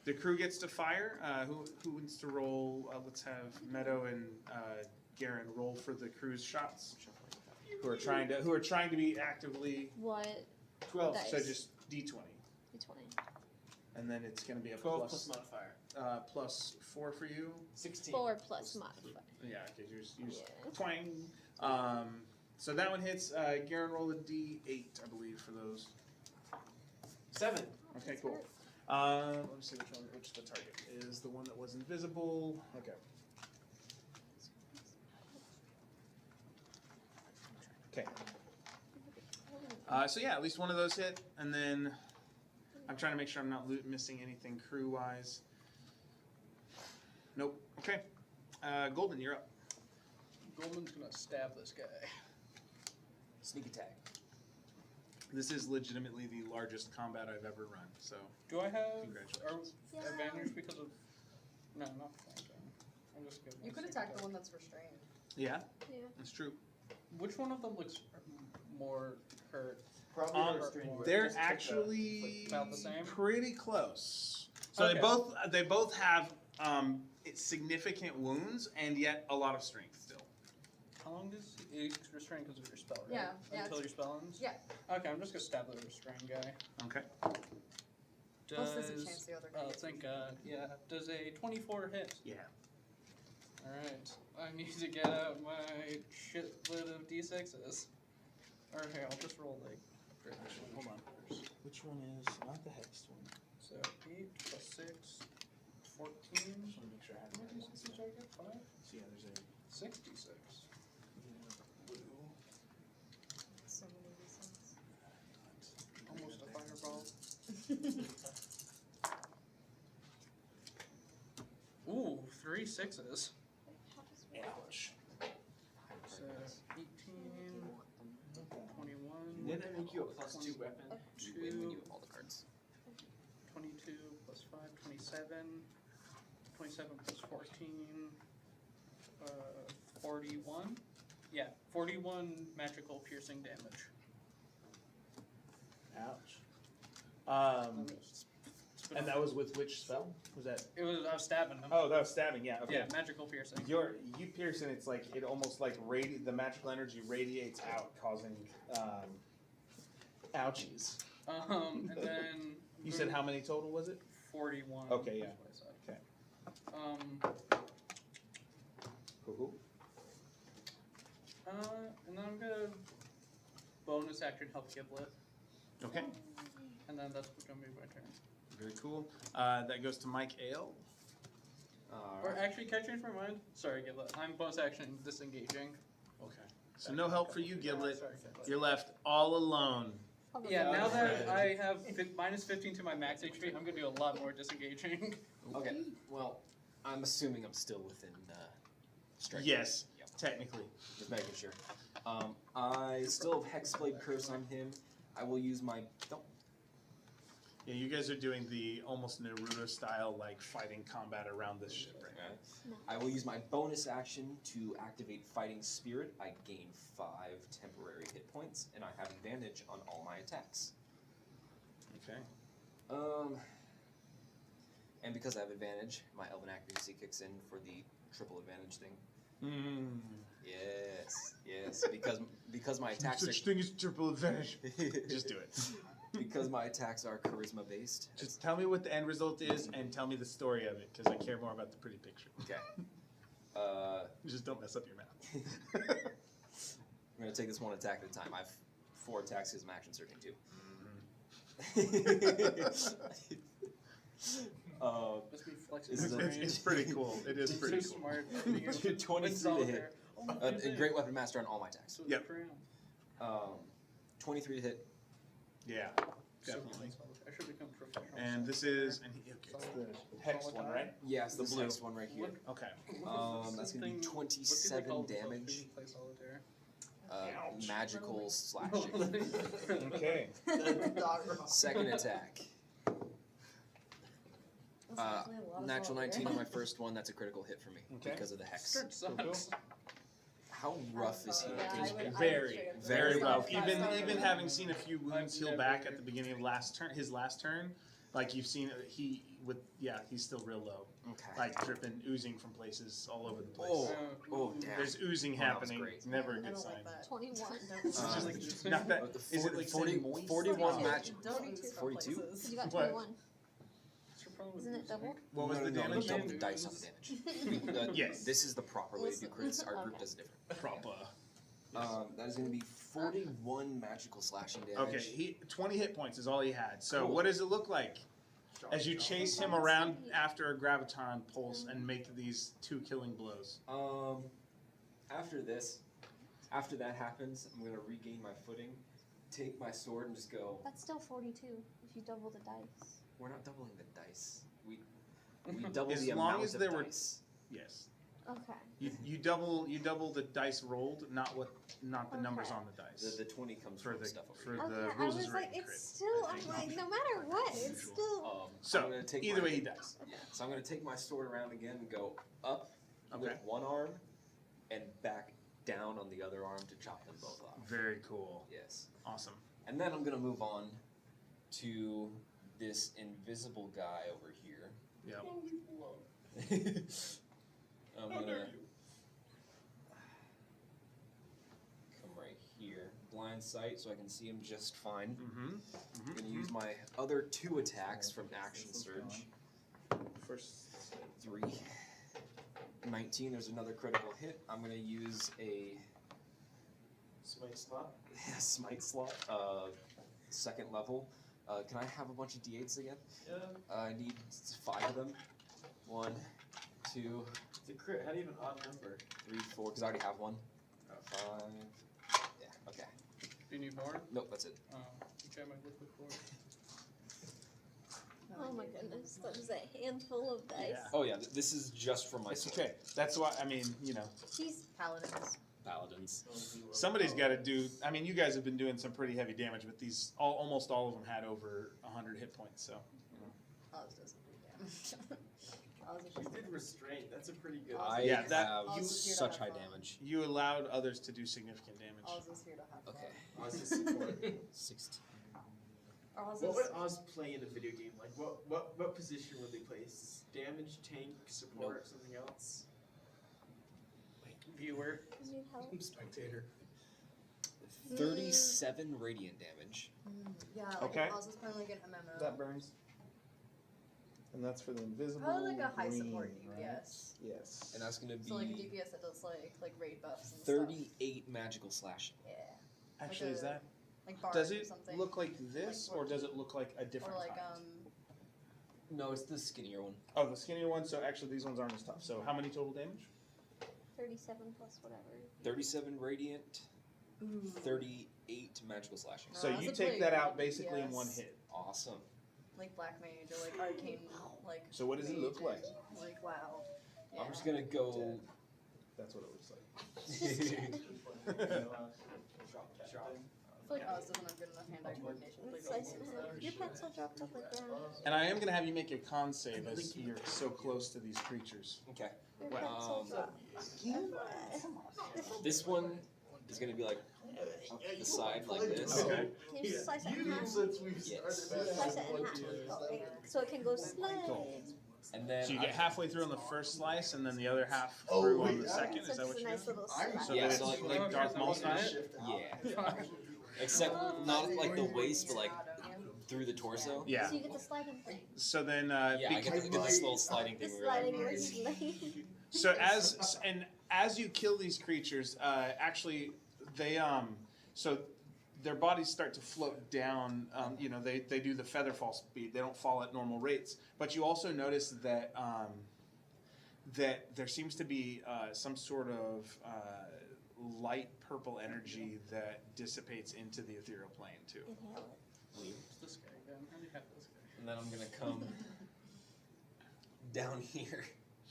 The crew gets to fire. Who wants to roll? Let's have Meadow and Garen roll for the crew's shots. Who are trying to be actively. What? 12. Dice. So just D20, D20. and then it's going to be a 12 plus plus modifier. plus 4 for you. 16. 4 plus modifier. Yeah, okay, yours Yeah. twang. So that one hits. Garen, roll a D8, I believe, for those. 7. Okay, cool. Let me see which the target is. The one that was invisible. Okay. Okay. So yeah, at least one of those hit, and then I'm trying to make sure I'm not missing anything crew-wise. Nope. Okay. Golden, you're up. Goldman's gonna stab this guy. Sneak attack. This is legitimately the largest combat I've ever run. So Do I have congratulations. advantage because of? No, not flanking. I'm just gonna. You could attack the one that's restrained. Yeah, Yeah. that's true. Which one of them looks more hurt? Probably restrained. They're Just take the- actually about the same? pretty close. So Okay. they both have significant wounds and yet a lot of strength still. How long does it restrain because of your spell, right? Yeah, yeah, Until your spell ends? yeah. Okay, I'm just gonna stab the restrain guy. Okay. Plus there's a chance the other guy Oh, gets thank God. Yeah. Does a 24 hit? Yeah. Alright. I need to get out my shitload of d6s. Or here, I'll just roll like. Actually, hold on. Which one is not the hex one? So 8 plus 6, 14. Just want to make sure I have How many the right d6s did I get? 5? one. So yeah, there's a 66. blue. So many reasons. Almost a fireball. Ooh, 3 6s. Ouch. So 18, 21, Did I make you a +2 weapon? You win when you have all the cards. 22 plus 5, 27. 27 plus 14, 41. Yeah, 41 magical piercing damage. Ouch. And that was with which spell? Was that? I was stabbing him. Oh, that was stabbing. Yeah. Okay. Yeah, magical piercing. You pierce and it's like it almost like the magical energy radiates out, causing ouchies. And then You said how many total was it? 41. Okay, yeah. That's what I said. Okay. Cool. And then I'm gonna bonus action help Giblet, Okay. and then that's gonna be my turn. Very cool. That goes to Mike Ale. Or actually, can I change my mind? Sorry, Giblet. I'm bonus action disengaging. Okay. So no help for you, Giblet. Sorry, Giblet. You're left all alone. Yeah, now that I have minus 15 to my max HP, I'm gonna do a lot more disengaging. Okay. Well, I'm assuming I'm still within strike. Yes, Yep. technically. Just making sure. I still have Hexblade Curse on him. I will use my. Don't. Yeah, you guys are doing the almost Naruto style like fighting combat around this ship right now. I will use my bonus action to activate Fighting Spirit. I gain 5 temporary hit points, and I have advantage on all my attacks. Okay. And because I have advantage, my Elven Accuracy kicks in for the triple advantage thing. Mm. Yes. Because my attacks are. thing as triple advantage. Just do it. Because my attacks are charisma based. Just tell me what the end result is and tell me the story of it, because I care more about the pretty picture. Okay. Just don't mess up your mouth. I'm gonna take this one attack at a time. I have 4 attacks because I'm action surging too. Must be flexing This is my a- brain. It's pretty cool. It is It's pretty so cool. smart. 23 to hit. A Great Weapon Master on all my attacks. So Yep. crayon. 23 to hit. Yeah, So definitely. I should become professional. And this is okay. It's the hex one, right? Yeah, it's the blue. next one right here. Okay. That's gonna be 27 damage. Magical slashing. Okay. Second attack. Natural 19 on my first one. That's a critical hit for me Okay. because of the hex. Skirt sucks. How rough is he? Yeah, I would Very, straight up very Very rough. rough. Even having seen a few wounds I've heal never- back at the beginning of his last turn, like you've seen he's still real low, Okay. like dripping, oozing from places all over the place. Oh, damn. There's oozing Oh, that was happening. great. Never a I good don't sign. like that. 21. It's just like not that. Is it like 40, saying moist? 41 Oh. match? Don't use from 42? places. You got What? 21. Isn't it double? What was No, the no, no, damage? double the dice on the damage. Yes. This is the proper way to do crits. Our group Okay. does it different. Proper. That is going to be 41 magical slashing damage. Okay, 20 hit points is all he had. So Cool. what does it look like as you chase him around after a graviton pulse and make these 2 killing blows? After that happens, I'm going to regain my footing, take my sword, and just go. That's still 42 if you double the dice. We're not doubling the dice. We double As the long amount as of there were- dice. Yes. Okay. You double the dice rolled, not the numbers Okay. on the dice. The 20 comes For from the- stuff over for here. Okay, the I rules was is like, written it's crit, still, I I'm think. like, no matter what, it's still. So I'm gonna take either my, way he dies. Yeah, so I'm going to take my sword around again and go up with Okay. one arm and back down on the other arm to chop them both off. Very cool. Yes. Awesome. And then I'm going to move on to this invisible guy over here. Yep. I'm gonna sight, so I can see him just fine. Mm-hmm. I'm gonna use my other 2 attacks from Action Surge. First. 3. 19. There's another critical hit. I'm gonna use a Smite slot. smite slot. Second level. Can I have a bunch of d8s again? Yeah. I need 5 of them. 1, 2, It's a crit. How do you have an odd number? 3, 4. Because I already have 1. 5. Yeah. Okay. Do you need more? Nope. That's it. Okay, my liquid force. Oh my goodness, that is a handful of dice. Yeah. Oh yeah. This is just for my It's sword. okay. That's why, I mean, you know, She's paladins. Paladins. somebody's got to do. I mean, you guys have been doing some pretty heavy damage, but these, almost all of them had over 100 hit points. So, Oz doesn't do damage. Oz is You just did restraint. That's a pretty good. I Yeah, that- have Oz is here to such have high fun. damage. you allowed others to do significant damage. Oz is here to have fun. Okay. Oz is support. 16. Oz What is would Oz play in a video game? Like, what position would they play? Damage, tank, support, something else? Viewer. You need help? Spectator. 37 radiant damage. yeah, like Okay. Oz is playing like an MMO. That burns. And that's for the invisible. Probably like a high green, support dude, right? yes. Yes. And that's gonna be So like a DPS that does like raid buffs and 38 magical slashing. stuff. Yeah. Actually, like is a- that? Like bard Does or it something. look like this, Like or does it look like a different or like kind? No, it's the skinnier one. Oh, the skinnier one. So actually, these ones aren't as tough. So how many total damage? 37 plus whatever. 37 radiant, Ooh. 38 magical slashing. No, So that's you a take pretty that good out basically in one DPS. hit. Awesome. Like black mage or like arcane like. So what does it look mage. like? Like wow. Yeah. I'm just gonna go. That's what it looks like. I feel like Oz doesn't have good enough hand-eye coordination to play Slice both it games, up. though. Your pencil dropped on the ground. And I am going to have you make a con save as you're so close to these creatures. Okay. Your Wow. pencil dropped. This one is gonna be like the side like this. Okay. Can you slice it in half? Yes. Slice it in half. Okay. So it can go slide. And then So you get halfway through on the first slice, and then the other half Oh, through on wait, the yeah. second. So Is that it's what a you nice do? little I'm slide. Yeah, so like Darth Maul style? Yeah. Except not like the waist, but like through the torso. Yeah. So you get the sliding thing. So then, Yeah, I get this little sliding The thing. where sliding you're like- ring. So as you kill these creatures, actually they so their bodies start to float down. You know, they do the feather fall speed. They don't fall at normal rates. But you also notice that that there seems to be some sort of light purple energy that dissipates into the ethereal plane too. Inhale it. It's this guy again. I already have this guy. And then I'm gonna come down here.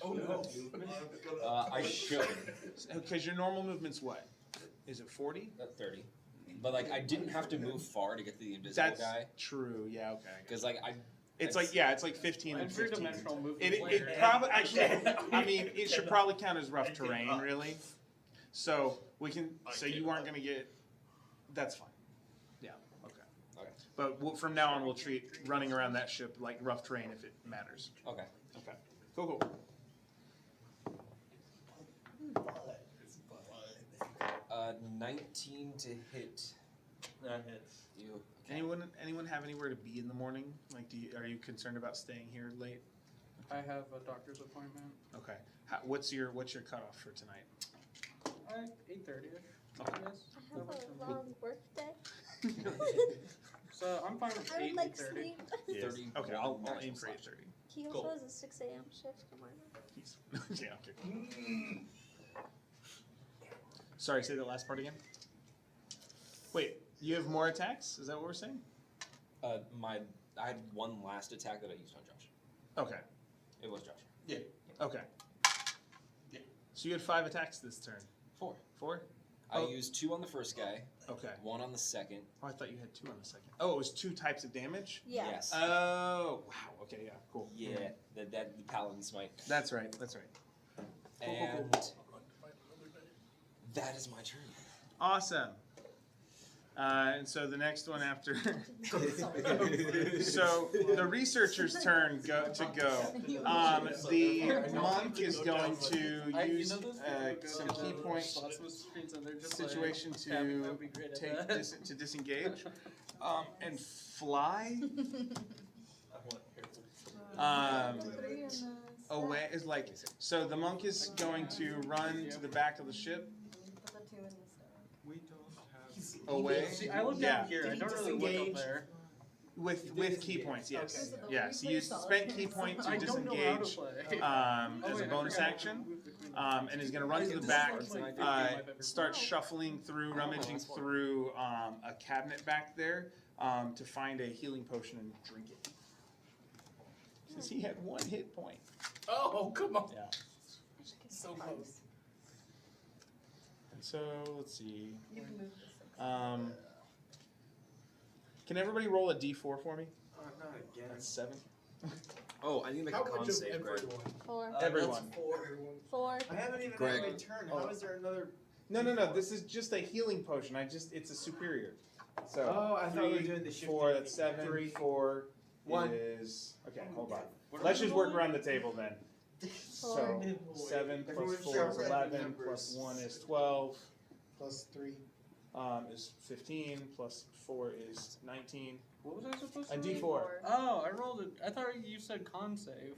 Oh no. I should. Because your normal movement's what? Is it 40? At 30. But like I didn't have to move far to get to the invisible That's guy. true. Yeah. Okay. Because like I. It's like it's like 15 and 15. Three-dimensional movement. It probably actually. I mean, it should probably count as rough terrain, really. So we can. So you aren't going to get. That's fine. Yeah. Okay. Okay. But from now on, we'll treat running around that ship like rough terrain if it matters. Okay. Okay. Cool. Cool. 19 to hit That hits. you. Okay. Anyone have anywhere to be in the morning? Like, are you concerned about staying here late? I have a doctor's appointment. Okay. What's your cutoff for tonight? 8:30ish. Okay. Yes. I have a long work day. So I'm fine with I 8, would like 8:30. sleep. Yes. 30 Okay, I'll maximum aim for slash. 8:30. He also Cool. has a 6 a.m. shift tomorrow. Yeah, okay. Sorry, say that last part again. Wait, you have more attacks? Is that what we're saying? I had one last attack that I used on Josh. Okay. It was Josh. Okay. So you had 5 attacks this turn. 4. 4? I Oh. used 2 on the first guy, Okay. 1 on the second. Oh, I thought you had 2 on the second. Oh, it was 2 types of damage? Yeah. Yes. Oh, wow. Okay, yeah, cool. Yeah, the paladin smite. That's right, that's right. And that is my turn. Awesome. And so the next one after. So the researcher's turn go. The monk is going to use some key point situation to to disengage and fly. Away is like so. The monk is going to run to the back of the ship. We don't have. Away. See, I look down here. I don't really look up there. With key points, yes. Okay. Yeah, so you spent key point to I don't know how to disengage play. as a bonus action, and is going to run to the back, start shuffling through, rummaging through a cabinet back there to find a healing potion and drink it. Since he had 1 hit point. Oh, come on. Yeah. So close. And so, let's see. Can everybody roll a d4 for me? Not again. That's 7. Oh, I need to make How a con much of save, Greg. everyone? 4. Everyone. Four. I haven't even Greg. had my turn. How is there another? No. This is just a healing potion. It's a superior. So Oh, I thought we were 3, doing the shift. 4. That's 7. 3, 4 1. is okay. Hold on. Let's just work around the table then. So 7 plus 4 is 11. Plus 1 is 12. Plus 3. Is 15. Plus 4 is 19. What was I supposed to A roll? d4. Oh, I rolled it. I thought you said con save.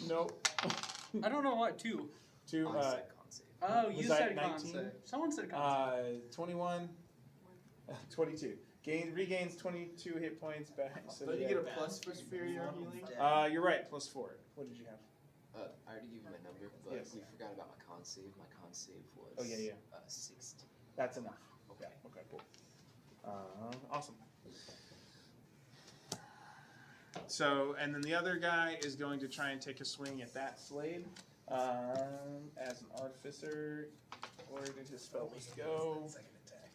Nope. I don't know what, 2. 2. I said con save. Oh, Was you that said con 19? save. Someone said con save. 21. 22. Regains 22 hit points back. So But you yeah. get a plus for superior healing. You're right. Plus 4. What did you have? I already gave you my number, but Yes. we forgot about my con save. My con save was Oh, yeah. 16. That's enough. Okay. Okay, cool. Awesome. So, and then the other guy is going to try and take a swing at that Slaad as an artificer. Where did his spell list go? Second attack.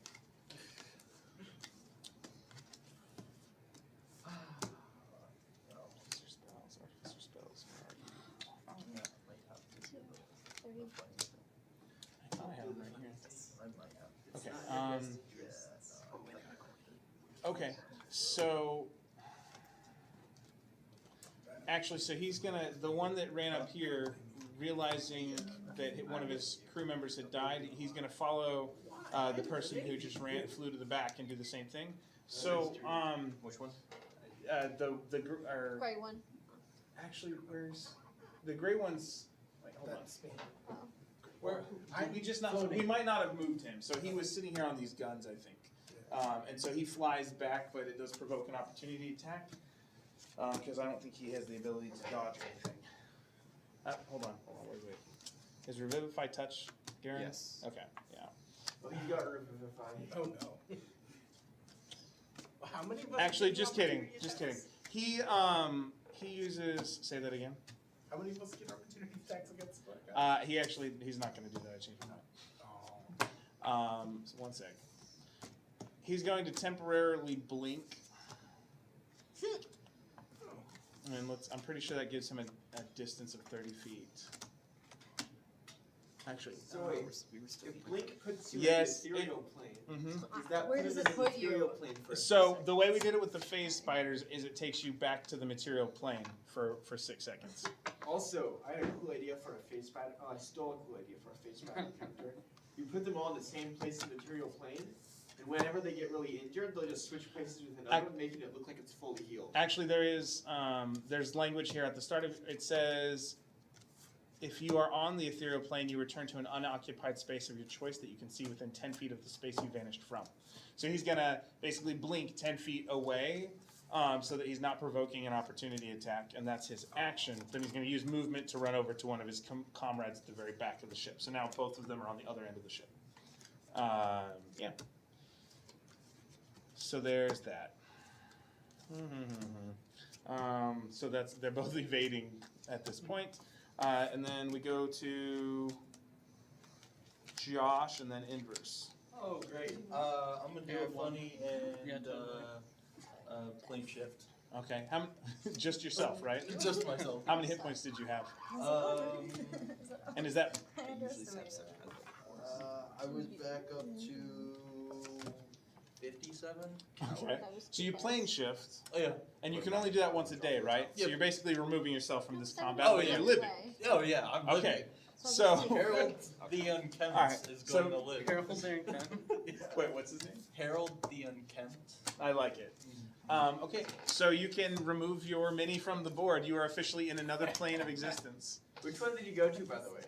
Artificer spells. Where are you? I thought I had them right here. Okay. Okay. So. Actually, so he's gonna, the one that ran up here, realizing that one of his crew members had died, he's gonna follow the person who just flew to the back and do the same thing. So, Which one? Gray one. actually, where's, the gray one's, wait, hold on. That's me. Where, we might not have moved him, so he was sitting here on these guns, I think. And so he flies back, but it does provoke an opportunity attack. Because I don't think he has the ability to dodge or anything. Hold on, wait. Is Revivify touch, Garen? Yes. Okay, yeah. Oh, you got Revivify. Oh no. How many of us? Actually, get just kidding, opportunity just kidding. attacks? He uses, say that again? How many of us get opportunity attacks against that guy? He's not gonna do that, I changed my Oh. mind. So 1 sec. He's going to temporarily blink. And I'm pretty sure that gives him a distance of 30 feet. Actually, So wait, We were still if Blink puts you Yes, in the ethereal plane, mhm. does that Where put does us it in the put you? ethereal plane for a So second? the way we did it with the phase spiders is it takes you back to the material plane for 6 seconds. Also, I had a cool idea for a face spider. Oh, I stole a cool idea for a face spider character. You put them all in the same place in the material plane, and whenever they get really injured, they'll just switch places with another one, making it look like it's fully healed. Actually, there's language here at the start of it says, if you are on the ethereal plane, you return to an unoccupied space of your choice that you can see within 10 feet of the space you vanished from. So he's gonna basically blink 10 feet away, so that he's not provoking an opportunity attack, and that's his action. Then he's gonna use movement to run over to one of his comrades at the very back of the ship. So now both of them are on the other end of the ship. Yeah. So there's that. So they're both evading at this point. And then we go to Josh and then Inverse. Oh, great. I'm gonna do Yeah, a funny Yeah, and plane shift. Okay, just yourself, right? Just myself. How many hit points did you have? And is that usually have 7. I was back up to 57. Okay. That was So you too plane fast. shift, Oh yeah. and you can only do that once a day, right? So Yep. you're basically removing yourself from this combat, Oh, but yeah. you're living. Oh yeah. I'm living. Okay. So So, Harold the Unkempt Alright, is so going to live. Harold the Unkempt. wait, what's his name? Harold the Unkempt. I like it. Okay, so you can remove your mini from the board. You are officially in another plane of existence. Which one did you go to, by the way?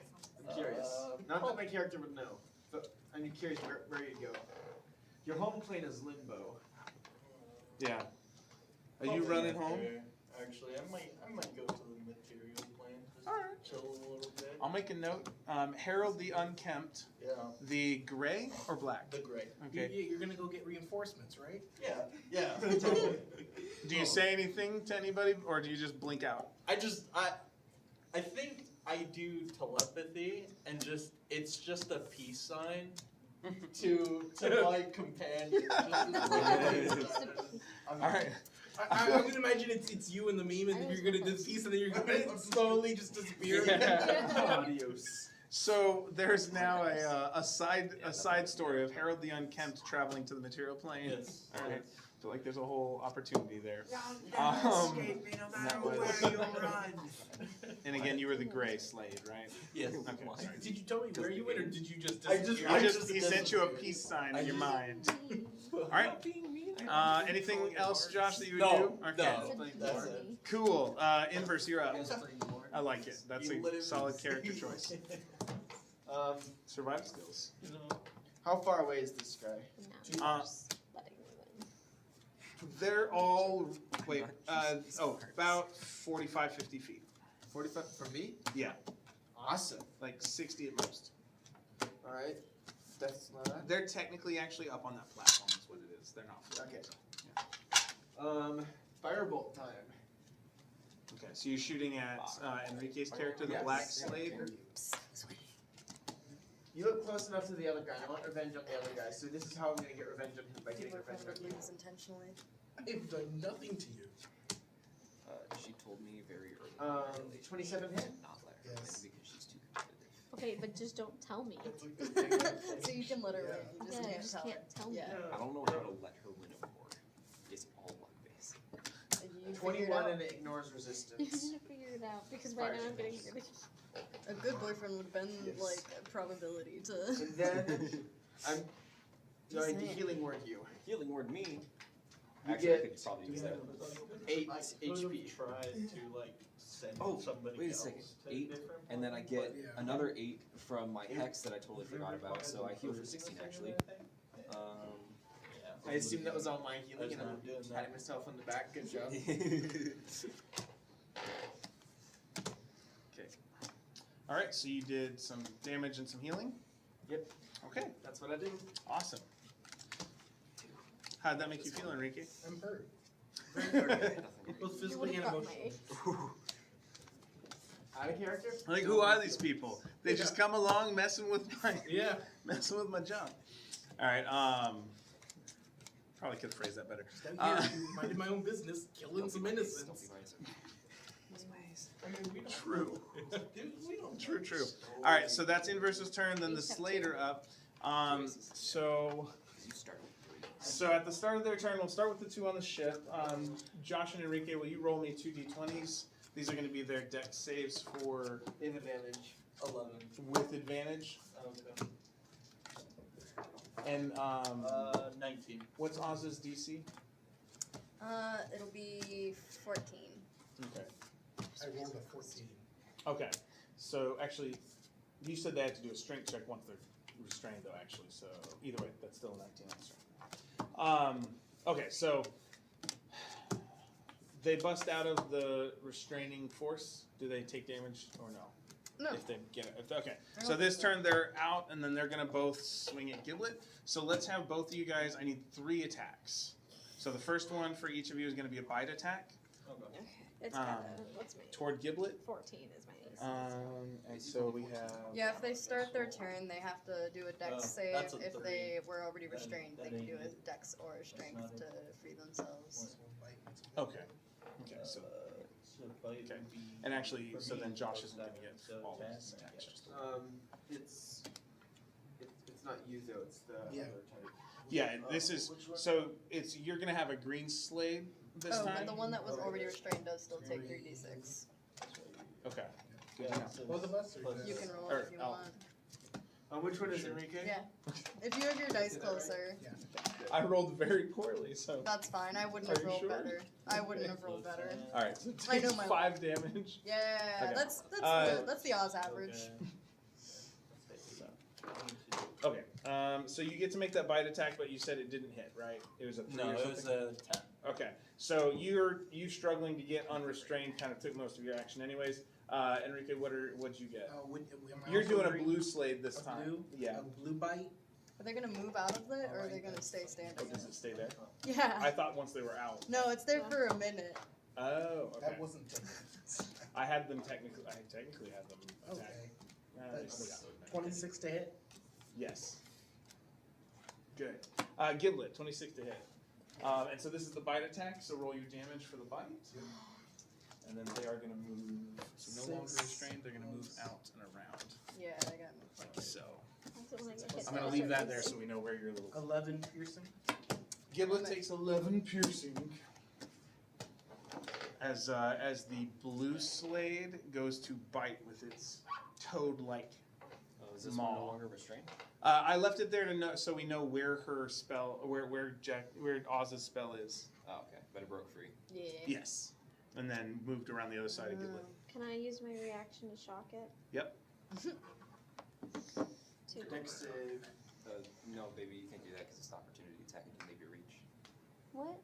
I'm curious. Not oh. that my character would know, but I'm curious where you go. Your home plane is Limbo. Yeah. Are you running home? Actually, I might go to the material plane. Just Alright. chill a little bit. I'll make a note. Harold the Unkempt, Yeah. the gray or black? The gray. Okay. You're gonna go get reinforcements, right? Yeah. Yeah. Totally. Do you say anything to anybody, or do you just blink out? I think I do telepathy, and it's just a peace sign to my companion. All right. I would imagine it's you in the meme, and then you're gonna do this piece, and then you're gonna slowly just disappear. Adios. So there's now a side story of Harold the Unkempt traveling to the material plane. Yes. All right. I feel like there's a whole opportunity there. Escaping no matter that was- where you run. And again, you were the gray Slaad, right? Yes. Okay. Sorry. Did you tell me where you went, or did you just I just- disappear? He sent you a peace sign in your mind. All right. Anything else, Josh, that you would do? Okay. No, that's it. Cool. Inverse, you're up. I like it. That's You a live solid in character sea. choice. Survival skills. How far away is this guy? No, Uh, just letting you in. They're all, about 45, 50 feet. 45 from me? Yeah, Awesome. like 60 at most. All right. That's not bad. They're technically actually up on that platform is what it is. They're not floating. Okay. Firebolt time. Okay, so you're shooting at Enrique's character, the Yes. Black Slave. You look close enough to the other guy. I want revenge on the other guy, so this is how I'm gonna get revenge on him by getting revenge on you. intentionally. I've done nothing to you. She told me very early. 27 hit? Not let her win Yes. because she's too competitive. Okay, but just don't tell me. So you can let her win. You just Yeah, need you to just tell can't tell me. Yeah. I don't know how to let her win a war. It's all luck based. her. You figure it 21 out. and it ignores You resistance. need to figure it out because right now I'm getting really. A good boyfriend would bend Yes. like a probability to. And then I'm Just going to saying. healing word you. Healing word me. You Actually, I get could probably use that. 8 I HP. tried to like send Oh, somebody wait a else second. to 8, different and then I planes, get Yeah. another 8 from my hex that I totally forgot about. So I heal for 16 actually. I assume that was all my I healing, was and I'm not doing that. patting myself on the back. Good job. All right, so you did some damage and some healing? Yep. Okay, That's what I do. awesome. How'd that make you feel, Enrique? I'm hurt. Both You physically and would've got my emotionally. Out of character? Like, who are these people? They just come along messing with my junk. All right, probably could have phrased that better. Down here, minding my own business, killing some innocents. True. True. All right, so that's Inverse's turn. Then the Slater up. So at the start of their turn, we'll start with the 2 on the ship. Josh and Enrique, will you roll me 2 d20s? These are going to be their dex saves for In advantage. 11. with advantage. Okay. And 19. what's Oz's DC? It'll be 14. Okay. I rolled a 14. Okay. So actually, you said they had to do a strength check once they're restrained, though. Actually, so either way, that's still a 19 on strength. Okay, so they bust out of the restraining force. Do they take damage or no? No. If they get it. Okay. So this turn they're out, and then they're gonna both swing at Giblet. So let's have both of you guys. I need 3 attacks. So the first one for each of you is gonna be a bite attack Okay. It's got what's me? toward Giblet. 14 is my AC. And so we have. Yeah, if they start their turn, they have to do a dex save. that's a If 3. they were already restrained, that they can do ain't a it. dex or a strength not to free themselves. Okay. Okay. So So bite Okay. would be and actually, for so me, then Josh plus isn't gonna 7, get so all of 10, his attacks. yeah. Just the one. It's not you though. It's the Yeah. other type. Yeah, this is so it's you're gonna have a green Slaad this Oh, time. but the one that was already restrained does still take 3d6. Okay. Good Yeah, to know. so Both of us? Or You just- can roll Or- if you oh. want. Which one is Enrique? Yeah. If you have your dice closer, I rolled very poorly, so. that's fine. I wouldn't Are have you rolled sure? better. I wouldn't have rolled better. All right, so I know take my 5 damage. Yeah, Okay. that's the Oz average. Okay. So you get to make that bite attack, but you said it didn't hit, right? It was a 3 No, or it something. was a 10. Okay. So you struggling to get unrestrained kind of took most of your action, anyways. Enrique, what'd you get? Am I You're also doing a green? blue Slaad this A time. blue? Yeah. A blue bite? Are they gonna move out of it, or are they Alright, gonna stay Oh, standing? does it stay there? Yeah. I thought once they were out. No, it's there for a minute. Oh, okay. That wasn't technical. I had them technically. I technically had them attack. Okay. They That's got it. 26 to hit. Yes. Good. Giblet, 26 to hit. And so this is the bite attack, so roll your damage for the bite. And then they are going to move, so no longer restrained, they're going to move out and around. Yeah, I got Like so. That's what when I get hit I'm by going to leave that there certain so we know where your little... 11 piercing. Giblet takes 11 piercing. As the blue Slaad goes to bite with its toad-like Is this Maw. one no longer restrained? I left it there to know so we know where her spell, where Oz's spell is. Oh, okay. But it broke free. Yeah. Yes, and then moved around the other side of Giblet. Can I use my reaction to shock it? Yep. Two. Dex save. No, baby, you can't do that because it's an opportunity attack and you leave your reach. What?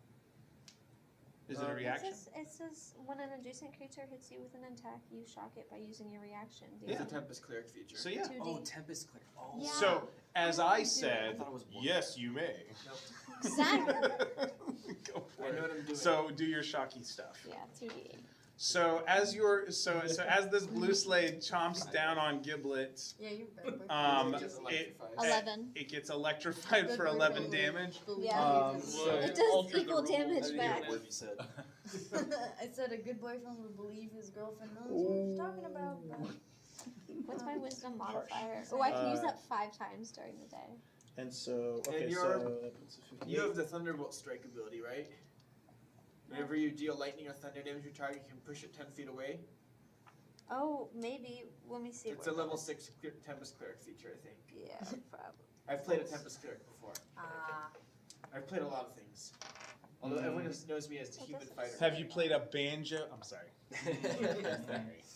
Is it a reaction? It says when an adjacent creature hits you with an attack, you shock it by using your reaction. Do It's you a Tempest Cleric feature. So yeah. 2D. Oh, Tempest Clear. Oh. Yeah. So as I said, I thought it was one. yes, you may. Exactly. Go for I know it. what I'm doing. So do your shocky stuff. Yeah, 2D. So as as this blue Slaad chomps down on Giblet, Yeah, you better. it, Just electrifies. 11. it gets electrified for 11 damage. Yeah. So It does equal damage back. What you said. I said a good boyfriend would believe his girlfriend knows what he's talking about. But What's my wisdom modifier? Oh, I can use that 5 times during the day. And so And you're- so that puts a You have the Thunderbolt Strike ability, right? Whenever you deal lightning or thunder damage to your target, you can push it 10 feet away. Oh, maybe. Let me see. It's a where level that 6 Tempest Cleric feature, I think. is. Yeah, probably. I've played a Tempest Cleric before. ah, I've played a lot of things. Although everyone knows me as the That human doesn't fighter. Have you played a banjo? I'm sorry.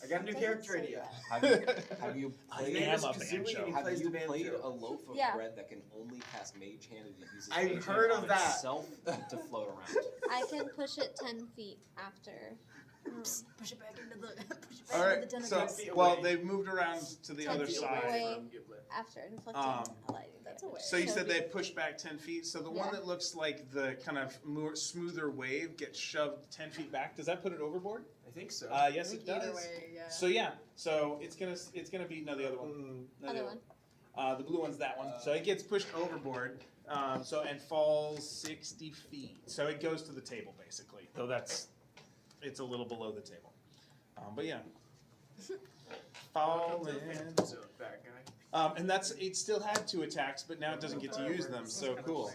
I got a new character idea. Have you I His played, name am is a Kazooie and he banjo. have plays you the played banjo. a loaf of Yeah. bread that can only pass mage hand and it uses I've mage heard hand of on that. itself to float around? I can push it 10 feet after. push it back into the. Push it back All into right. the So tentacles. feet well, away. they've moved around to the 10 other feet side. away. From Giblet. After inflicting a lightning That's damage. a way. So you said be- they pushed back 10 feet. So the one Yeah. that looks like the kind of more smoother wave gets shoved 10 feet back. Does that put it overboard? I think so. I Yes, think it does. either way, yeah. So yeah. So it's gonna be no the other one. No, the Other other one. The blue one's that one. So it gets pushed overboard. And falls 60 feet. So it goes to the table basically. Though it's a little below the table. But yeah. Welcome to the Falling. Phantom Zone, bad guy. And it still had 2 attacks, but now it doesn't get to use them. So cool.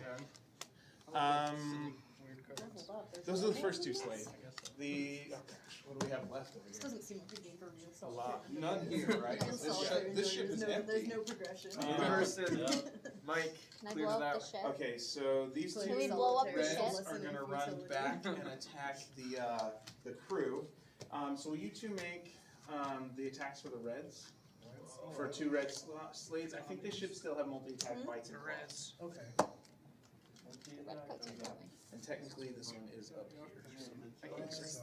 Hold up, there's Those are no the first 2 more Slaad. The oh gosh, what do we have left over This here? doesn't seem like a game for real. A lot. None here, right? Real This solitary ship- this enjoy. ship is There's no, empty. There's no progression. Person, Mike, Can I clears blow it up out. the ship? Okay, so these Play 2 Can we blow up the solitaire, ship? reds are listening gonna run futility. back and attack the crew. So will you 2 make the attacks for the reds? For 2 red Slades? I think they should still have multi-attack Hmm? bites and claws. Reds. Okay. The red coats are going. And technically this one is up here. So,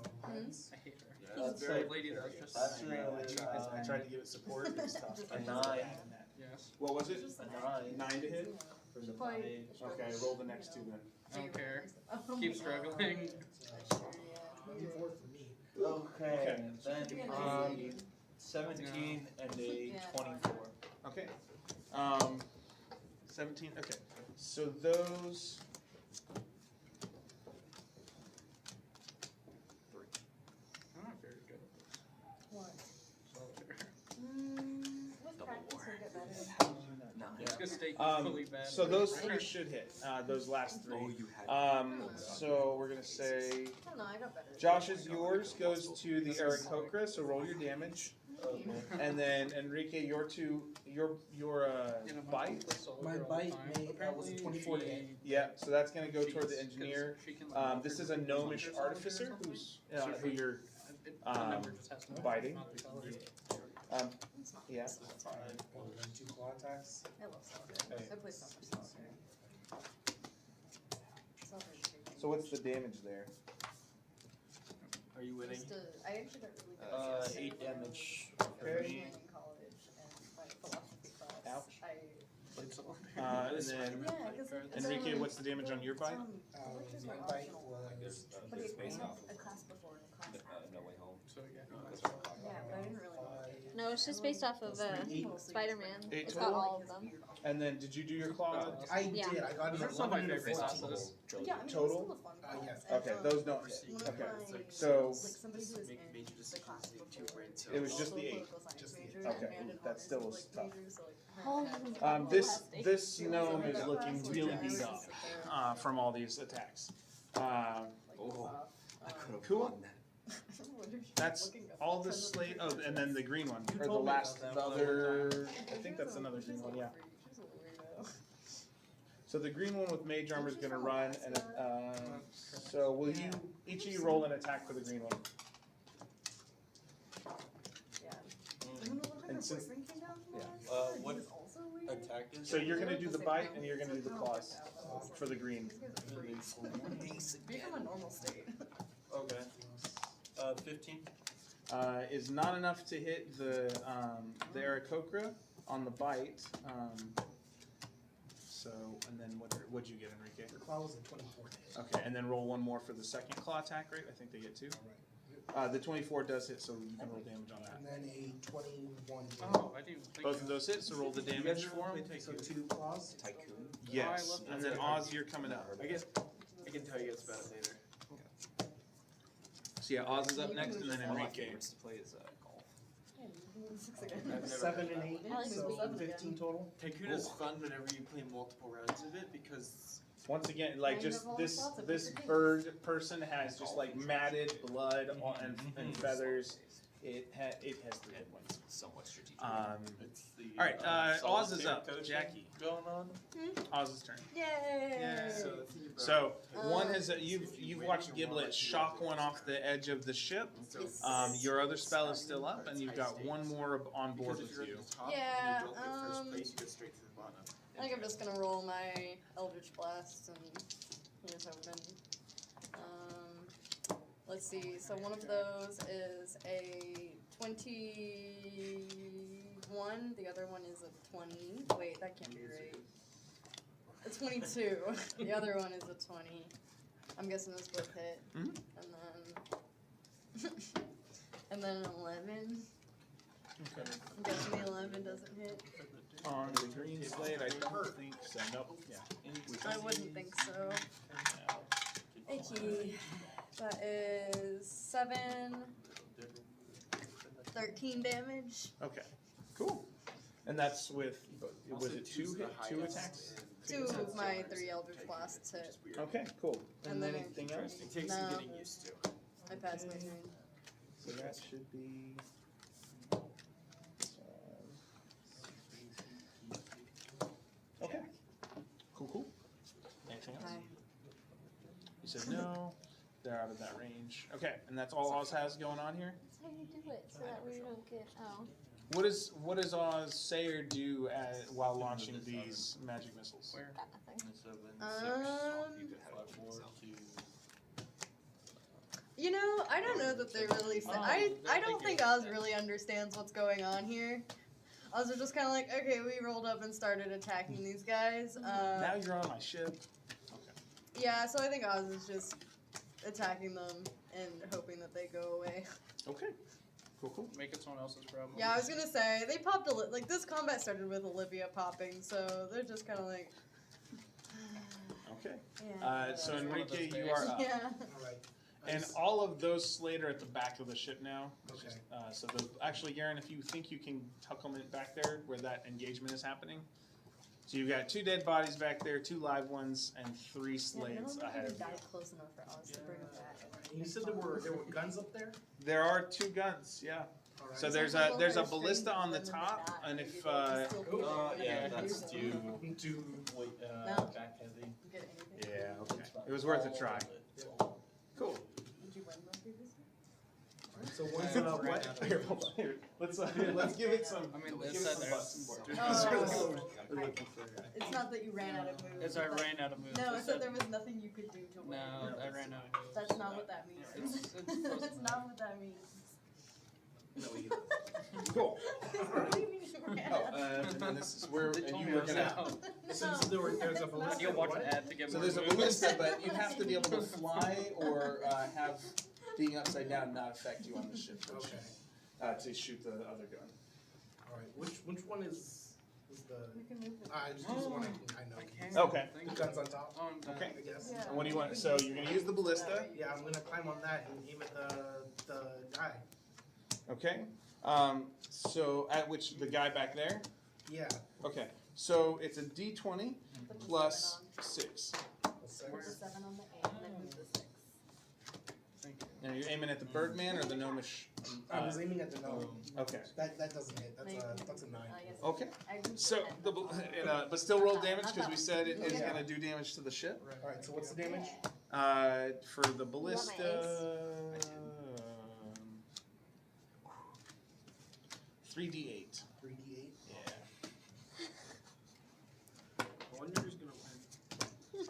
I hate her. Yeah, That's very like- Lady that was just. That's I tried to give it support, it was tough. A 9. Yes. What was it? A 9. 9 to hit? For the Play- body. Okay, roll the next 2 then. I don't care. Oh Keep my struggling. God. Sure, yeah. 24 for me. Okay, then You're gonna see. 17 and a Yeah. 24. Okay. 17, okay. So those... 3. I'm not very good at this. What? Solitaire. With Double practice, war. you'll get better. It's gonna stay Um, equally bad. So those 3 should hit. Those last Oh, 3. you had. So we're gonna say I don't know, I got better. Josh's yours goes to the Aarakocra, so roll your damage. And then Enrique, your bite. My bite was a 24 to hit. Yeah, so that's gonna go toward the engineer. This is a gnomish artificer who's who you're biting. Yeah. Well, then 2 claw attacks. I love Slaad. I play so much Slaad. Slaad is a great game. So what's the damage there? Are you winning? I actually got really good. 8 damage. Okay. In college and my philosophy class. Ouch. I And then yeah, because Enrique, what's the damage on your bite? My bite was But it was a class before and a class after. No Way Home. So yeah. Yeah, but I didn't really like it. No, it's just based off of Spider-Man. 8 It's got total? all of them. And then did you do your claw? I Yeah. did. I got an Those are some of my 11 and a favorite 14. classes. Yeah, I mean, Total? it was still a fun class. yes. And, Okay, those don't hit. one of Okay. my- So like somebody who was in Make major the decisions class in before. 2 grades. It was just the 8. Political science Just the major, 8. Okay, and an that honors, still was like, tough. major, so, like, This gnome is Yeah. looking really beat up from all these attacks. Oh, I could have Cool. won that. That's all the slate. Oh, and then the green one, or the told me last, about the that one other. I think that's another green one. Yeah. So the green one with mage armor is gonna run, and so will you each of you roll an attack for the green one? And since What attack is so you're gonna do the bite and you're gonna do the claws for the green. Become a normal state. Okay. 15. Is not enough to hit the Aarakocra on the bite. So and then what'd you get, Enrique? The claw was a 24 to hit. Okay, and then roll one more for the second claw attack, right? I think they get 2. The 24 does hit, so you can roll damage on that. And then a 21 to hit. Oh, I didn't even think Both of those hit, so roll the damage for them. So 2 claws. Tycoon. Yes, and then Oz, you're coming up. I can tell you guys about it later. So yeah, Oz is up next, and then One of my Enrique. favorites to play is golf. I have 7 and 8, I like so the 15 total. Tycoon is fun whenever you play multiple rounds of it because Once again, like Now you just have all the this slots of this different bird person has just like matted blood and feathers. It has 3 hit points. Somewhat strategic. It's the. All right, Oz is up. coaching Jackie. Going on. Oz's turn. Yay! so the thing about So one has you've watched Giblet shock one off the edge of the ship. Yes. Your other spell is still up, and you've got one more on board because if with you're you. at the top Yeah, and you don't get first place, you go straight to the bottom. I think I'm just gonna roll my Eldritch Blast and here's open. Let's see. So one of those is a 21. The other one is a 20. Wait, that can't be right. A 22. The other one is a 20. I'm guessing those both hit. Mhm. And then an 11. Okay. I'm guessing the 11 doesn't hit. On the green slate, I don't think so. Nope. Yeah. I wouldn't think so. Icky. That is 13 damage. Okay. Cool. And that's with was it 2 attacks? 2 of my 3 Eldritch Blasts hit. Okay. Cool. And, And then then anything else? It takes No. some getting used to. I passed my turn. So that should be. Okay. Cool. Anything else? Hi. You said no. They're out of that range. Okay, and that's all Oz has going on here. That's how you do it, so that we don't get What does Oz say or do while launching these magic missiles? Where? got nothing. 7, 6. You could have 4, 2. You know, I don't know that they really say. I don't think Oz really understands what's going on here. Oz was just kind of like, okay, we rolled up and started attacking these guys. Now you're on my ship. Yeah, so I think Oz is just attacking them and hoping that they go away. Okay. Cool. Make it someone else's problem. Yeah, I was gonna say they popped like this combat started with Olivia popping, so they're just kind of like. Okay. Yeah. So It's one of Enrique, those you days. are up. Yeah. Alright. And all of those slate are at the back of the ship now. Okay. So actually, Garen, if you think you can tuckle it back there where that engagement is happening. So you've got 2 dead bodies back there, 2 live ones, and 3 Yeah, slades no one ahead even of you. died close enough for us to bring them back. And you said there were guns up there? There are 2 guns, yeah. Alright. So there's a ballista on the top, and if Yeah, that's too to No. back heavy. Get anything? yeah, okay, it was worth a try. Cool. Did you win one previously? so one's what? Here, hold on. Here, let's give it some. I mean, give they it said some there's buttons. Oh. We're looking for- It's not that you ran out of moves. It's I ran out of moves. No, It it said there was nothing you could do to win. No, I ran out of moves. That's not what that means. It's supposed to That's not what that means. Cool. What do you mean you ran Oh, out of and this is where, They and told you me work it I out. was Since there's a ballista. You'll watch what? an ad to get So more there's a moves. ballista, but you have to be able to fly or have being upside down not affect you on the ship. Okay. To shoot the other gun. Alright, which one is the? We can move it. I just use the one I know. I can't. Okay. The gun's on top. Oh, I'm done. Okay. I guess. Yeah. And what do you want? So you're gonna use the ballista. Yeah, I'm gonna climb on that and aim at the guy. Okay. So at which the guy back there. Yeah. Okay. So it's a D20 Put the plus 7 6. on. Put the 7 on the 8 and then move the 6. Thank you. Now you're aiming at the Birdman or the Gnomish? I was aiming at the gnome. Okay. That doesn't hit. That's a 9. I guess Okay. I moved So the 10. but still roll damage because we said it is gonna do damage to the ship. Alright, so what's the damage? For the ballista, 3d8. 3d8. Yeah. I wonder who's gonna win.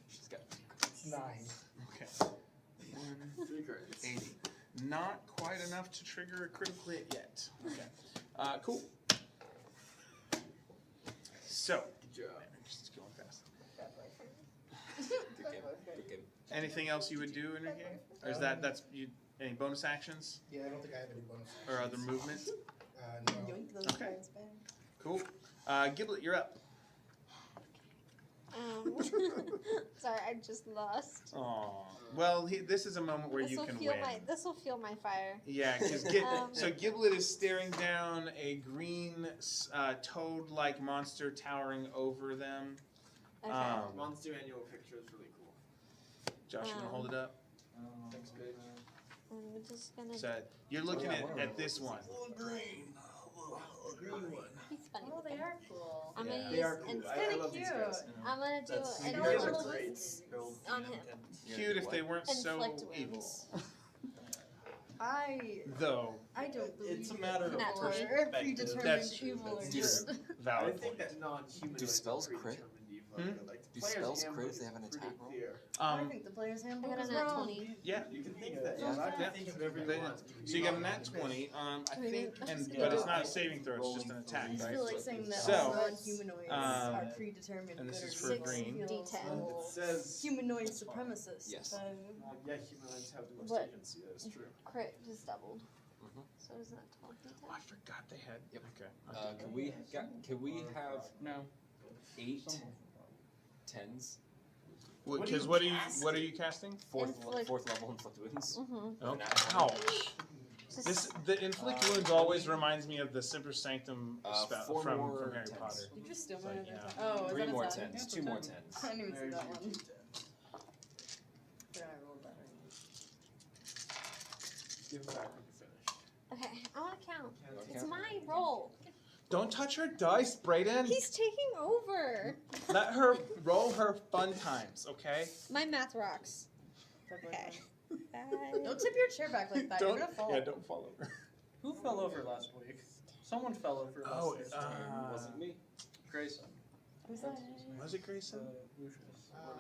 She's got It's 9. Okay. 3 cards. 80. Not quite enough to trigger a critical hit yet. Okay. Cool. So. Good job. Just going fast. good game. Good game. Anything else you would do in your game? Or is that's you? Any bonus actions Yeah, I don't think I have any bonus. or other movement? No. Yoink those Okay. cards back. Cool. Giblet, you're up. Sorry, I just lost. Aw. Well, this is a moment where you can win. This will fuel my fire. Yeah, because so Giblet is staring down a green toad-like monster towering over them. Okay. Monster annual picture is really cool. Josh, you want to hold it up? Thanks, babe. I'm just gonna. So you're looking at this one. He's funny. Oh, they looking. are cool. I'm gonna They use. are cool. And I love cute. these guys. I'm gonna do That's- an you guys are inflict great. wounds on him. Cute if they weren't so Inflict evil. wounds. Though, I don't believe It's a matter of Not perspective. predetermined That's true. evil That's is true. I Valid think point. that non-human Do spells crit? evil. Hmm? Like, Do player's spells handbook crit if they is have an pretty attack roll? clear. I think the player's handbook I got is a nat wrong. 20. Yeah. You can think that. Yeah. You can Yeah. think whatever you They- want. So you got a nat 20. I think, but it's not a saving throw. It's just an attack, I just right? feel like saying that So, all non-humanoids are predetermined and this good is or for evil. green. Feels D10. cool. It says, Humanoid supremacists. Yes. yeah, humans have the most But- agency. That is true. Crit just doubled. Mhm. So is that 12 Oh, I forgot they had. Yep. Okay. Can we have No. 8 10s? Because what are you casting? Fourth Inflict- level inflict wounds. Mm-hmm. Oh, ouch. The inflict wounds always reminds me of the Semper Sanctum spell 4 from more Harry 10s. Potter. You just still It's like, ran yeah. Oh, is 3 that a more 10? 10s. 2 more 10s. I didn't even see that one. Yeah, I rolled that. Give it back when you finish. Okay, I want to count. Okay. It's my roll. Don't touch her dice, Brayden. He's taking over. Let her roll her fun times, okay? My math rocks. Okay. Don't tip your chair back like that. You're gonna fall. Yeah, don't fall over. Who fell over last week? Someone fell over last Oh, week. Wasn't me. Grayson. Who's that? Was it Grayson? Lucius. Oh,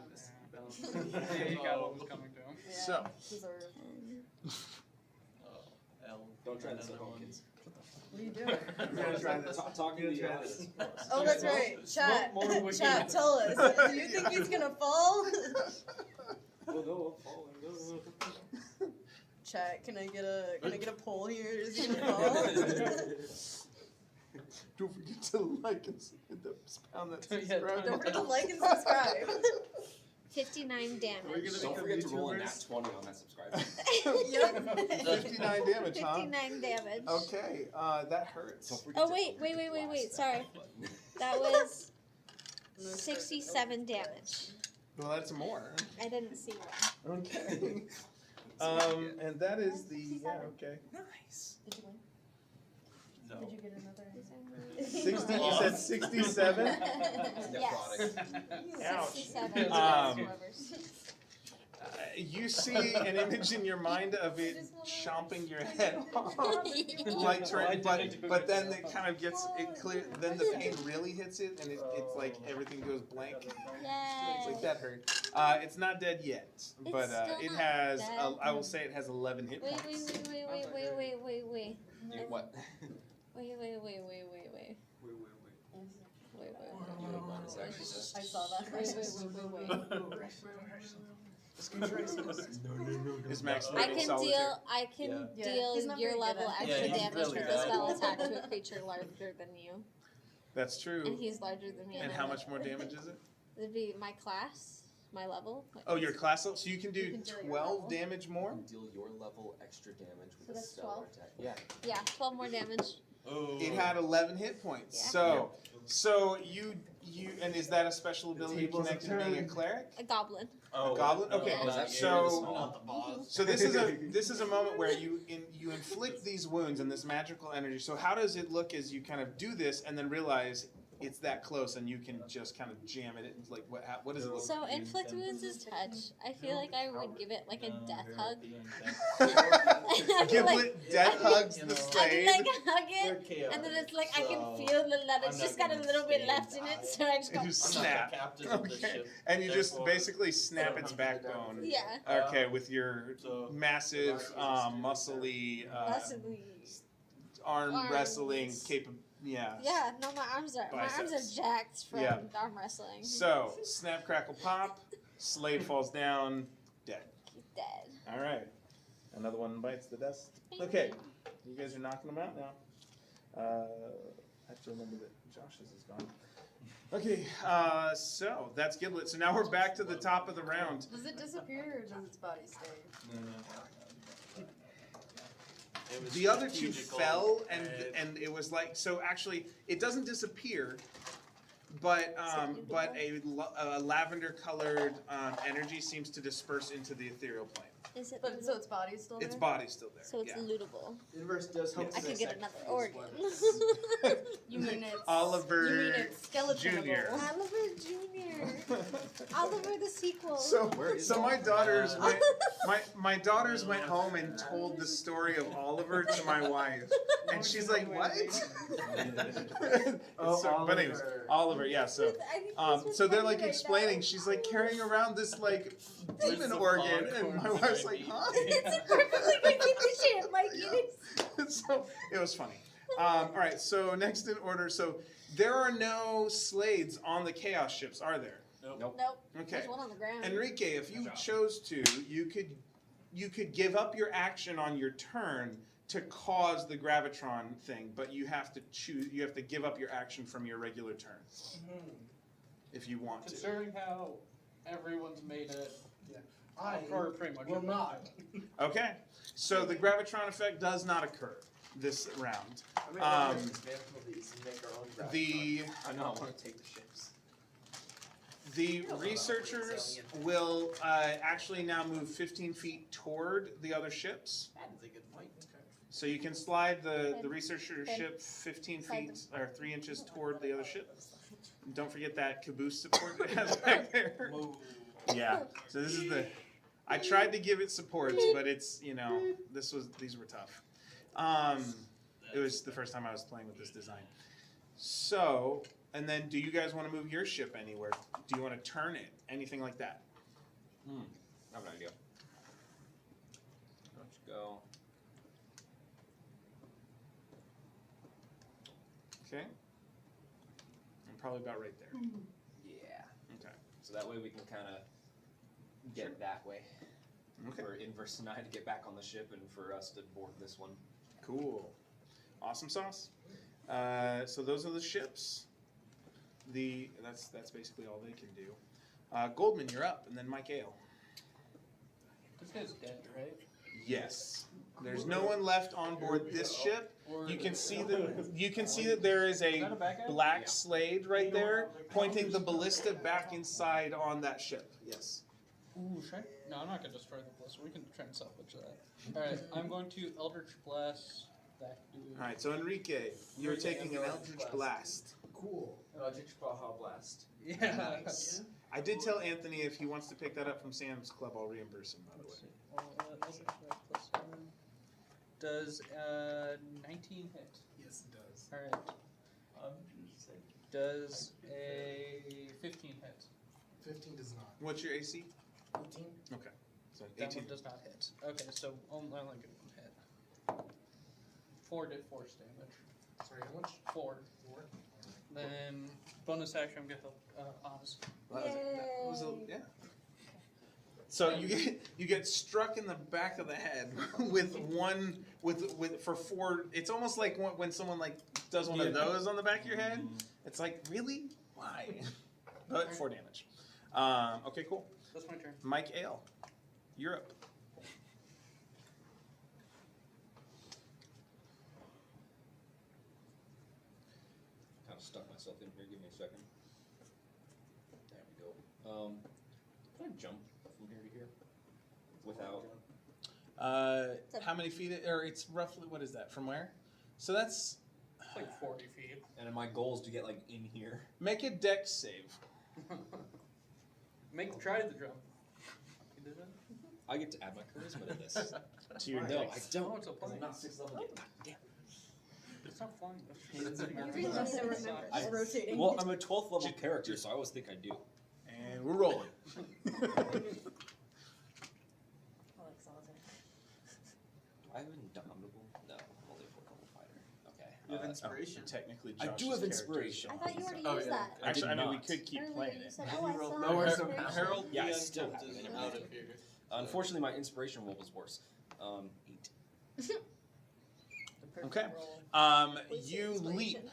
Yeah, you got what was coming to him. Yeah, So. deserved. Don't try this at home, kids. What are you doing? I'm gonna try this. Talking to the Try audience. Oh, that's right. Chat. more wicked. Chat, tell us. Do you think he's gonna fall? Oh no, I'm falling. No. Chat, can I get a poll here? Is he gonna fall? Don't forget to like and pound that Yeah, subscribe Don't forget to button. like and subscribe. 59 damage. Don't forget to roll a nat 20 on that subscriber. 59 damage, huh? 59 damage. Okay, that hurts. Don't forget Oh to wait, blast sorry. that button. That was 67 damage. Well, that's more. I didn't see one. Okay. And that is the okay. Nice. Did you win? No. Did you get another? 60. You said 67. Yes. Ouch. 67. Um, You see an image in your mind of it chomping your head off, like, but then it kind of gets it clear. Then the pain really hits it, and it's like everything goes blank. It's like that hurt. It's not dead yet, but still it not has. dead. I will say it has 11 hit Wait. points. You what? Wait. Bonus action, so- I saw that. Wait. Is Max I learning can solitaire? deal. I can Yeah. deal He's not your very good level at it. extra Yeah, he's damage really with good a at spell it. attack to a creature larger than you, That's true. and he's larger than me. And how much more damage is it? It'd be my class, my level. Oh, your class level. So you can do You can deal your 12 level. damage more. You deal your level extra damage with So a that's stellar 12? attack. Yeah. Yeah, 12 more damage. Oh. It had 11 hit points. Yeah. So you and is that a special ability tables connected to being a turned. cleric? A goblin. A goblin? Okay. Oh, is that So- not the boss. So this is a moment where you inflict these wounds and this magical energy. So how does it look as you kind of do this and then realize it's that close and you can just kind of jam it? Like what does it look So like? inflict wounds is touch. I feel like I would give it like a death hug. Give it death hugs You the know. I'd slave. like hug it, and then it's like I can feel that it's I'm just not got a gonna little bit stay left in and it, so I just go. You I'm snap. not the captain of the Okay. ship. And you just Therefore, basically snap its backbone. Yeah, Okay, with your So massive, muscly, possibly. arm Arms. wrestling capability. Yeah. Yeah, no, my arms are Biceps. jacked from Yeah. arm wrestling. So, snap, crackle, pop. Slave falls down, dead. He's dead. All right. Another one bites the dust. Okay. You guys are knocking them out now. I have to remember that Josh's is gone. Okay, so that's Giblet. So now we're back to the top of the round. Does it disappear or does its body stay? It was The other two strategical, fell, and it was like, so actually it doesn't disappear, but a lavender colored energy seems to disperse into the ethereal plane. Is it? But so its body's still there? Its body's still there. So it's yeah. lootable. Inverse does help. I could get another organ. You mean it's Oliver You mean it's skeletonable? Jr. Oliver Jr. Oliver the sequel. So, Where is so my Oliver? daughters my daughters went home and told the story of Oliver to my wife, and she's like, "What?" Oh, So- but anyways, Oliver, yeah. So, I think this was so they're funny like right explaining. now. She's like carrying around this like demon the organ, foghorn and my wife's like, "Huh?" It's perfectly good condition, like it is. So it was funny. All right. So next in order. So there are no Slades on the Chaos ships, are there? Nope. Okay. There's one on the ground. Enrique, if you chose to, you could give up your action on your turn to cause the gravitron thing, but you have to choose. You have to give up your action from your regular turn if you want to. Considering how everyone's made it, I or pretty much will not. Okay. So the gravitron effect does not occur this round. I mean, we're gonna dismantle these and make our own graphic. The I know, I want to take the ships. The researchers will actually now move 15 feet toward the other ships. That is a good point. So you can slide the Okay. researcher Okay. ship 15 Slide feet or 3 inches toward the other ship. Don't forget that caboose support it has back there. Yeah. So this is the. I tried to give it supports, but it's these were tough. It was the first time I was playing with this design. So, and then do you guys want to move your ship anywhere? Do you want to turn it? Anything like that? I have an idea. Let's go. Okay. I'm probably about right there. Yeah. Okay. So that way we can kind of get that way. Okay. For Inverse and I to get back on the ship and for us to board this one. Cool. Awesome sauce. So those are the ships. That's basically all they can do. Goldman, you're up, and then Mike Ale. This guy's dead, right? Yes. There's no one left on board this ship. You can see that there is Is a that a bad guy? black Slaad right there, pointing the ballista back inside on that ship. Yes. Ooh, should I? No, I'm not gonna destroy the ballista. We can try and salvage that. Alright, I'm going to Eldritch Blast that dude. All right. So Enrique, you're taking an Eldritch Blast. Cool. Eldritch Blast. Yeah. Nice. I did tell Anthony if he wants to pick that up from Sam's Club, I'll reimburse him. By the way. Eldritch Blast plus 7. Does 19 hit? Yes, it does. Alright. Does a 15 hit? 15 does not. What's your AC? 18? Okay. So That 18. one does not hit. Okay, so only get one hit. 4 did force damage. Sorry, how much? 4. 4? Then bonus action, I'm gonna help Oz. Well, that was yeah. So you get struck in the back of the head with for 4. It's almost like when someone like does one of those on the back of your head. It's like, really? Why? But 4 damage. Okay, cool. That's my turn. Mike Ale, you're up. Kind of stuck myself in here. Give me a second. There we go. Can I jump from here to here without? How many feet? Or it's roughly, what is that? From where? So that's It's like 40 feet. And my goal is to get like in here. make a dex save. Try the jump. You did that? I get to add my charisma to this. To your No, I dex. don't. Oh, it's a Because I'm point. not 6th level yet. God damn. It's not fun. You really need to remember I- it's rotating. Well, I'm a 12th level character, so I always think I do. And we're rolling. I have Indomitable? No, I'm only a 4th level fighter. Okay. You have inspiration. Technically, I Josh's do have character is inspiration. I thought you already Oh, used yeah. that. Actually, I mean, we not. could keep Earlier playing you it. said, oh, I still have Lower some inspiration. Harold Yeah, I the still Unkept have is it. out of here. Unfortunately, my inspiration roll was worse. 8. Okay. What's You your leap inspiration?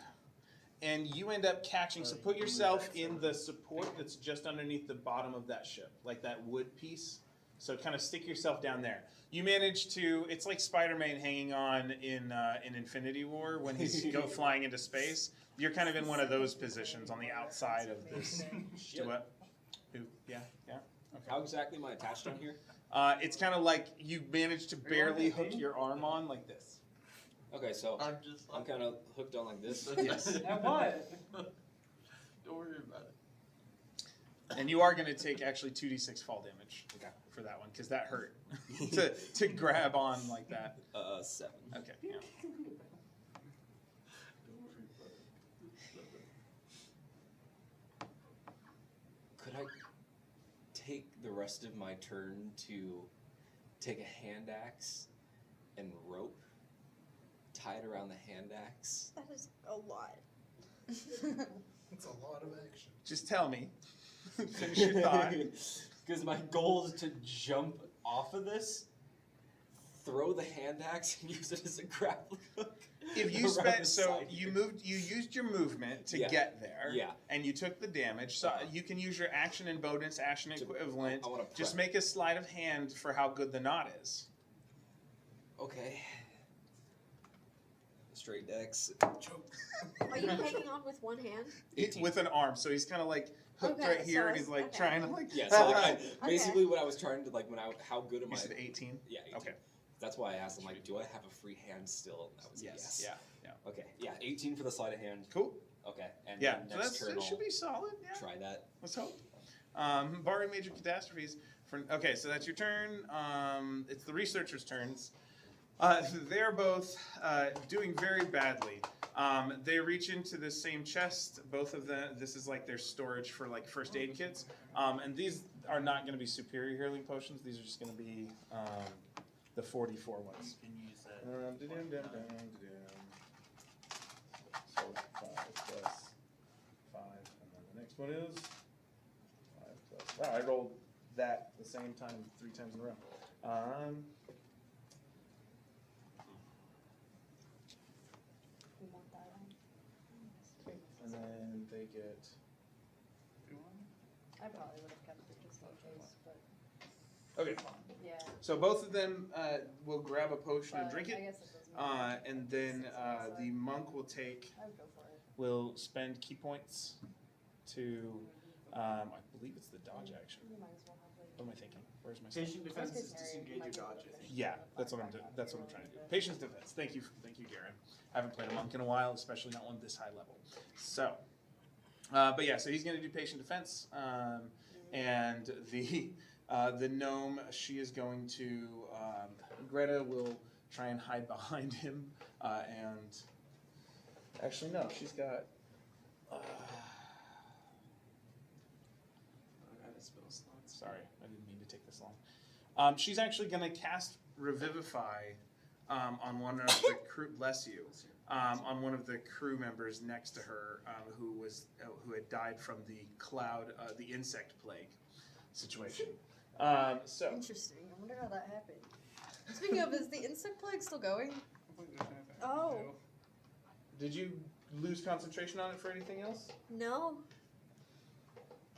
and you end up catching. So put yourself in the support that's just underneath the bottom of that ship, like that wood piece. So kind of stick yourself down there. You manage to. It's like Spider-Man hanging on in Infinity War when he's go flying into space. You're kind of in one of those positions on the outside of this. Shit. What? Who? Yeah. Yeah. How exactly am I attached on here? It's kind of like you managed to barely hook your arm on like this. Okay, so I'm just I'm kind of hooked on like this. Yes. And what? Don't worry about it. And you are going to take actually 2d6 fall damage Okay. for that one because that hurt to grab on like that. 7. Okay. Yeah. Could I take the rest of my turn to take a hand axe and rope, tie it around the hand axe? That is a lot. It's a lot of action. Just tell me. Finish your thought. Because my goal is to jump off of this, throw the hand axe, and use it as a grappling hook. If you around spent the so side you here. used your movement to Yeah. get there. Yeah. And you took the damage. So you can use your action and bonus action To- equivalent. I wanna Just prep. make a sleight of hand for how good the knot is. Okay. Straight dex. Are you hanging on with one hand? With an arm. So he's kind of like hooked Okay, right here so and he's like okay. trying to like Yeah, so like basically what I was trying to like how good am You I? said 18? Yeah, 18. Okay. That's why I asked him like, do I have a free hand still? And that was a yes. Yeah. Yeah. Okay. Yeah, 18 for the sleight of hand. Cool. Okay. And Yeah. then So next turn that should be solid. Yeah. I'll try that. Let's hope. Barring major catastrophes. Okay, so that's your turn. It's the researchers' turns. They're both doing very badly. They reach into the same chest. Both of them. This is like their storage for like first aid kits. And these are not going to be superior healing potions. These are just going to be the 44 ones. You can use that. So 5 plus 5, and then the next one is 5 plus. Wow, I rolled that the same time 3 times in a row. We want that one. And then they get I probably would have kept it just in case, but Okay. yeah. So both of them will grab a potion and But drink I it, guess it doesn't matter. and then the monk will I would go for it. will spend key points to, I believe it's the dodge action. You might as well have What am I thinking? Where's my stuff? Patient defense is disengage or dodge, I think. Yeah, that's what I'm doing. That's what I'm trying to do. Patience defense. Thank you, Garen. I haven't played a monk in a while, especially not one this high level. So, but yeah, so he's going to do patient defense, and the gnome, she is going to Greta will try and hide behind him, and actually no, she's got. Sorry, I didn't mean to take this long. She's actually going to cast Revivify on one of the crew. Bless you. On one of the crew members next to her, who had died from the cloud, the insect plague situation. So Interesting. I wonder how that happened. Speaking of, is the insect plague still going? Oh. did you lose concentration on it for anything else? No.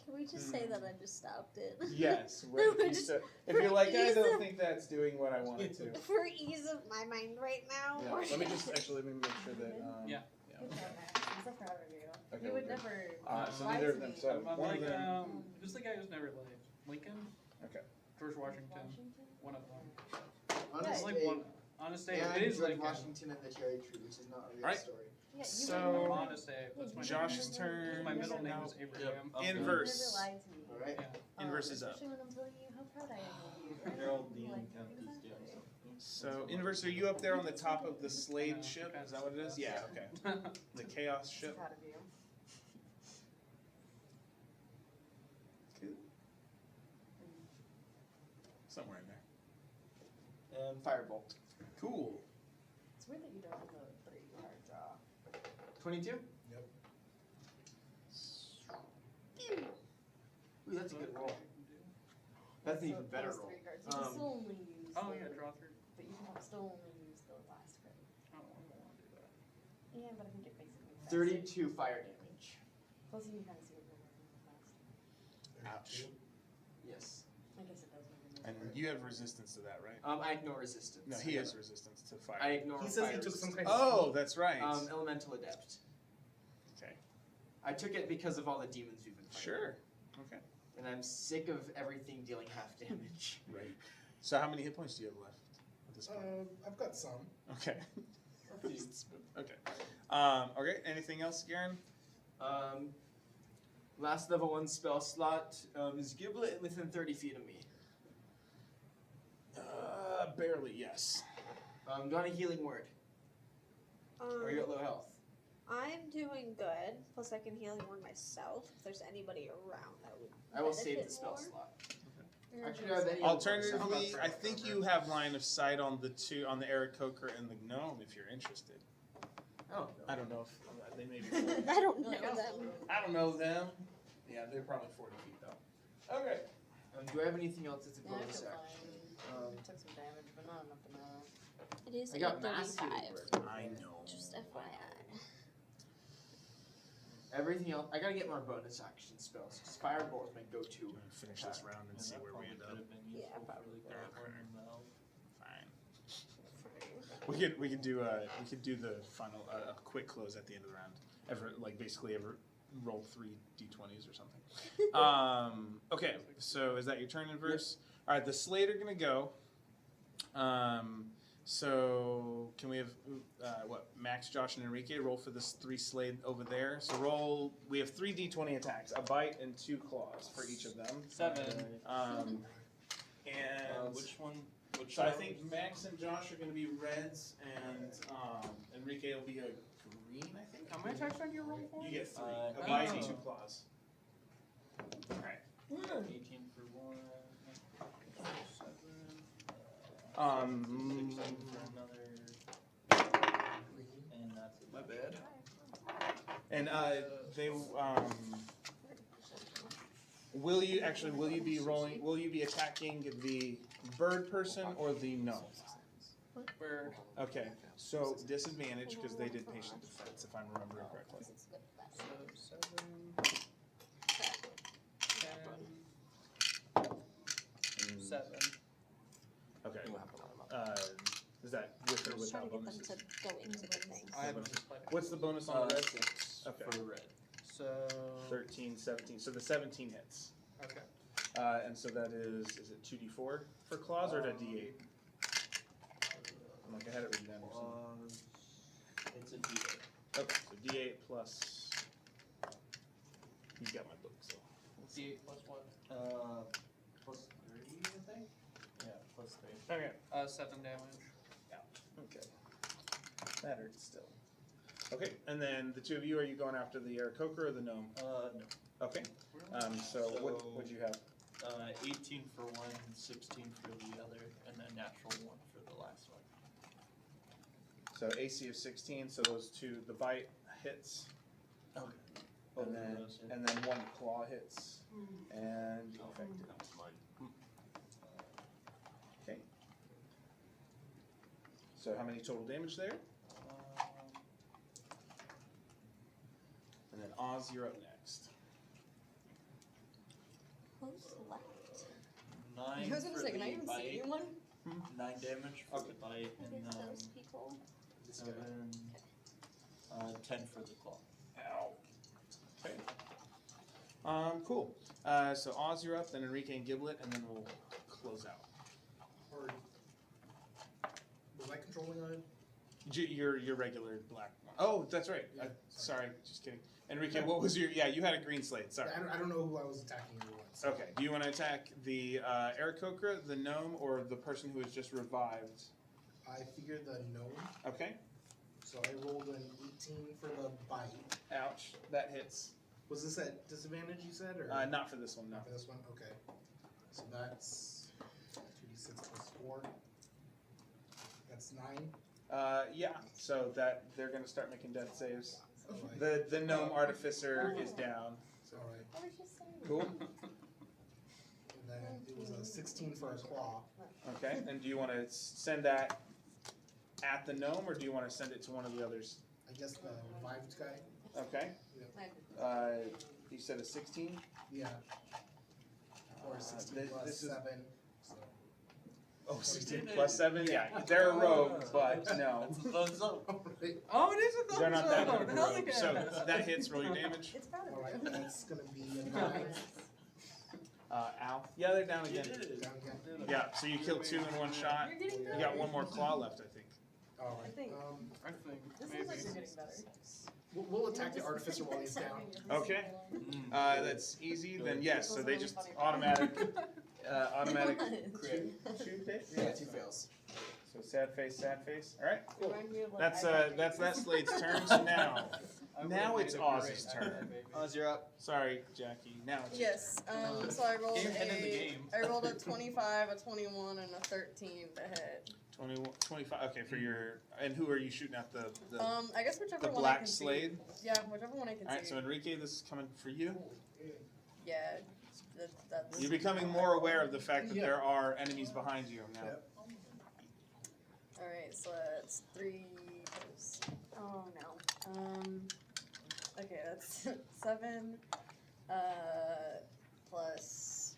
Can we just say that I just stopped it? Yes. No, Right. we're just- If you're like, I ease don't of- think that's doing what I want it to. For ease of my mind right now. Yeah. Let me just actually let me make sure that. Yeah. Good job, Max. I'm so proud of you. Okay, You would we're good. never So lie neither to of them. me. So I'm one like, of them. who's the guy who's never late? Lincoln? Okay. George Washington? Washington? One of them. Honest It's like Abe. one. Honest Abe. And It is George Lincoln. Washington and the cherry tree, which is not a real Alright. story. Yeah, you So- would never, Honest Abe. That's my Josh's name. turn. My middle name Now, is Abraham. Yep. you would Inverse. never lie to me. Alright? Yeah. Inverse is up. Especially when I'm telling you how proud I am of you. Harold the Like, Intent is exactly. So Inverse, are you up there on the top of the Slade ship? Is that what it is? Yeah. Okay. The Chaos I'm so ship. proud of you. Cool. Somewhere in there. And firebolt. Cool. It's weird that you don't have a pretty hard draw. 22? Yep. Ooh, that's a good roll. That's an So even better those roll. three cards. You can still only use Oh the, yeah, draw through. but you can still only use the last card. I don't want to do that. Yeah, but I think it makes it move faster. 32 fire damage. Plus you can kind of see it moving fast. Ouch. Yes. I guess it does move it And faster. you have resistance to that, right? I ignore resistance. No, he has resistance to fire. I ignore He says fire he took some resistance. kind of. Oh, that's right. Elemental Adept. Okay. I took it because of all the demons we've been fighting. Sure. Okay. And I'm sick of everything dealing half damage. Right. So how many hit points do you have left at this point? I've got some. Okay. Okay. Okay. Anything else, Garen? Last level 1 spell slot is Giblet within 30 feet of me. Barely. Yes. Do you want a healing word? Or are you at low health? I'm doing good. Plus, I can heal one myself. If there's anybody around that would. I will save benefit the spell more. slot. You're Actually, gonna I have say- any Alternatively, I think you have line of sight on the two, on the Eric Coker and the gnome, if you're interested. Oh. I don't know if they may be. I don't know Like, I'll them. still- I don't know them. Yeah, they're probably 40 feet though. Okay. Do I have anything else that's a Yeah, I bonus feel action? fine. Took some damage, but not enough to matter. It is I got mass healing 8:35. word. I know. Just FYI. Everything else, I gotta get more bonus action spells. 'Cause Firebolt is my go-to. I'm gonna finish this round and see where we end up. Yeah, probably. Fine. We could do the final a quick close at the end of the round. Basically roll 3 d20s or something. Okay, so is that your turn, Inverse? All right, the Slade are gonna go. So can we have Max, Josh, and Enrique roll for this 3 Slade over there? So roll. We have 3 d20 attacks, a bite and 2 claws for each of them. 7. And Which one? Which so I one? think Max and Josh are going to be reds, and Enrique will be a green. I think. How many attacks on your roll for? You get 3. Uh, A bite and 2 oh. claws. All right. 18 for 1. 7. 16 for another. And that's it. My bad. And they will you be rolling? Will you be attacking the bird person or the gnome? Bird. Okay. So disadvantage because they did patient defense, if I'm remembering correctly. It's good. So 7, 10, 7. Okay. You'll have to line 'em up. Is that with or I'm just trying without to get them bonuses? to go into the thing. I haven't just played it. What's the bonus on the red? 6 Okay. for red. So 13, 17. So the 17 hits. okay. And so that is it 2d4 for claws or a d8? I'm like, I had it written down or something. It's a D8. Okay, so d8 plus. He's got my book, so. D8 plus what? Plus 3, I think? Yeah, plus 3. Okay. 7 damage. Okay. That hurts still. Okay, and then the two of you, are you going after the Aarakocra or the gnome? No. Okay. So what'd you have? 18 for one, 16 for the other, and then natural 1 for the last one. So AC of 16, so those two, the bite hits. Okay. And then one claw hits. And effective. That was mine. Okay. So how many total damage there? And then Oz, you're up next. Who's left? 9 I was gonna for say, can I the even bite, see anyone? 9 damage for Okay. the bite, I and think then those people. 7, 10 for the claw. Ow. Okay. Cool. So Oz, you're up, then Enrique and Giblet, and then we'll close out. Or was I controlling on it? Your regular black one. Oh, that's right. Yeah. Sorry, just kidding. Enrique, what was your? Yeah, you had a green slate. Sorry. I don't know who I was attacking or what. So. Okay. Do you want to attack the Aarakocra, the gnome, or the person who was just revived? I figured the gnome, Okay. so I rolled an 18 for the bite. Ouch. That hits. Was this at disadvantage, you said? Or Not for this one, no. not for this one? Okay. So that's 2d6 plus 4. That's 9. Yeah. So that they're gonna start making death saves. Alright. The gnome artificer is down. Alright. I was just saying. Cool. And then it was a 16 for a claw. Okay. And do you want to send that at the gnome, or do you want to send it to one of the others? I guess the revived guy. Okay. You said a 16. Yeah. Or 16 this plus is- 7. So. Oh, 16 plus 7? Yeah, they're a rogue, but no. Thumbs up. Alright. Oh, it is a thumbs They're not that up. good of a Hell rogue. yeah. So that hits, roll your damage. It's bad. Alright, that's gonna be a 9. Ow. Yeah, they're down again. Down again. Yeah, so you killed 2 in one shot. You're getting better. You got one more claw left, I think. Alright. I think. I think This maybe. looks like you're getting better. We'll attack the artificer while he's down. Okay. That's easy. Then yes, so they just automatic What? two hit? Yeah, 2 fails. So sad face, sad face. All right, cool. Remind me of, like, That's iPad that's that games. Slade's turn. So now, I now would've it's made a great Oz's actor, turn. maybe. Oz, you're up. Sorry, Jackie. Now it's your Yes. So I rolled Game head in the game. I rolled a 25, a 21, and a 13 to hit. 21, 25. Okay, for your and who are you shooting at? The I guess whichever the one I black can Slade. see. Yeah, whichever one I can All right, see. so Enrique, this is coming for you. Yeah, that's. You're becoming more aware of the fact that Yeah. there are enemies behind you now. Yep. All right, so that's 3. Oh no. Okay, that's 7. Plus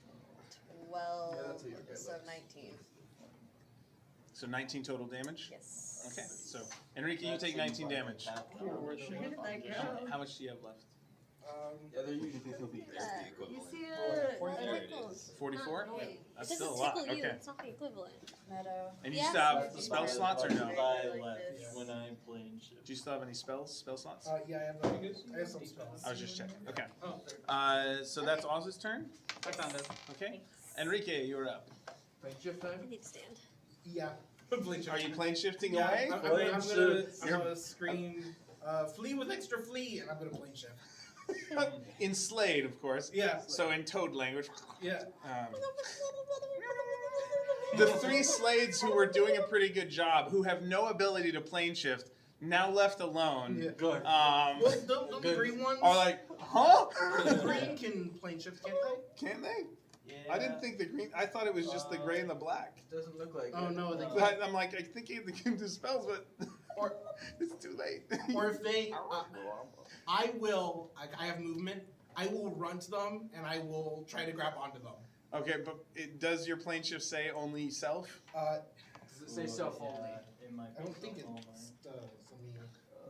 12. Yeah, that's what you're good So with. 19. So 19 total damage. Yes. Okay, so Enrique, you take 19 damage. Where did that go? How much do you have left? Yeah, they're usually the You equivalent. see There it is. 44? No, wait. That's It doesn't still a lot. tickle you. Okay. It's not the equivalent. Meadow. And you Yes. still have Yes. spell slots or no? Like 5 left this. when I'm playing ship. Do you still have any spell slots? Yeah, I have some spells. I was just checking. Okay. Oh, there. So that's Oz's turn. I found it. Okay. Enrique, you're up. I need to stand. Yeah. Are you plane shifting Yeah, away? I'm gonna scream, flee with extra flee, and I'm gonna plane shift. In Slade, of course. Yeah. So in Toad language. Yeah. The 3 Slades who were doing a pretty good job, who have no ability to plane shift, now left alone, Yeah. Good. Well, don't the green ones? are like, huh? The green can plane shift, can't they? Can they? Yeah. I didn't think the green. I thought it was just the gray and the black. Doesn't look like Oh it. no, they But I'm like, I think they can do spells, but Or- it's too late. Or if they, I will. I have movement. I will run to them and I will try to grab onto them. Okay, but does your plane shift say only self? Does it say self only? It might I don't be think it self-only. does. I mean,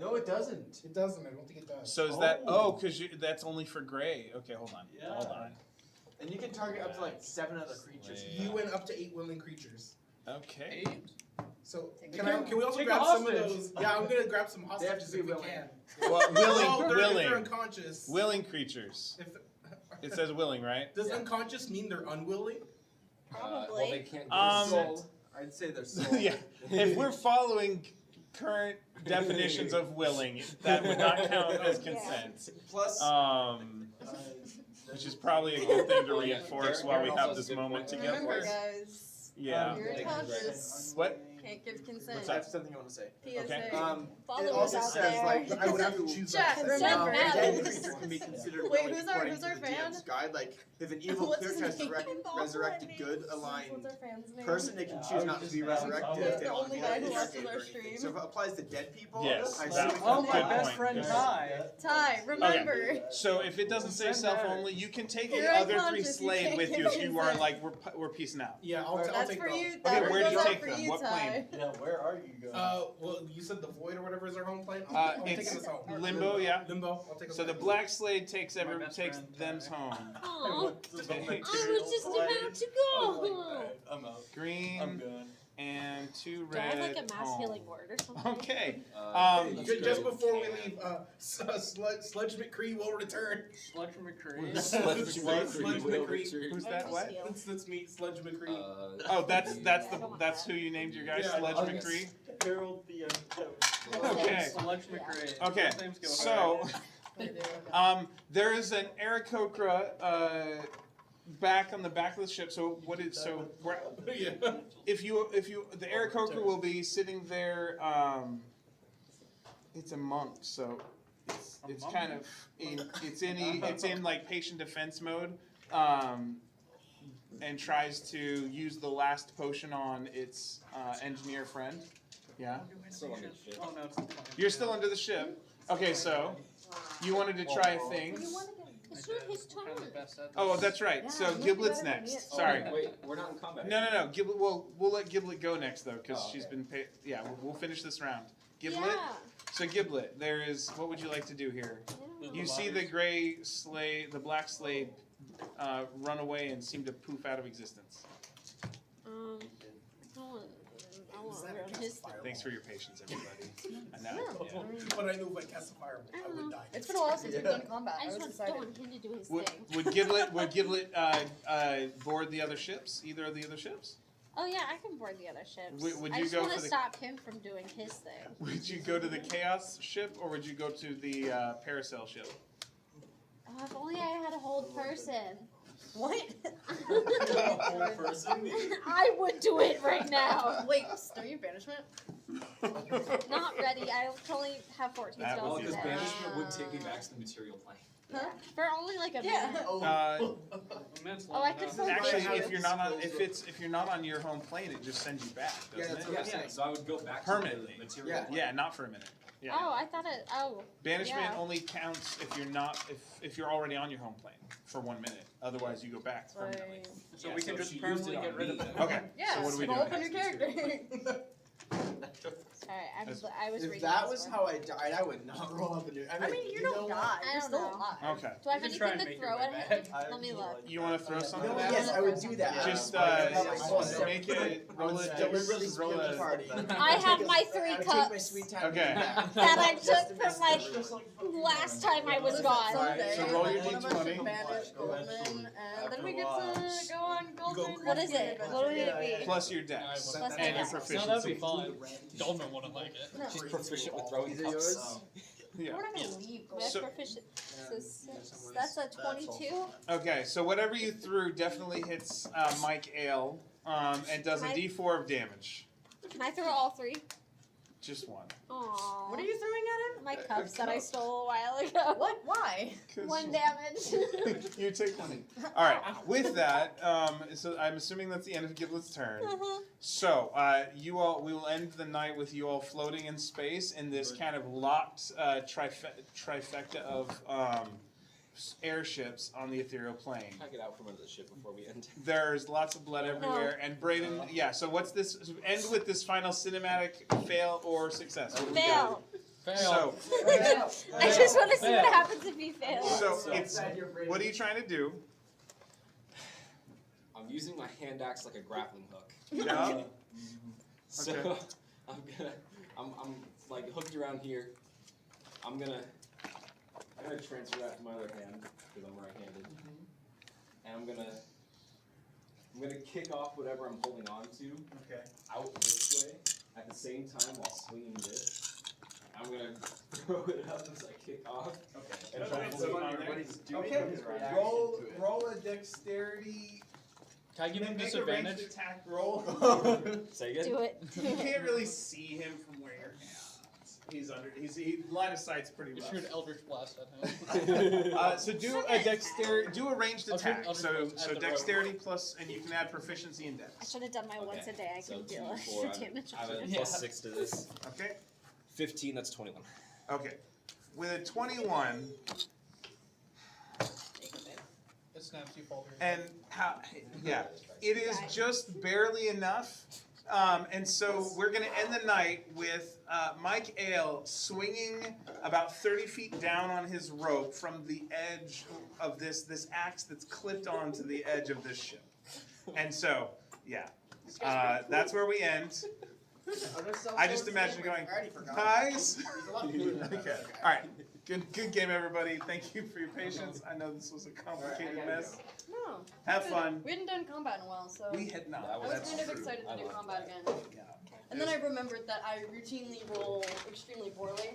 No, it doesn't. it doesn't. I don't think it does. So is that because that's only for gray? Okay, hold on. Yeah. Hold on. And you can target up to like 7 other creatures. You went up to 8 willing creatures. Okay. 8. So Take can we also take a grab some of hostage. those? Yeah, I'm gonna grab some They have hostages to if be we willing. can. Well, Oh, if they're willing. unconscious. Willing creatures. If It says willing, right? does unconscious mean they're unwilling? Well, Probably. they can't Soul. I'd say they're soul. Yeah. If we're following current definitions of willing, that would not count as consent. Plus, Which is probably a good thing to Oh, yeah. reinforce Darren while we also have has a this good moment point. together. Remember, guys. Yeah. You're Yeah. unconscious. What? Can't give consent. What's I up? have something I want to say. PSA. Okay. It Followers also out says there. like I would have to choose. Chat, a remember, a dead this- creature can be considered Wait, willing who's our- according who's to our the fan? DM's guide. Like, if an evil What's clear his has name? resurrected good What's aligned our fan's name? person, they can Yeah, I choose was not to just be saying, resurrected He's if they the don't only want guy to who be watches escape our or anything. stream. So if it applies to dead people, Yes, I that- assume Oh, it's my Good best point. friend Good Ty. Ty, remember. So if it doesn't say Send self that. only, you can take You're the other 3 unconscious, you Slade can't with give you if you are consent. like we're peacing out. Yeah, I'll That's take for those. you. Okay, That where do you goes out take for them? you, What Ty. plane? Yeah, where are you going? Well, you said the void or whatever is our home plane. I'm taking It's this home. Limbo, yeah. Limbo. I'll take. So the them. black Slade takes My best takes friend, them's Ty. home. Aw, This Okay. whole I material was just play. about to I was like, go. alright, I'm out. I'm Green good. and 2 Do I red. have like a mass home. healing word or something? Okay. Just before we leave, Sludge McCree will return. Sludge McCree. Sludge McCree. Who's I that? just What? heal. Let's meet Sludge McCree. Oh, that's I don't want that's that. who you named your guy, Yeah. Sledge Oh, McCree. Harold the Okay. Sludge McCree. Okay. Those names go So, hard. there is an Aarakocra back on the back of the ship. So what is so? Where, Yeah. if you the Aarakocra will be sitting there. It's a monk, so it's monk? kind of it's in like patient defense mode, and tries to use the last potion on its engineer friend. Yeah, Still on the ship. Oh, no, it's not. you're still under the ship. Okay, so you wanted to try a thing. It's not his turn. Kind of the best at Oh, this. that's right. Yeah, So you Giblet's better than me. next. Oh, Sorry. Wait, we're not in combat. No. Giblet. We'll let Giblet go next though, because Oh, she's okay. been paid. Yeah, we'll finish this round. Giblet. Yeah. So Giblet, there is. What would you like to do here? Yeah. You see the gray Slade, the black Slade, run away and seem to poof out of existence. I want to ruin his. Thanks for your patience, everybody. I know. Yeah. But I knew if I cast a fireball, I would die. It's been a while since we've done combat. I I was just don't excited. want him to do his Would, thing. would Giblet board the other ships? Either of the other ships? Oh yeah, I can board the other ships. Would I you just go want for to the- stop him from doing his thing. Would you go to the Chaos ship or would you go to the Parasail ship? Oh, if only I had a hold person. What? whole person. I would do it right now. Wait, start your banishment? Not ready. I only have 14 That spells would be Because today. banishment would take me back to the material plane. Yeah. For only like a Yeah. minute. Immense Oh, I could love. Actually, have if you're not on, if you're not on your home plane, it just sends you back, Yeah, doesn't that's it? what I'm saying. So I would go back Permanently. to the material plane. Yeah, not for a minute. Yeah. Oh, I thought it. Oh. Banishment yeah. only counts if you're not if you're already on your home plane for 1 minute. Otherwise, you go back permanently. So Yeah, we can so just she used permanently it on get rid of me. it. Okay. Yeah, So what are we roll doing? up a new character. Sorry, That's- I was If reading that this was one. how I died, I would not roll up a new. I mean, you know don't what? die. I You're don't still know. alive. Okay. Do I have You can try anything and to make your throw way at him? back. Let me look. You want to throw something No, at yes, it? I would do that. Just Make it. Roll it. deliberately Roll split the a. party. I have my 3 I take cups my sweet time. Okay. that I Just to took mess from my with everyone. last time I was gone. Someday, so roll your one of us D20. should banish Goldman, and then we get to go on Goldman. What is it? What would it be? Plus your dex Plus my and your dex. No, proficiency. that'd be fine. Don't want to like it. No. She's proficient with throwing These are cups. yours? Yeah. We're not gonna leave My Goldman. So- proficient. So 6. That's a 22. Okay, so whatever you threw definitely hits Mike Ale and does a Can I- D4 of damage. Can I throw all 3? Just one. Aww. What are you throwing at him? My cups that I stole a while ago. What? Why? 1 damage. You take one. All right. With that, so I'm assuming that's the end of Giblet's turn. So we will end the night with you all floating in space in this kind of locked trifecta of airships on the ethereal plane. Can I get out from under the ship before we end? There's lots of blood everywhere, and Brayden, yeah. So what's this? End with this final cinematic fail or success. What do we got? Fail. Fail. So, I just want to see what happens if he fails. so it's. What are you trying to do? I'm using my hand axe like a grappling hook. Yeah. So Okay. I'm like hooked around here. I'm gonna transfer that to my other hand because I'm right-handed, and I'm gonna kick off whatever I'm holding on to Okay. out this way at the same time while swinging this. I'm gonna throw it up as I kick off. Okay. And Alright, hopefully so on what he's doing Okay. with his reaction Roll to it. roll a dexterity. Can I give him Make a ranged disadvantage? attack roll. Say again. Do it. You can't really see him from where you're at. He's under. Line of sight's pretty You rough. shoot Eldritch Blast at him. So do a dexterity. Do a ranged I'll shoot attack. Eldritch So Blast so at the dexterity plus, and you can add proficiency in I dex. should have done my Okay, once a day. I so can deal 2d4, extra damage. I have a Yeah. plus 6 to this. Okay. 15. That's 21. Okay. With a 21, It snaps, you fall through. and how? Yeah, it is just barely enough. And so we're going to end the night with Mike Ale swinging about 30 feet down on his rope from the edge of this axe that's clipped onto the edge of this ship. And so, yeah, that's where we end. I just imagine going, guys. Okay, all right. Good game, everybody. Thank you for your patience. I know this was a complicated mess. No. Have fun. We hadn't done combat in a while, so We had not. That I was That's kind of true. excited I to do love combat that. again. Yeah. And then I remembered that I routinely roll extremely poorly.